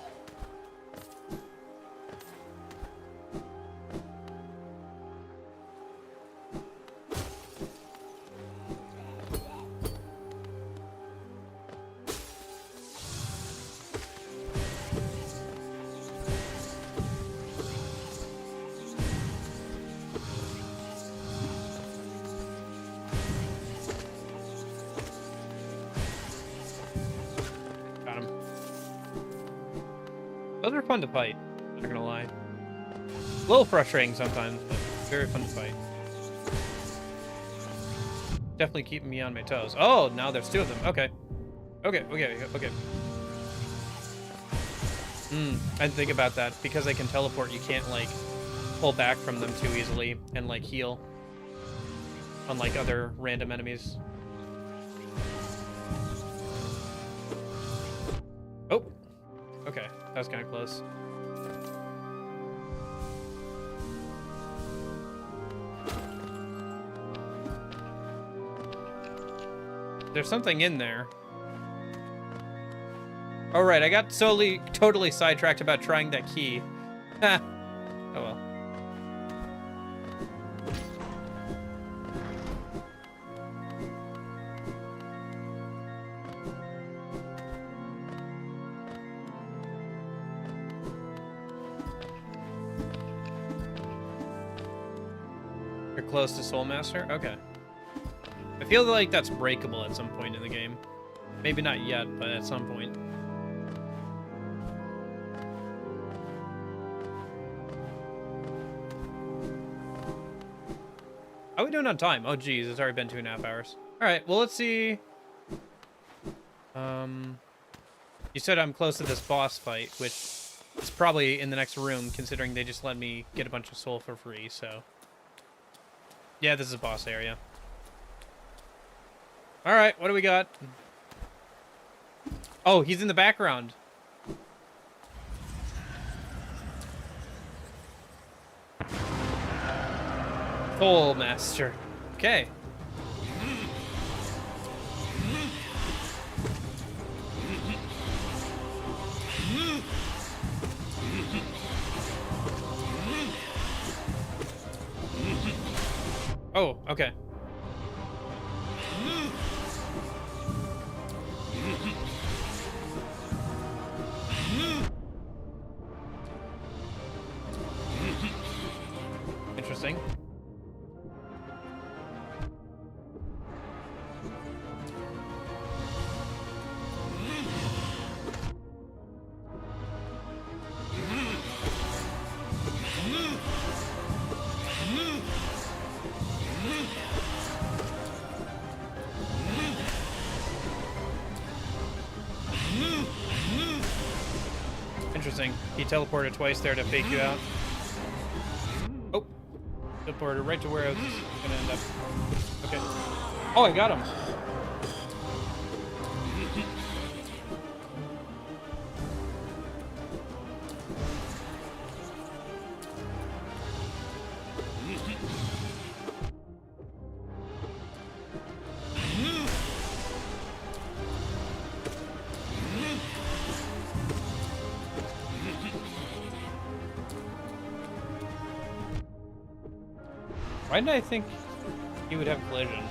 Those are fun to fight, not gonna lie. A little frustrating sometimes, but very fun to fight. Definitely keeping me on my toes. Oh, now there's two of them. Okay. Okay. I think about that. Because they can teleport, you can't, like, pull back from them too easily and, like, heal. Unlike other random enemies. Oh! Okay, that was kind of close. There's something in there. Oh, right, I got totally sidetracked about trying that key. Ha! Oh well. You're close to Soul Master? Okay. I feel like that's breakable at some point in the game. Maybe not yet, but at some point. How are we doing on time? Oh, geez, it's already been 2.5 hours. All right, well, let's see. You said I'm close to this boss fight, which is probably in the next room, considering they just let me get a bunch of soul for free, so. Yeah, this is a boss area. All right, what do we got? Oh, he's in the background. Soul Master. Okay. Oh, okay. Interesting. Interesting. He teleported twice there to fake you out. Oh. Teleported right to where I was gonna end up. Okay. Oh, I got him. Why did I think he would have collision?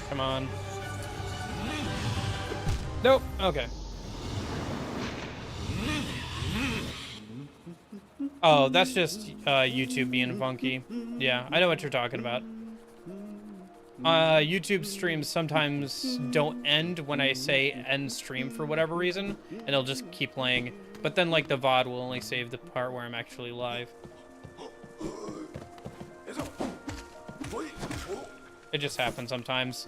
Come on. Nope. Okay. Oh, that's just YouTube being funky. Yeah, I know what you're talking about. YouTube streams sometimes don't end when I say end stream for whatever reason, and it'll just keep playing. But then, like, the VOD will only save the part where I'm actually live. It just happens sometimes.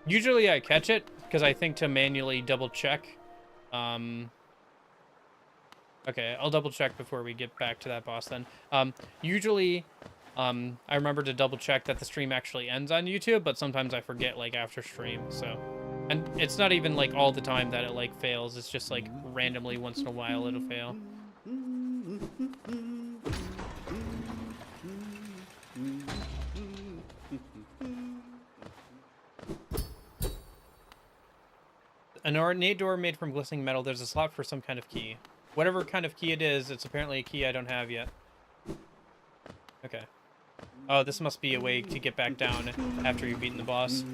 Usually I catch it, because I think to manually double check. Okay, I'll double check before we get back to that boss then. Usually... I remember to double check that the stream actually ends on YouTube, but sometimes I forget, like, after stream, so. And it's not even, like, all the time that it, like, fails. It's just, like, randomly once in a while it'll fail. An ornate door made from glistening metal. There's a slot for some kind of key. Whatever kind of key it is, it's apparently a key I don't have yet. Okay. Oh, this must be a way to get back down after you've beaten the boss.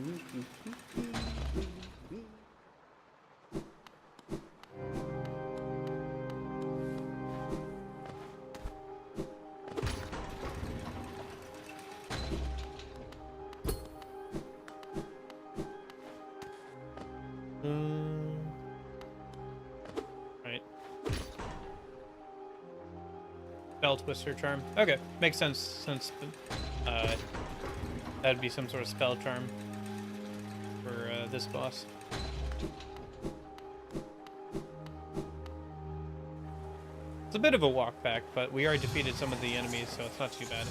Right. Spell Twister charm. Okay, makes sense since that'd be some sort of spell charm for this boss. It's a bit of a walk back, but we already defeated some of the enemies, so it's not too bad.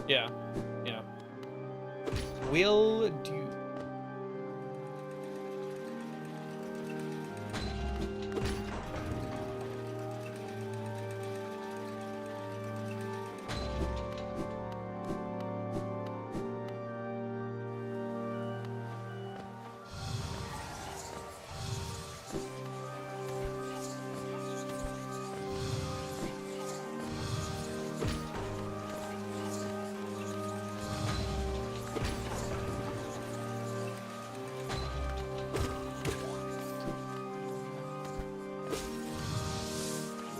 Yeah, yeah. Will do.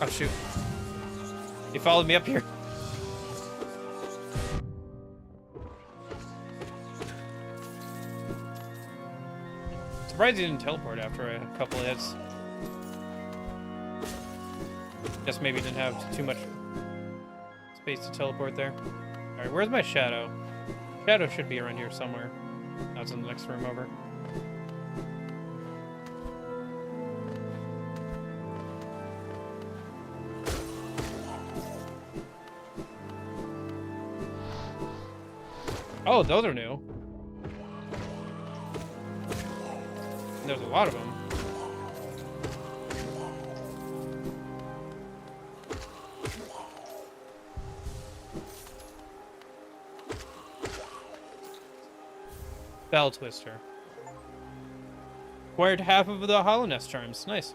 Oh shoot. He followed me up here. Surprised he didn't teleport after a couple of hits. Guess maybe didn't have too much space to teleport there. Alright, where's my shadow? Shadow should be around here somewhere. That's in the next room over. Oh, those are new. There's a lot of them. Bell Twister. Acquired half of the Hollow Nest charms. Nice.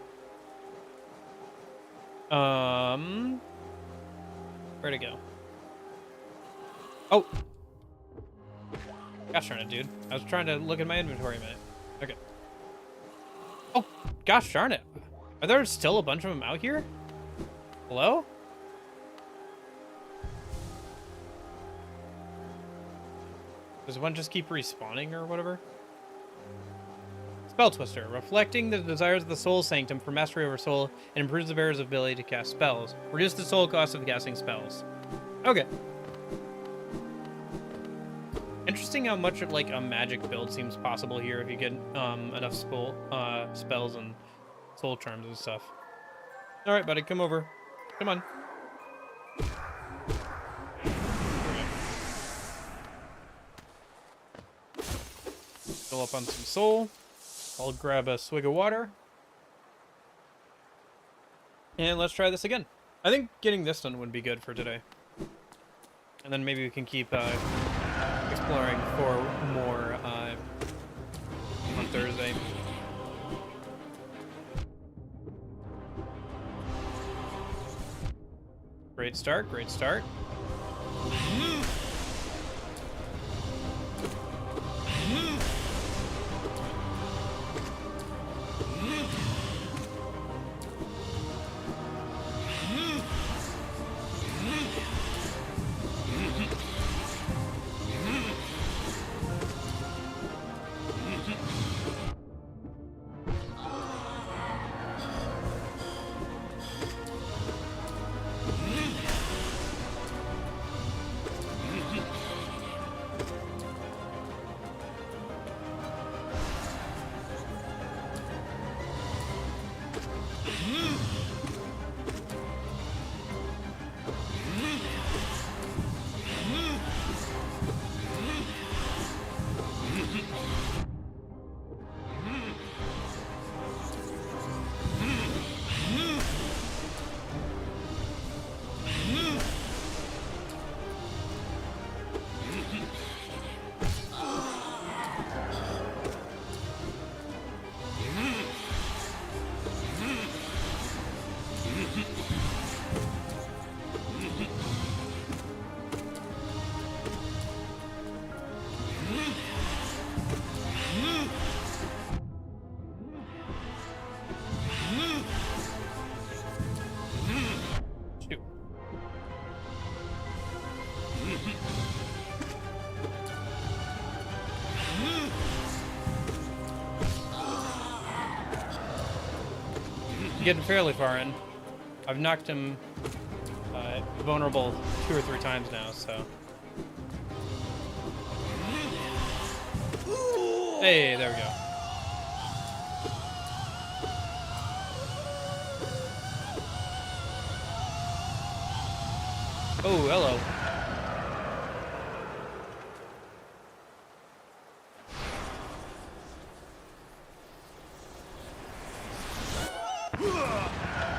Where'd it go? Oh! Gosh darn it, dude. I was trying to look at my inventory a minute. Okay. Oh, gosh darn it. Are there still a bunch of them out here? Hello? Does one just keep respawning or whatever? Spell Twister. Reflecting the desires of the Soul Sanctum for mastery over soul and improves the bearer's ability to cast spells. Reduce the soul cost of casting spells. Okay. Interesting how much of, like, a magic build seems possible here if you get enough spells and soul charms and stuff. All right, buddy, come over. Come on. Fill up on some soul. I'll grab a swig of water. And let's try this again. I think getting this done would be good for today. And then maybe we can keep exploring for more on Thursday. Great start, great start. getting fairly far in. I've knocked him vulnerable 2 or 3 times now, so. Hey, there we go. Oh, hello.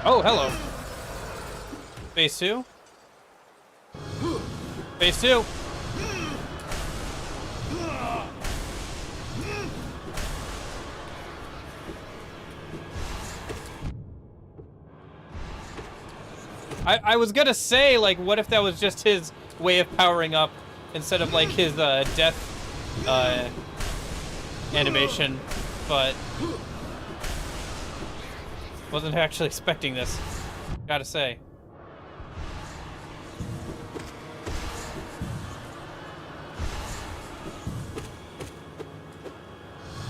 Oh, hello. Phase 2? Phase 2! I was gonna say, like, what if that was just his way of powering up instead of, like, his death animation, but wasn't actually expecting this, gotta say.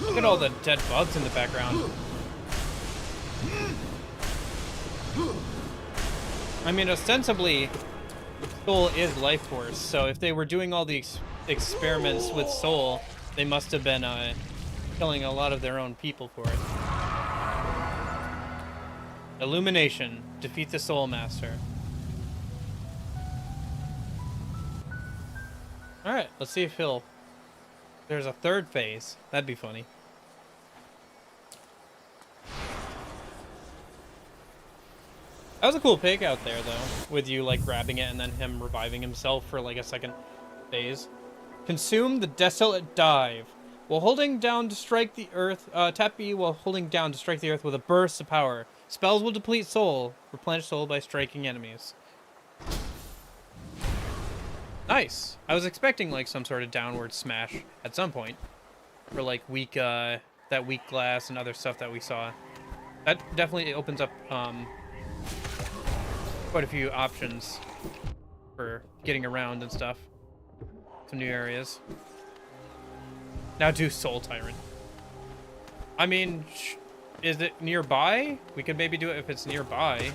Look at all the dead bugs in the background. I mean, ostensibly, Soul is life force, so if they were doing all the experiments with Soul, they must have been killing a lot of their own people for it. Illumination. Defeat the Soul Master. Alright, let's see if he'll... There's a 3rd phase. That'd be funny. That was a cool pick out there, though, with you, like, grabbing it and then him reviving himself for, like, a 2nd phase. Consume the Desolate Dive. While holding down to strike the earth, tap B while holding down to strike the earth with a burst of power. Spells will deplete soul. Replenish soul by striking enemies. Nice. I was expecting, like, some sort of downward smash at some point. For, like, weak, that weak glass and other stuff that we saw. That definitely opens up, quite a few options for getting around and stuff. Some new areas. Now do Soul Tyrant. I mean, is it nearby? We could maybe do it if it's nearby.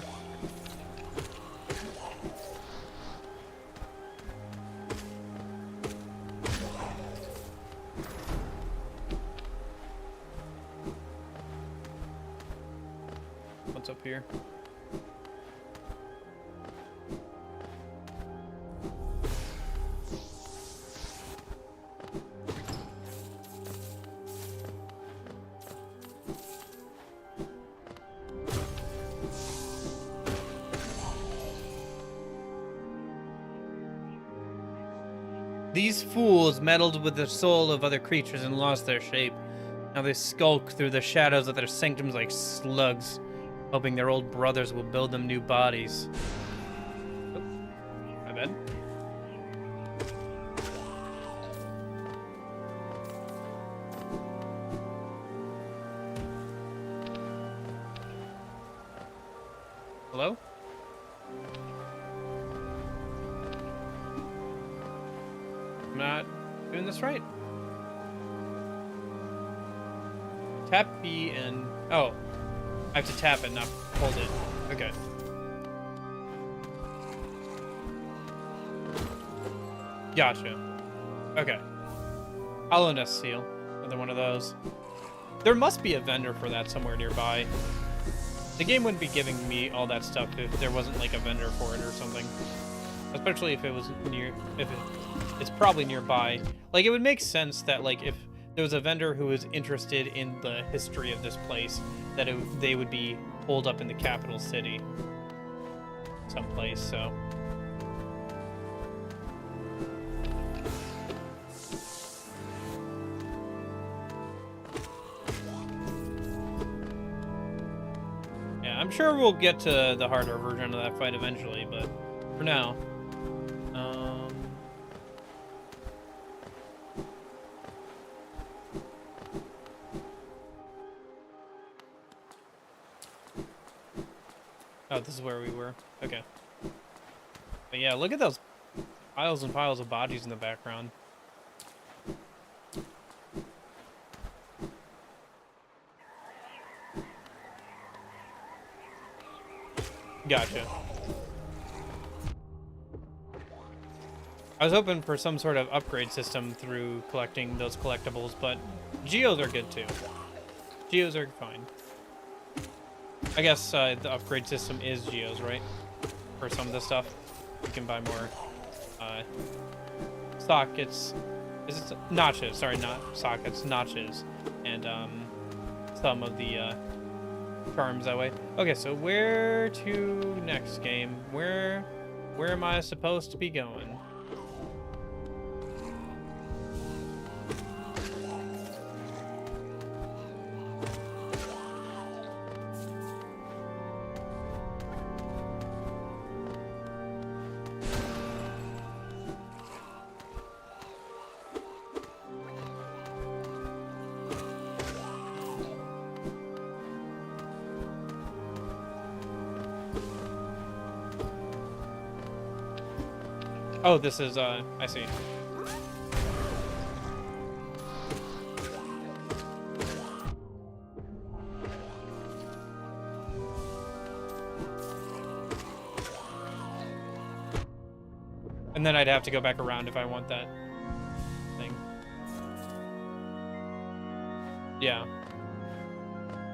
What's up here? These fools meddled with the soul of other creatures and lost their shape. Now they skulk through the shadows of their sanctums like slugs, hoping their old brothers will build them new bodies. Oh, my bad. Hello? I'm not doing this right. Tap B and... Oh. I have to tap it, not hold it. Okay. Gotcha. Okay. Hollowness seal. Another one of those. There must be a vendor for that somewhere nearby. The game wouldn't be giving me all that stuff if there wasn't like a vendor for it or something. Especially if it was near... It's probably nearby. Like, it would make sense that, like, if there was a vendor who was interested in the history of this place, that they would be holed up in the capital city someplace, so... Yeah, I'm sure we'll get to the harder version of that fight eventually, but for now... Oh, this is where we were. Okay. But yeah, look at those piles and piles of bodies in the background. Gotcha. I was hoping for some sort of upgrade system through collecting those collectibles, but geos are good too. Geos are fine. I guess the upgrade system is geos, right? For some of the stuff, you can buy more sockets. Is it notches? Sorry, not sockets, notches, and some of the charms that way. Okay, so where to next game? Where am I supposed to be going? Oh, this is, I see. And then I'd have to go back around if I want that thing. Yeah.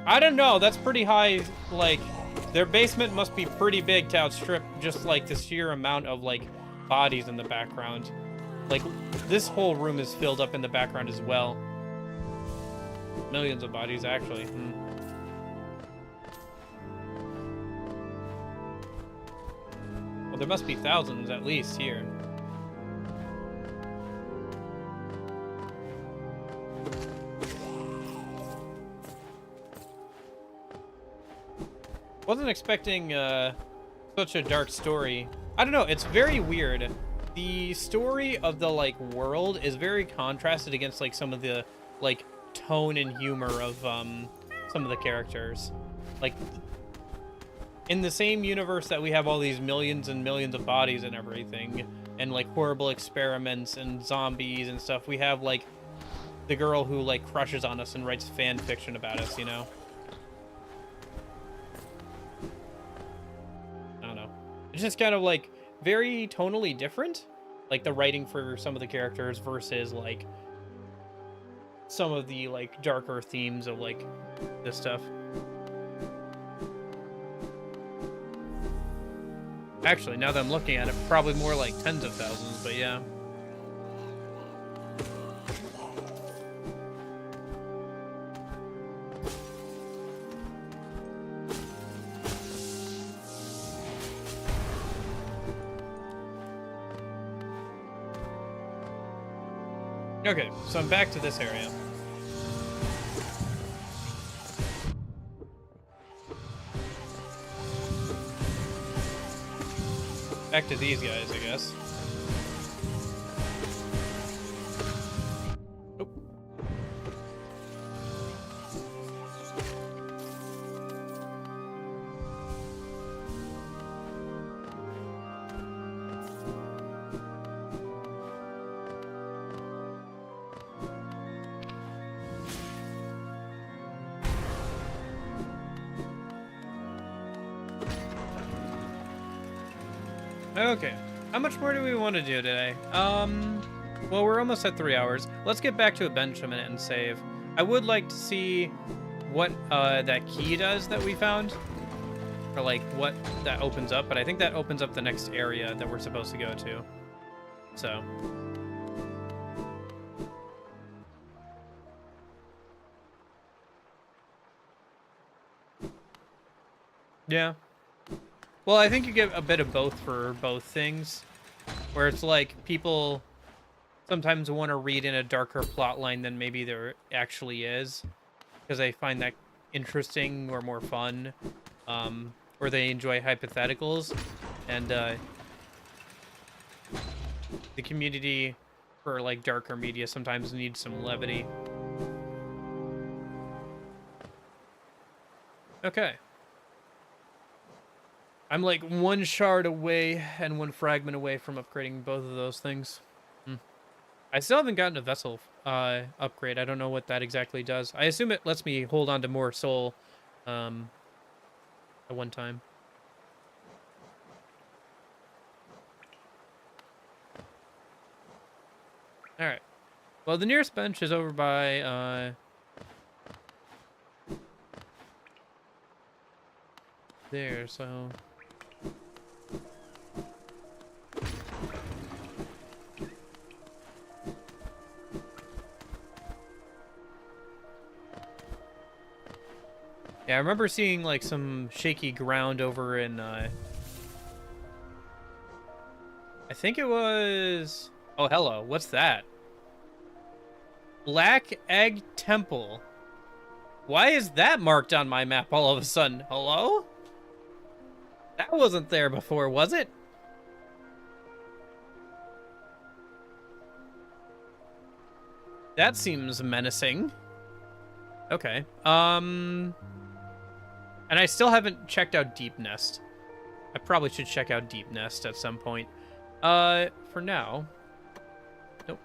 I don't know, that's pretty high, like, their basement must be pretty big to outstrip just, like, the sheer amount of, like, bodies in the background. Like, this whole room is filled up in the background as well. Millions of bodies, actually. Well, there must be thousands at least here. Wasn't expecting such a dark story. I don't know, it's very weird. The story of the, like, world is very contrasted against, like, some of the, like, tone and humor of some of the characters. Like, in the same universe that we have all these millions and millions of bodies and everything, and, like, horrible experiments and zombies and stuff, we have, like, the girl who, like, crushes on us and writes fan fiction about us, you know? It's just kind of, like, very tonally different. Like, the writing for some of the characters versus, like, some of the, like, darker themes of, like, this stuff. Actually, now that I'm looking at it, probably more like tens of thousands, but yeah. Okay, so I'm back to this area. Back to these guys, I guess. Oh. Okay, how much more do we want to do today? Well, we're almost at 3 hours. Let's get back to a bench a minute and save. I would like to see what that key does that we found, or like what that opens up, but I think that opens up the next area that we're supposed to go to. So. Yeah. Well, I think you get a bit of both for both things, where it's like people sometimes want to read in a darker plot line than maybe there actually is, because they find that interesting or more fun, or they enjoy hypotheticals, and the community for like darker media sometimes needs some levity. Okay. I'm like one shard away and one fragment away from upgrading both of those things. I still haven't gotten a vessel upgrade. I don't know what that exactly does. I assume it lets me hold on to more soul at one time. All right. Well, the nearest bench is over by there, so yeah, I remember seeing like some shaky ground over in I think it was, oh hello, what's that? Black Egg Temple. Why is that marked on my map all of a sudden? Hello? That wasn't there before, was it? That seems menacing. Okay. And I still haven't checked out Deep Nest. I probably should check out Deep Nest at some point. For now. Nope.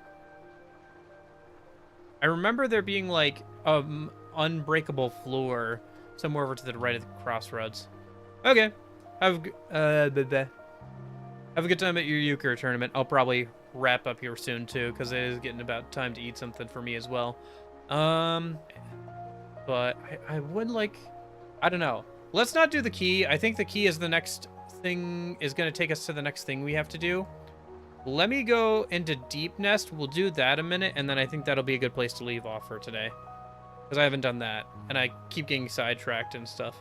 I remember there being like unbreakable floor somewhere over to the right of the crossroads. Okay. Have a good time at your euchre tournament. I'll probably wrap up here soon too, because it is getting about time to eat something for me as well. But I would like, I don't know. Let's not do the key. I think the key is the next thing, is going to take us to the next thing we have to do. Let me go into Deep Nest. We'll do that a minute, and then I think that'll be a good place to leave off for today. Because I haven't done that, and I keep getting sidetracked and stuff.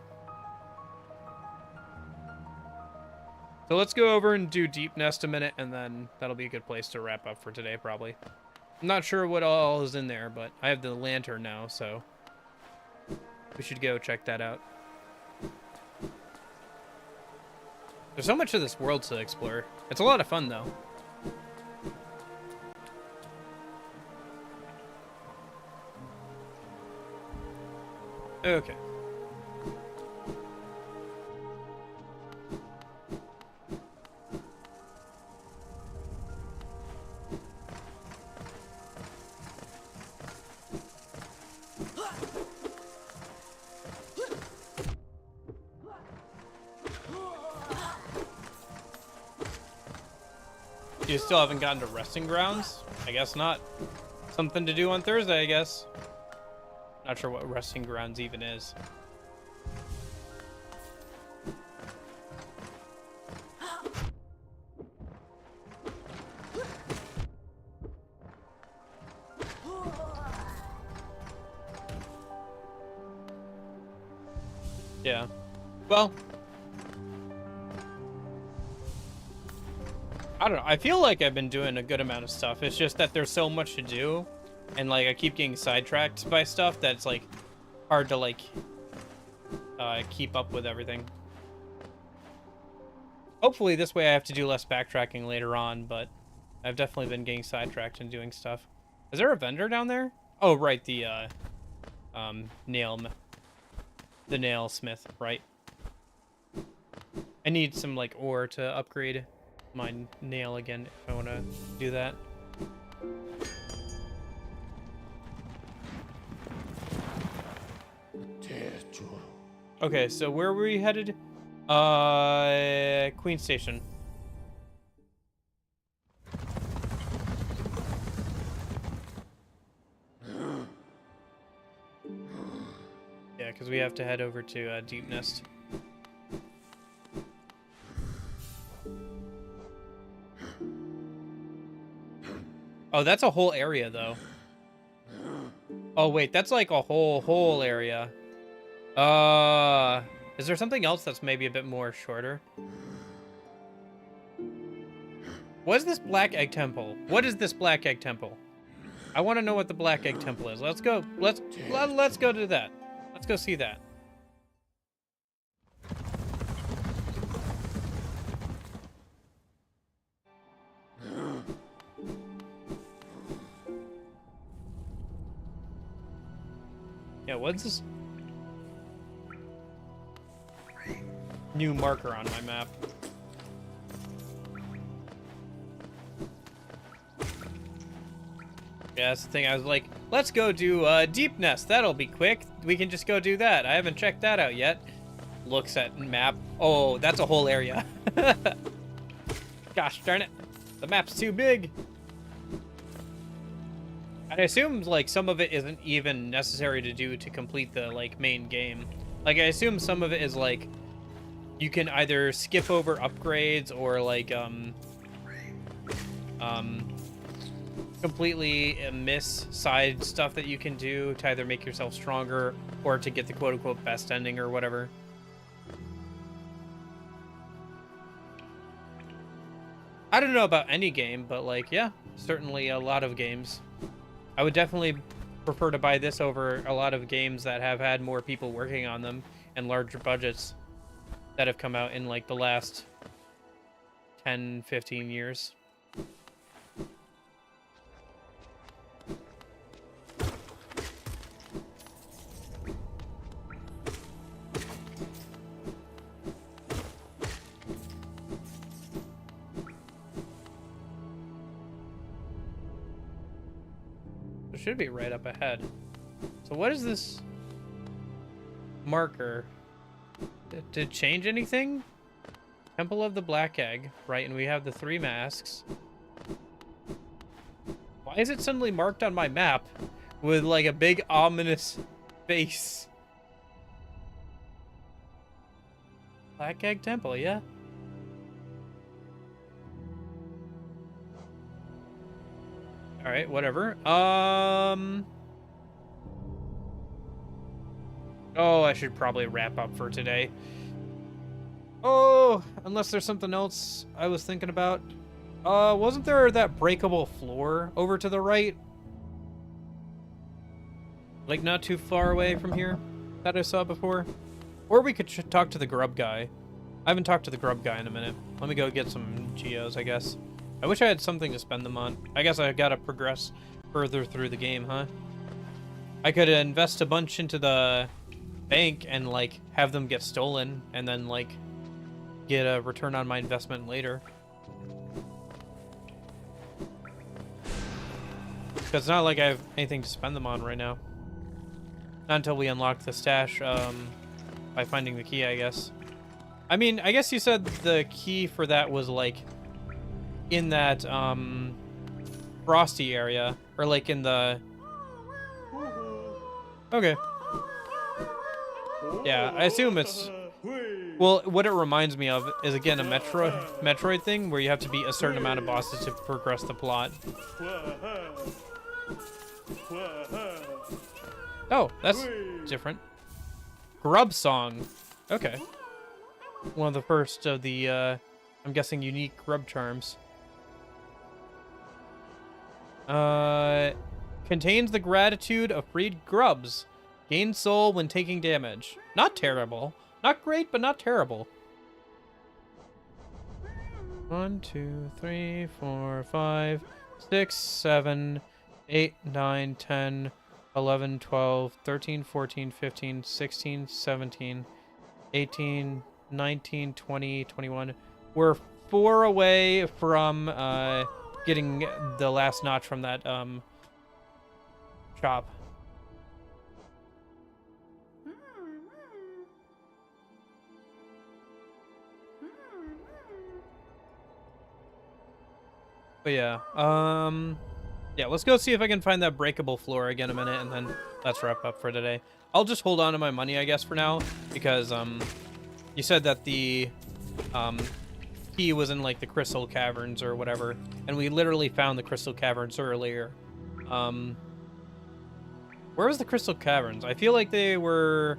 So let's go over and do Deep Nest a minute, and then that'll be a good place to wrap up for today, probably. I'm not sure what all is in there, but I have the lantern now, so we should go check that out. There's so much of this world to explore. It's a lot of fun, though. Okay. You still haven't gotten to resting grounds? I guess not. Something to do on Thursday, I guess. Not sure what resting grounds even is. Yeah. Well, I don't know. I feel like I've been doing a good amount of stuff. It's just that there's so much to do, and like I keep getting sidetracked by stuff that's like hard to like keep up with everything. Hopefully this way I have to do less backtracking later on, but I've definitely been getting sidetracked and doing stuff. Is there a vendor down there? Oh, right, the nail smith, right? I need some like ore to upgrade my nail again if I want to do that. Okay, so where were we headed? Queen Station. Yeah, because we have to head over to Deep Nest. Oh, that's a whole area, though. Oh, wait, that's like a whole area. Is there something else that's maybe a bit more shorter? What is this Black Egg Temple? What is this Black Egg Temple? I want to know what the Black Egg Temple is. Let's go. Let's go to that. Let's go see that. Yeah, what's this new marker on my map? Yeah, that's the thing. I was like, let's go do Deep Nest. That'll be quick. We can just go do that. I haven't checked that out yet. Looks at map. Oh, that's a whole area. Gosh darn it. The map's too big. I assume like some of it isn't even necessary to do to complete the like main game. Like I assume some of it is like you can either skip over upgrades or like completely miss side stuff that you can do to either make yourself stronger or to get the quote-unquote best ending or whatever. I don't know about any game, but like, yeah, certainly a lot of games. I would definitely prefer to buy this over a lot of games that have had more people working on them and larger budgets that have come out in like the last 10, 15 years. It should be right up ahead. So what is this marker? Did it change anything? Temple of the Black Egg, right? And we have the 3 masks. Why is it suddenly marked on my map with like a big ominous face? Black Egg Temple, yeah. All right, whatever. Oh, I should probably wrap up for today. Oh, unless there's something else I was thinking about. Wasn't there that breakable floor over to the right? Like not too far away from here that I saw before? Or we could talk to the grub guy. I haven't talked to the grub guy in a minute. Let me go get some geos, I guess. I wish I had something to spend them on. I guess I gotta progress further through the game, huh? I could invest a bunch into the bank and like have them get stolen and then like get a return on my investment later. Because it's not like I have anything to spend them on right now. Not until we unlock the stash by finding the key, I guess. I mean, I guess you said the key for that was like in that frosty area, or like in the... Okay. Yeah, I assume it's... Well, what it reminds me of is, again, a Metroid thing where you have to beat a certain amount of bosses to progress the plot. Oh, that's different. Grub Song. Okay. One of the first of the, I'm guessing, unique grub charms. Contains the gratitude of freed grubs. Gain soul when taking damage. Not terrible. Not great, but not terrible. 1, 2, 3, 4, 5, 6, 7, 8, 9, 10, 11, 12, 13, 14, 15, 16, 17, 18, 19, 20, 21. We're 4 away from getting the last notch from that shop. But yeah, yeah, let's go see if I can find that breakable floor again in a minute, and then let's wrap up for today. I'll just hold on to my money, I guess, for now, because you said that the key was in like the crystal caverns or whatever, and we literally found the crystal caverns earlier. Where was the crystal caverns? I feel like they were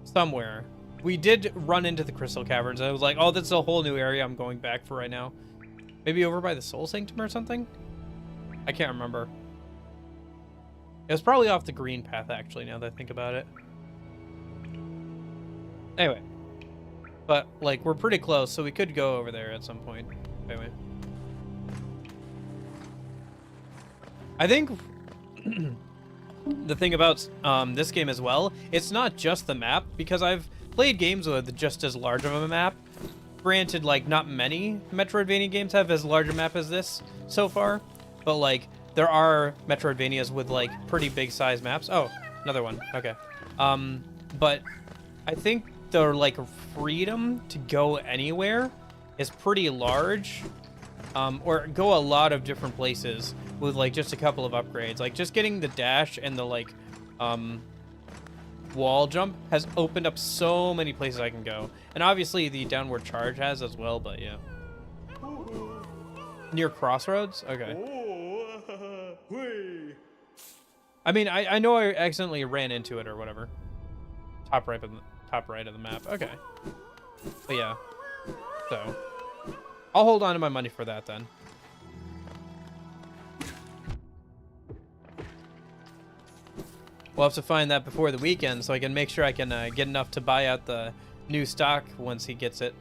somewhere. We did run into the crystal caverns. I was like, oh, that's a whole new area I'm going back for right now. Maybe over by the Soul Sanctum or something? I can't remember. It was probably off the green path, actually, now that I think about it. Anyway. But, like, we're pretty close, so we could go over there at some point. Anyway. I think the thing about this game as well, it's not just the map, because I've played games with just as large of a map. Granted, like, not many Metroidvania games have as large a map as this so far, but, like, there are Metroidvanias with, like, pretty big size maps. Oh, another one. Okay. But I think the, like, freedom to go anywhere is pretty large or go a lot of different places with like just a couple of upgrades. Like just getting the dash and the like wall jump has opened up so many places I can go. And obviously the downward charge has as well, but yeah. Near crossroads? Okay. I mean, I know I accidentally ran into it or whatever. Top right of the map. Okay. But yeah. So I'll hold on to my money for that then. We'll have to find that before the weekend so I can make sure I can get enough to buy out the new stock once he gets it.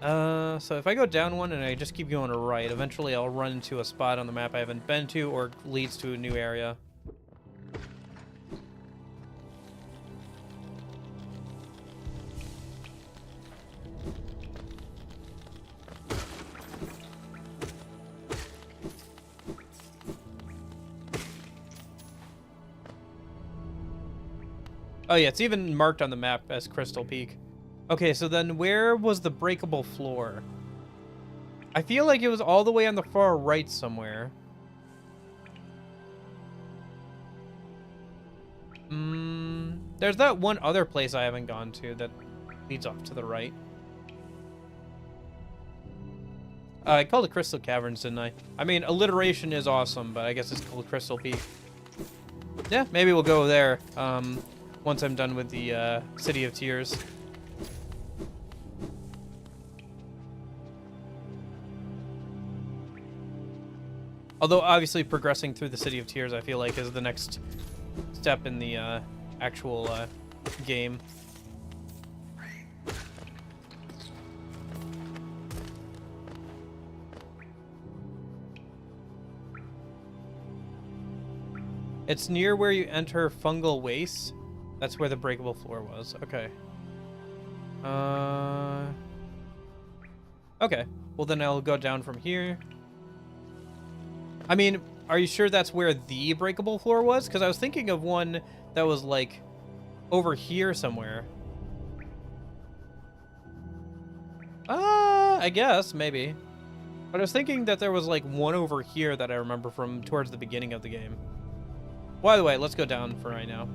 So if I go down one and I just keep going right, eventually I'll run into a spot on the map I haven't been to or leads to a new area. Oh yeah, it's even marked on the map as Crystal Peak. Okay, so then where was the breakable floor? I feel like it was all the way on the far right somewhere. There's that one other place I haven't gone to that leads off to the right. I called it Crystal Caverns, didn't I? I mean, alliteration is awesome, but I guess it's called Crystal Peak. Yeah, maybe we'll go there once I'm done with the City of Tears. Although, obviously, progressing through the City of Tears, I feel like, is the next step in the actual game. It's near where you enter Fungal Waste. That's where the breakable floor was. Okay. Okay. Well, then I'll go down from here. I mean, are you sure that's where the breakable floor was? Because I was thinking of one that was, like, over here somewhere. I guess, maybe. But I was thinking that there was, like, one over here that I remember from towards the beginning of the game. By the way, let's go down for right now.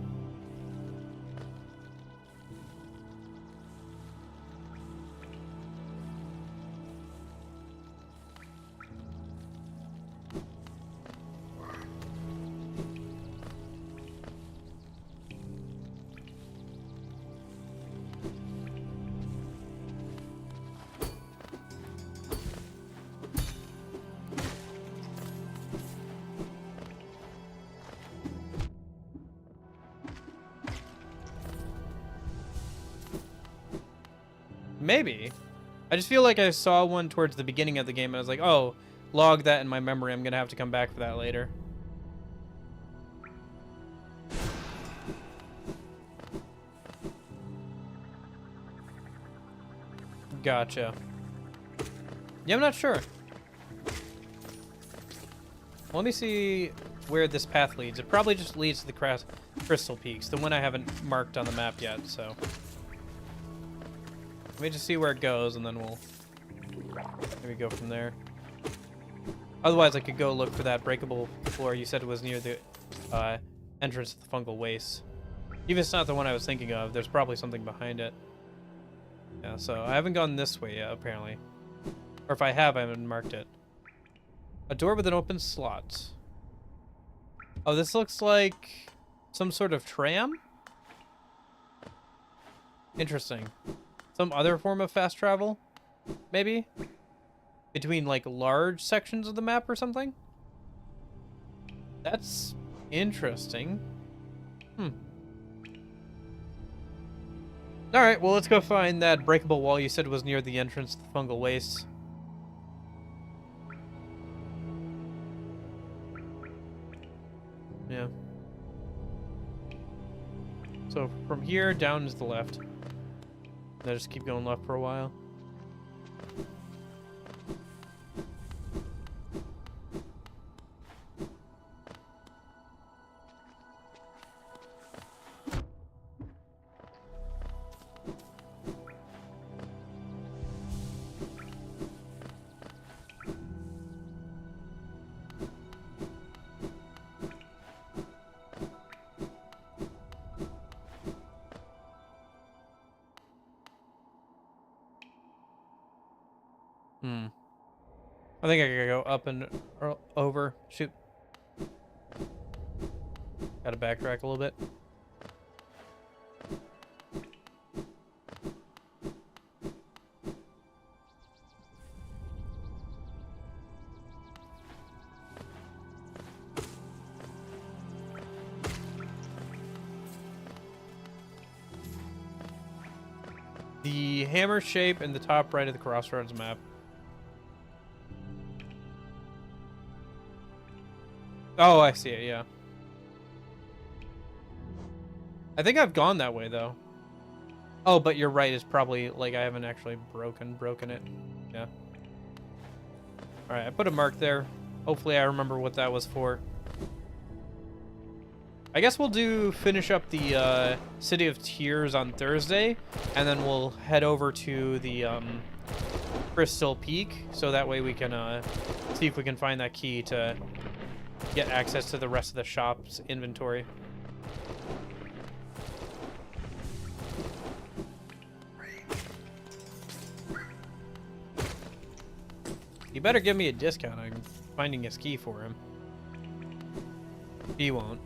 Maybe. I just feel like I saw one towards the beginning of the game and I was like, oh, log that in my memory. I'm going to have to come back for that later. Gotcha. Yeah, I'm not sure. Let me see where this path leads. It probably just leads to the Crystal Peaks, the one I haven't marked on the map yet, so... Let me just see where it goes, and then we'll maybe go from there. Otherwise, I could go look for that breakable floor you said it was near the entrance to the Fungal Waste. Even if it's not the one I was thinking of, there's probably something behind it. Yeah, so I haven't gone this way yet, apparently. Or if I have, I haven't marked it. A door with an open slot. Oh, this looks like some sort of tram? Interesting. Some other form of fast travel? Maybe? Between, like, large sections of the map or something? That's interesting. Alright, well, let's go find that breakable wall you said was near the entrance to the Fungal Waste. Yeah. So, from here, down is the left. I just keep going left for a while. I think I gotta go up and over. Shoot. Gotta backtrack a little bit. The hammer shape in the top right of the crossroads map. Oh, I see it, yeah. I think I've gone that way, though. Oh, but you're right, it's probably, like, I haven't actually broken it. Yeah. Alright, I put a mark there. Hopefully I remember what that was for. I guess we'll finish up the City of Tears on Thursday, and then we'll head over to the Crystal Peak, so that way we can see if we can find that key to get access to the rest of the shop's inventory. You better give me a discount. I'm finding his key for him. He won't.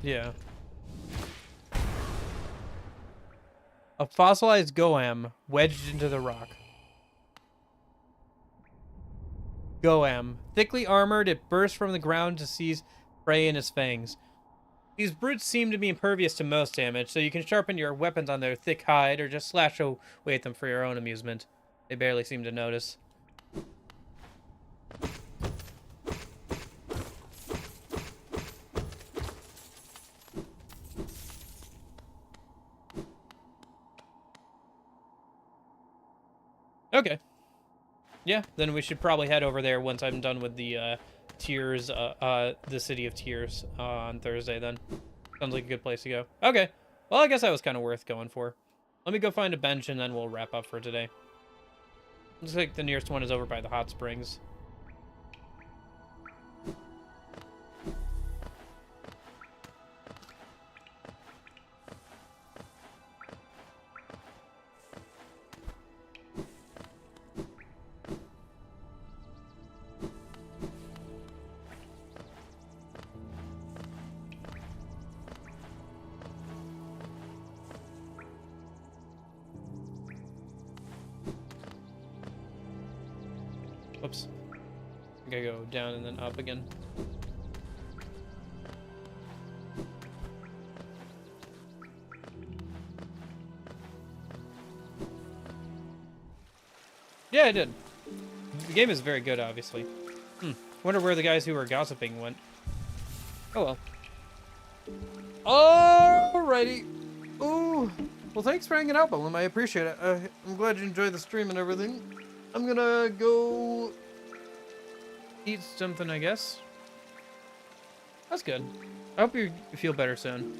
Yeah. A fossilized Goam wedged into the rock. Goam. Thickly armored, it bursts from the ground to seize prey in its fangs. These brutes seem to be impervious to most damage, so you can sharpen your weapons on their thick hide or just slash away at them for your own amusement. They barely seem to notice. Okay. Yeah, then we should probably head over there once I'm done with the Tears, the City of Tears on Thursday then. Sounds like a good place to go. Okay. Well, I guess that was kind of worth going for. Let me go find a bench and then we'll wrap up for today. Looks like the nearest one is over by the hot springs. Whoops. I gotta go down and then up again. Yeah, I did. The game is very good, obviously. Wonder where the guys who were gossiping went. Oh well. Alrighty. Ooh. Well, thanks for hanging out, Bolim. I appreciate it. I'm glad you enjoyed the stream and everything. I'm gonna go eat something, I guess. That's good. I hope you feel better soon.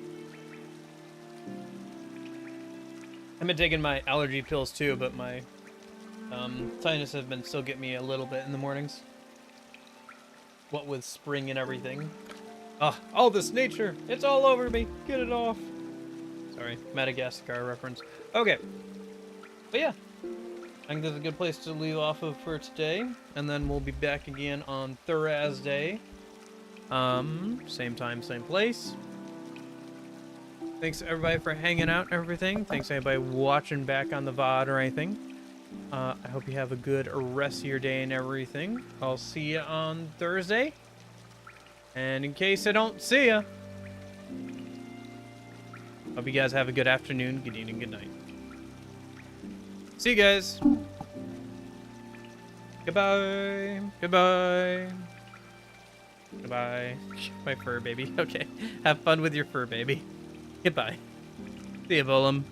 I've been taking my allergy pills too, but my sinus have been still getting me a little bit in the mornings. What with spring and everything. All this nature, it's all over me. Get it off. Sorry, Madagascar reference. Okay. But yeah. I think that's a good place to leave off of for today, and then we'll be back again on Thursday. Same time, same place. Thanks everybody for hanging out and everything. Thanks everybody watching back on the VOD or anything. I hope you have a good rest of your day and everything. I'll see you on Thursday. And in case I don't see ya, hope you guys have a good afternoon, good evening, good night. See you guys. Goodbye. Goodbye. Goodbye. My fur baby. Okay. Have fun with your fur baby. Goodbye. See ya, Volum.